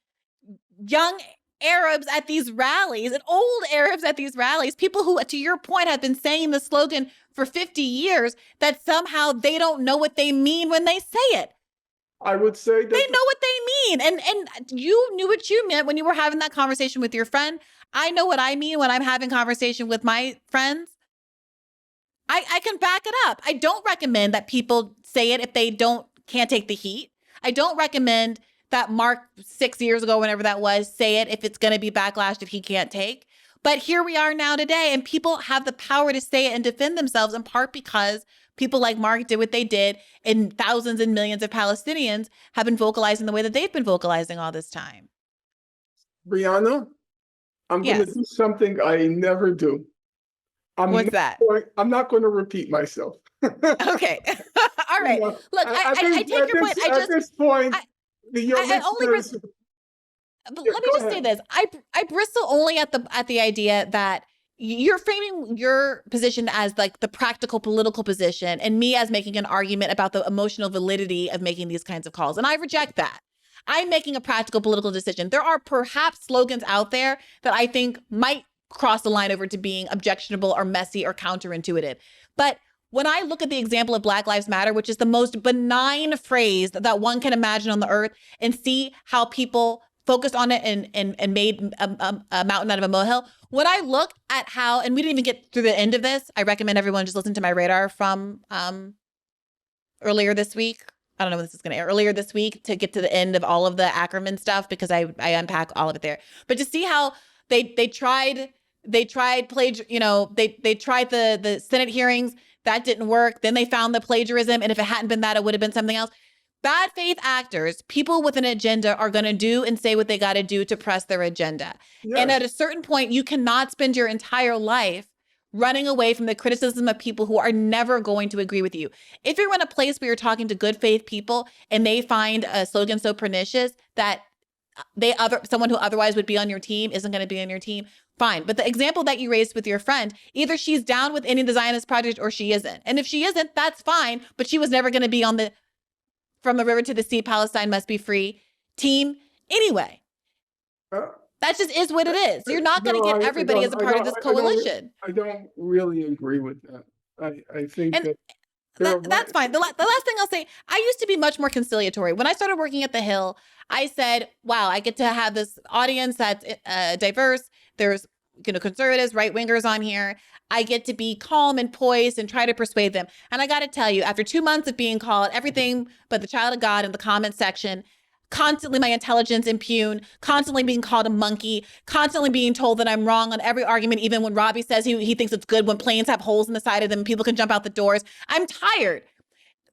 young Arabs at these rallies and old Arabs at these rallies, people who, to your point, have been saying the slogan for 50 years, that somehow they don't know what they mean when they say it. I would say that they know what they mean. And you knew what you meant when you were having that conversation with your friend. I know what I mean when I'm having conversation with my friends. I can back it up. I don't recommend that people say it if they can't take the heat. I don't recommend that Mark 6 years ago, whenever that was, say it if it's going to be backlash that he can't take. But here we are now today, and people have the power to say it and defend themselves, in part because people like Mark did what they did, and thousands and millions of Palestinians have been vocalizing the way that they've been vocalizing all this time. Brianna, I'm going to do something I never do. What's that? I'm not going to repeat myself. Okay. All right. Look, I take your point. At this point, but let me just say this. I bristle only at the idea that you're framing your position as like the practical political position, and me as making an argument about the emotional validity of making these kinds of calls. And I reject that. I'm making a practical political decision. There are perhaps slogans out there that I think might cross the line over to being objectionable or messy or counterintuitive. But when I look at the example of Black Lives Matter, which is the most benign phrase that one can imagine on the earth, and see how people focused on it and made a mountain out of a molehill. When I look at how, and we didn't even get through the end of this, I recommend everyone just listen to my radar from earlier this week. I don't know when this is going to air. Earlier this week to get to the end of all of the Ackerman stuff, because I unpack all of it there. But to see how they tried they tried the Senate hearings. That didn't work. Then they found the plagiarism. And if it hadn't been that, it would have been something else. Bad faith actors, people with an agenda, are going to do and say what they got to do to press their agenda. Yes. And at a certain point, you cannot spend your entire life running away from the criticism of people who are never going to agree with you. If you're in a place where you're talking to good faith people and they find a slogan so pernicious that someone who otherwise would be on your team isn't going to be on your team, fine. But the example that you raised with your friend, either she's down with any of the Zionist project or she isn't. And if she isn't, that's fine. But she was never going to be on the From the River to the Sea, Palestine Must Be Free team anyway. That just is what it is. You're not going to get everybody as a part of this coalition. I don't really agree with that. I think that's fine. The last thing I'll say, I used to be much more conciliatory. When I started working at The Hill, I said, wow, I get to have this audience that's diverse. There's conservatives, right-wingers on here. I get to be calm and poised and try to persuade them. And I got to tell you, after 2 months of being called everything but the child of God in the comment section, constantly my intelligence impugned, constantly being called a monkey, constantly being told that I'm wrong on every argument, even when Robbie says he thinks it's good when planes have holes in the side of them and people can jump out the doors. I'm tired.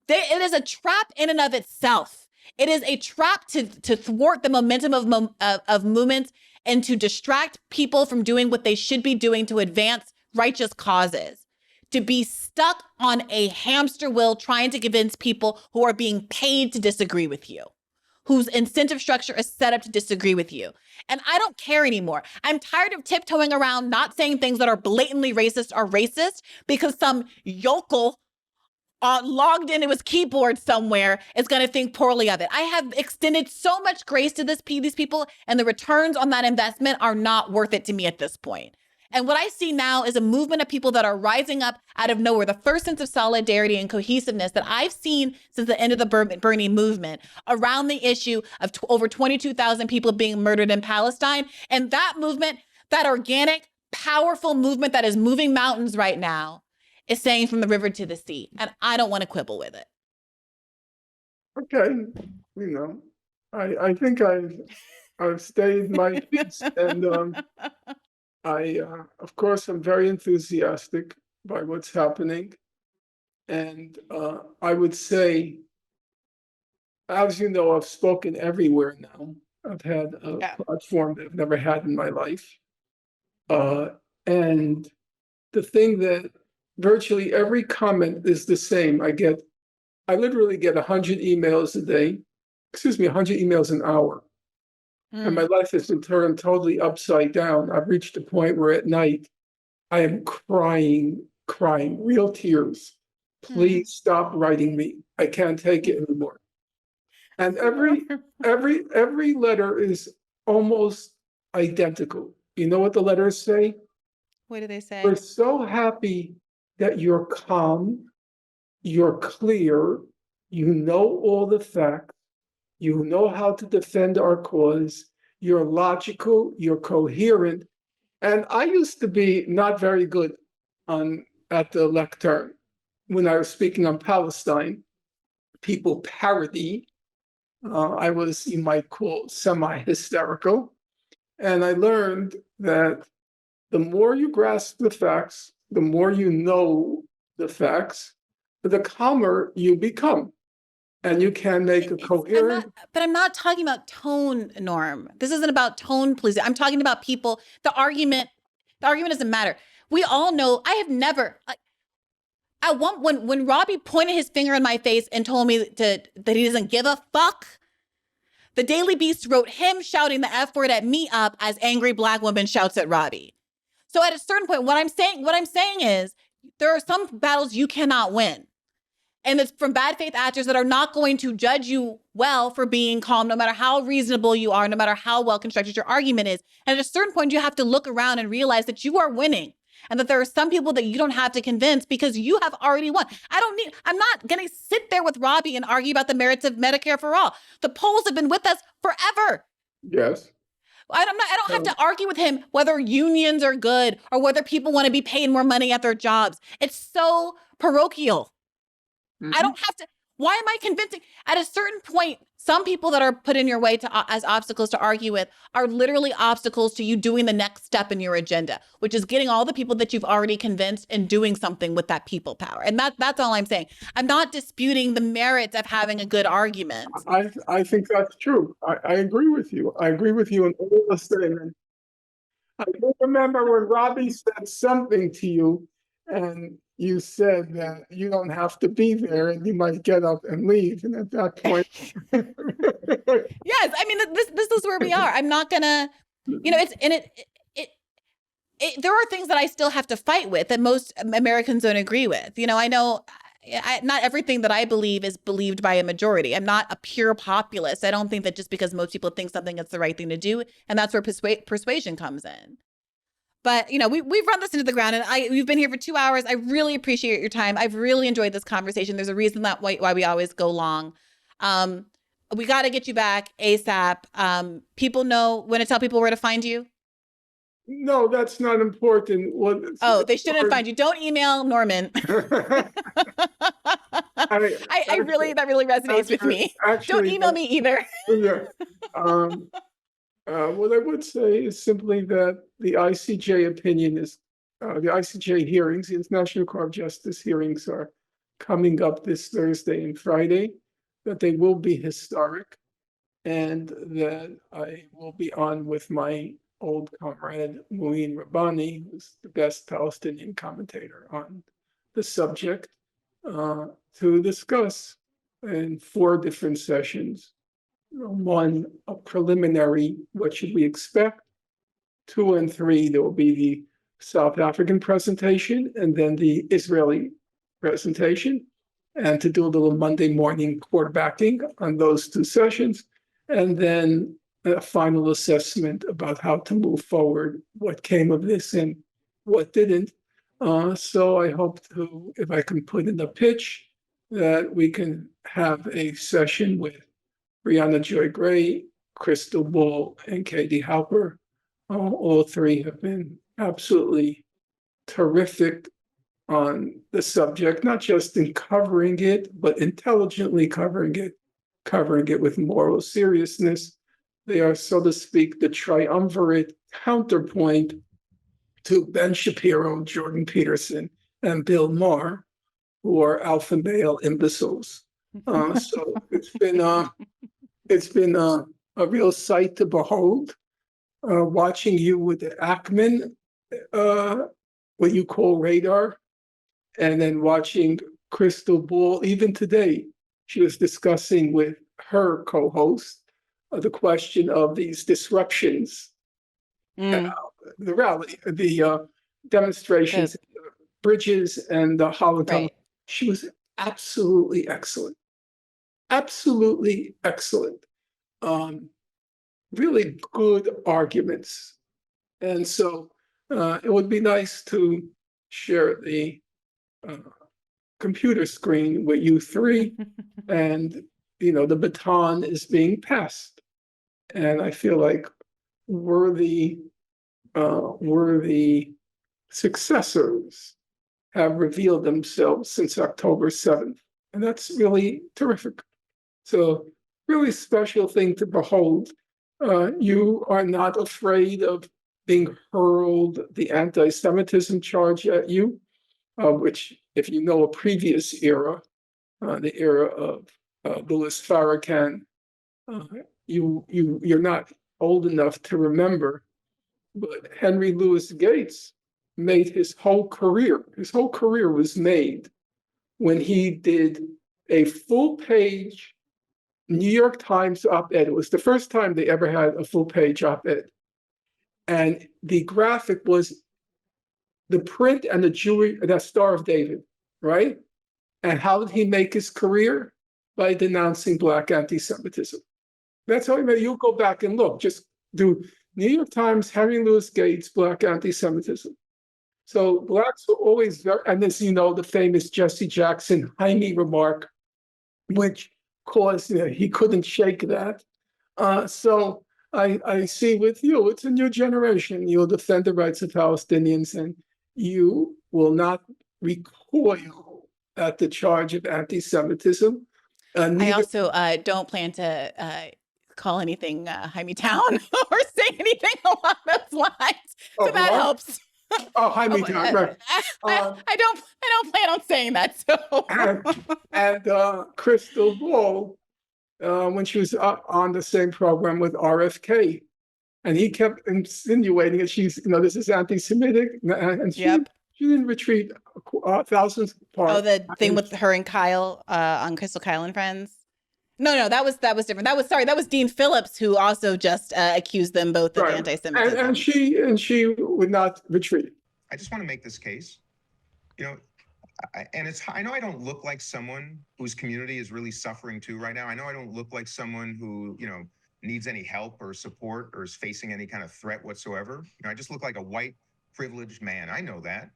It is a trap in and of itself. It is a trap to thwart the momentum of movements and to distract people from doing what they should be doing to advance righteous causes. To be stuck on a hamster wheel trying to convince people who are being paid to disagree with you, whose incentive structure is set up to disagree with you. And I don't care anymore. I'm tired of tiptoeing around not saying things that are blatantly racist are racist because some yokel logged into his keyboard somewhere is going to think poorly of it. I have extended so much grace to these people, and the returns on that investment are not worth it to me at this point. And what I see now is a movement of people that are rising up out of nowhere, the first sense of solidarity and cohesiveness that I've seen since the end of the Bernie movement around the issue of over 22,000 people being murdered in Palestine. And that movement, that organic, powerful movement that is moving mountains right now, is saying from the river to the sea. And I don't want to quibble with it. Okay. I think I've stayed my peace. And of course, I'm very enthusiastic by what's happening. And I would say, as you know, I've spoken everywhere now. I've had a platform that I've never had in my life. And the thing that virtually every comment is the same. I literally get 100 emails a day, 100 emails an hour. And my life has been turned totally upside down. I've reached a point where at night I am crying, real tears. Please stop writing me. I can't take it anymore. And every letter is almost identical. You know what the letters say? What do they say? We're so happy that you're calm, you're clear, you know all the facts. You know how to defend our cause. You're logical. You're coherent. And I used to be not very good at the lectern when I was speaking on Palestine. People parody. I was, you might call, semi-hysterical. And I learned that the more you grasp the facts, the more you know the facts, the calmer you become. And you can make a coherent. But I'm not talking about tone, Norm. This isn't about tone, please. I'm talking about people. The argument doesn't matter. We all know. I have never. When Robbie pointed his finger in my face and told me that he doesn't give a fuck, the Daily Beast wrote him shouting the F word at me up as angry Black woman shouts at Robbie. So at a certain point, what I'm saying is there are some battles you cannot win. And it's from bad faith actors that are not going to judge you well for being calm, no matter how reasonable you are, no matter how well constructed your argument is. And at a certain point, you have to look around and realize that you are winning and that there are some people that you don't have to convince because you have already won. I'm not going to sit there with Robbie and argue about the merits of Medicare for all. The polls have been with us forever. Yes. I don't have to argue with him whether unions are good or whether people want to be paid more money at their jobs. It's so parochial. I don't have to. Why am I convincing? At a certain point, some people that are put in your way as obstacles to argue with are literally obstacles to you doing the next step in your agenda, which is getting all the people that you've already convinced and doing something with that people power. And that's all I'm saying. I'm not disputing the merits of having a good argument. I think that's true. I agree with you. I agree with you in all the statements. I do remember when Robbie said something to you, and you said that you don't have to be there, and you might get up and leave. And at that point, Yes, I mean this is where we are. I'm not gonna, there are things that I still have to fight with that most Americans don't agree with. I know not everything that I believe is believed by a majority. I'm not a pure populist. I don't think that just because most people think something is the right thing to do, and that's where persuasion comes in. But we've run this into the ground, and we've been here for 2 hours. I really appreciate your time. I've really enjoyed this conversation. There's a reason that why we always go long. We got to get you back ASAP. People want to tell people where to find you. no, that's not important. They shouldn't find you. Don't email Norman. That really resonates with me. Don't email me either. Yeah. What I would say is simply that the ICJ opinion is, the ICJ hearings, the International Court of Justice hearings are coming up this Thursday and Friday, that they will be historic, and that I will be on with my old comrade, Mouin Rabbani, who's the best Palestinian commentator on the subject, to discuss in 4 different sessions. 1, a preliminary, what should we expect? 2 and 3, there will be the South African presentation and then the Israeli presentation, and to do a little Monday morning quarterbacking on those 2 sessions, and then a final assessment about how to move forward, what came of this and what didn't. So I hope to, if I can put in a pitch, that we can have a session with Brianna Joy Gray, Crystal Ball, and Katie Halper. All 3 have been absolutely terrific on the subject, not just in covering it, but intelligently covering it with moral seriousness. They are, so to speak, the triumvirate counterpoint to Ben Shapiro, Jordan Peterson, and Bill Maher, who are alpha male imbeciles. So it's been a real sight to behold, watching you with the Ackman, what you call radar, and then watching Crystal Ball. Even today, she was discussing with her co-host the question of these disruptions, the rally, the demonstrations, bridges, and the Holocaust. Right. She was absolutely excellent. Absolutely excellent. Really good arguments. And so it would be nice to share the computer screen with you 3, and the baton is being passed. And I feel like worthy successors have revealed themselves since October 7th. And that's really terrific. So really special thing to behold. You are not afraid of being hurled the anti-Semitism charge at you, which, if you know a previous era, the era of Louis Farrakhan, you're not old enough to remember, but Henry Louis Gates made his whole career was made when he did a full-page New York Times op-ed. It was the first time they ever had a full-page op-ed. And the graphic was the print and the Star of David, right? And how did he make his career? By denouncing Black anti-Semitism. That's how he made it. You'll go back and look. Just do New York Times, Henry Louis Gates, Black anti-Semitism. So Blacks were always very, and as you know, the famous Jesse Jackson Jaime remark, which caused, he couldn't shake that. So I see with you, it's a new generation. You'll defend the rights of Palestinians, and you will not recoil at the charge of anti-Semitism. I Neither, also don't plan to call anything Jaime Town or say anything along those lines. So Oh, that what? helps. oh, Jaime Town, right. I don't plan on saying that. So And Crystal Ball, when she was on the same program with RFK, and he kept insinuating that she's, this is anti-Semitic, and she Yep. she didn't retreat thousands apart. Oh, the thing with her and Kyle on Crystal Kyle and Friends. No, that was different. That was Dean Phillips, who also just accused them both of Right. anti-Semitism. And she would not retreat. I just want to make this case, I know I don't look like someone whose community is really suffering too right now. I know I don't look like someone who, needs any help or support or is facing any kind of threat whatsoever. I just look like a white privileged man. I know that.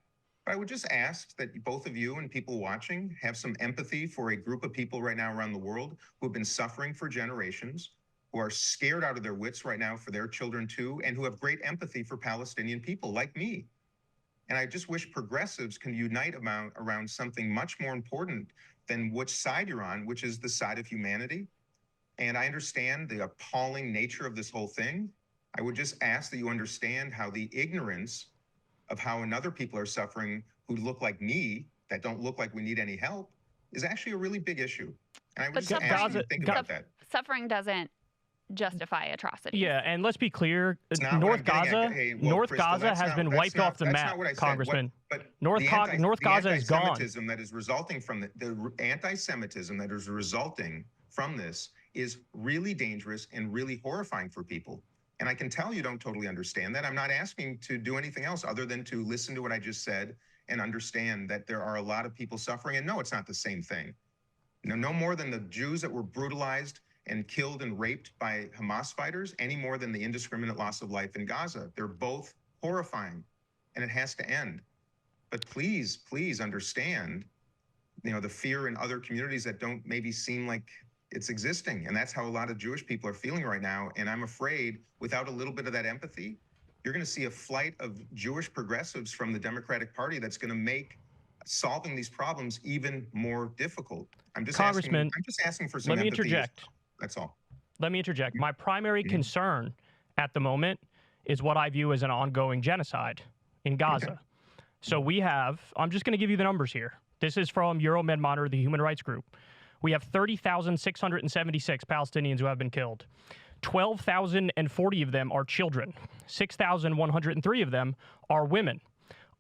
But I would just ask that both of you and people watching have some empathy for a group of people right now around the world who have been suffering for generations, who are scared out of their wits right now for their children too, and who have great empathy for Palestinian people like me. And I just wish progressives can unite around something much more important than which side you're on, which is the side of humanity. And I understand the appalling nature of this whole thing. I would just ask that you understand how the ignorance of how another people are suffering who look like me, that don't look like we need any help, is actually a really big issue. And I would just ask you to think about that. Suffering doesn't justify atrocity. Yeah, and let's be clear, It's not what North I'm getting Gaza, at. Hey, North Crystal, Gaza that's has not- been that's wiped not- off the that's map, not what I said. Congressman. But North Gaza is gone. anti-Semitism that is resulting from the anti-Semitism that is resulting from this is really dangerous and really horrifying for people. And I can tell you don't totally understand that. I'm not asking to do anything else other than to listen to what I just said and understand that there are a lot of people suffering. And no, it's not the same thing. No more than the Jews that were brutalized and killed and raped by Hamas fighters, any more than the indiscriminate loss of life in Gaza. They're both horrifying, and it has to end. But please, please understand, the fear in other communities that don't maybe seem like it's existing. And that's how a lot of Jewish people are feeling right now. And I'm afraid without a little bit of that empathy, you're going to see a flight of Jewish progressives from the Democratic Party that's going to make solving these problems even more difficult. I'm just Congressman, asking for some let me empathy. interject. That's all. Let me interject. My primary concern at the moment is what I view as an ongoing genocide in Gaza. Okay. So we have, I'm just going to give you the numbers here. This is from Euromed Monitor, the human rights group. We have 30,676 Palestinians who have been killed. 12,040 of them are children. 6,103 of them are women.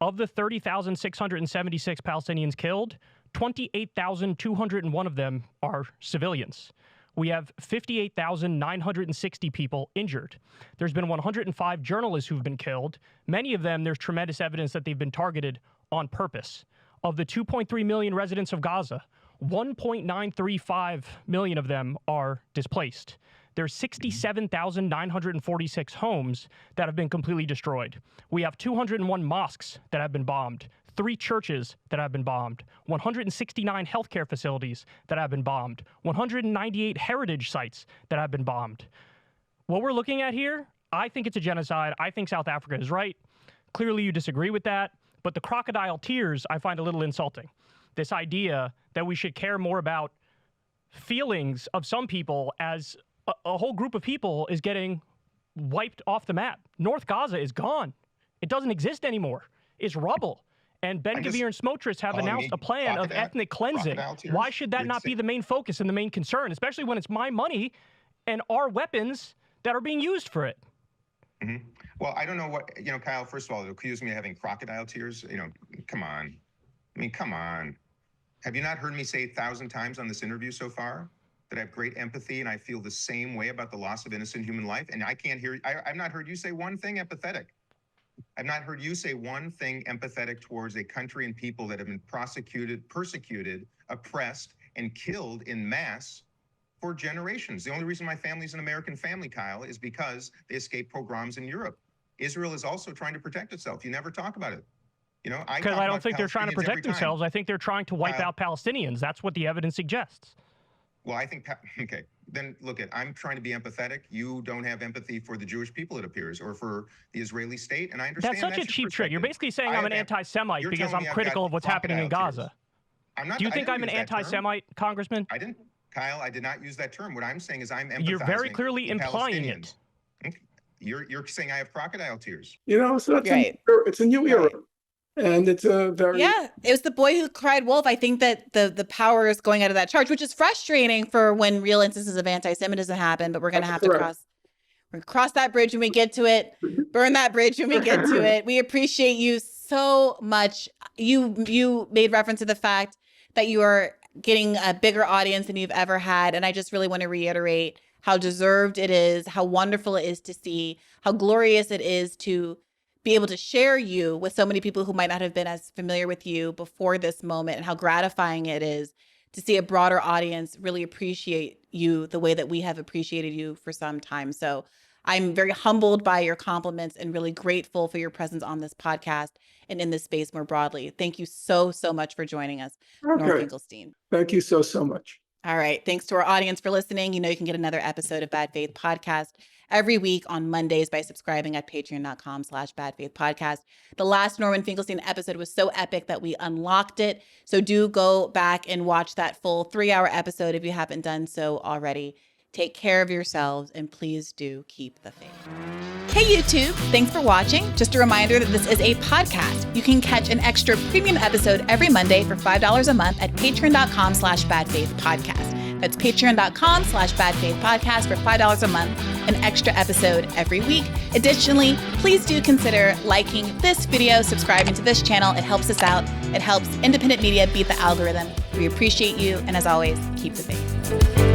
Of the 30,676 Palestinians killed, 28,201 of them are civilians. We have 58,960 people injured. There's been 105 journalists who've been killed. Many of them, there's tremendous evidence that they've been targeted on purpose. Of the 2.3 million residents of Gaza, 1.935 million of them are displaced. There's 67,946 homes that have been completely destroyed. We have 201 mosques that have been bombed, 3 churches that have been bombed, 169 healthcare facilities that have been bombed, 198 heritage sites that have been bombed. What we're looking at here, I think it's a genocide. I think South Africa is right. Clearly you disagree with that, but the crocodile tears I find a little insulting. This idea that we should care more about feelings of some people as a whole group of people is getting wiped off the map. North Gaza is gone. It doesn't exist anymore. It's rubble. And Ben Gvir and Smotrich have announced a plan of ethnic cleansing. Why should that not be the main focus and the main concern, especially when it's my money and our weapons that are being used for it? Mm-hmm. Well, I don't know what, Kyle, first of all, accuse me of having crocodile tears. Come on. Come on. Have you not heard me say 1,000 times on this interview so far that I have great empathy and I feel the same way about the loss of innocent human life? And I can't hear, I've not heard you say one thing empathetic. I've not heard you say one thing empathetic towards a country and people that have been persecuted, oppressed, and killed in mass for generations. The only reason my family's an American family, Kyle, is because they escaped pogroms in Europe. Israel is also trying to protect itself. You never talk about it. Because I don't think they're trying to protect themselves. I think they're trying to wipe out Palestinians. That's what the evidence suggests. Well, I think, okay, then look I'm trying to be empathetic. You don't have empathy for the Jewish people, it appears, or for the Israeli state. And I understand That's such a cheap trick. You're basically saying I'm an anti-Semite because I'm critical of what's happening in Gaza. Do you think I'm an anti-Semite, Congressman? I didn't. Kyle, I did not use that term. What I'm saying is I'm empathizing. You're very clearly implying it. You're saying I have crocodile tears. So that's Right. it's a new era. And it's a very... Yeah, it was the boy who cried wolf. I think that the power is going out of that charge, which is frustrating for when real instances of anti-Semitism happen, but we're going to have to cross that bridge when we get to it, burn that bridge when we get to it. We appreciate you so much. You made reference to the fact that you are getting a bigger audience than you've ever had. And I just really want to reiterate how deserved it is, how wonderful it is to see, how glorious it is to be able to share you with so many people who might not have been as familiar with you before this moment, and how gratifying it is to see a broader audience really appreciate you the way that we have appreciated you for some time. So I'm very humbled by your compliments and really grateful for your presence on this podcast and in this space more broadly. Thank you so, so much for joining us, Norm Finkelstein. Thank you so, so much. All right. Thanks to our audience for listening. You can get another episode of Bad Faith Podcast every week on Mondays by subscribing at patreon.com/badfaithpodcast. The last Norman Finkelstein episode was so epic that we unlocked it. So do go back and watch that full 3-hour episode if you haven't done so already. Take care of yourselves, and please do keep the faith. Hey YouTube, thanks for watching. Just a reminder that this is a podcast. You can catch an extra premium episode every Monday for $5 a month at patreon.com/badfaithpodcast. That's patreon.com/badfaithpodcast for $5 a month, an extra episode every week. Additionally, please do consider liking this video, subscribing to this channel. It helps us out. It helps independent media beat the algorithm. We appreciate you, and as always, keep the faith.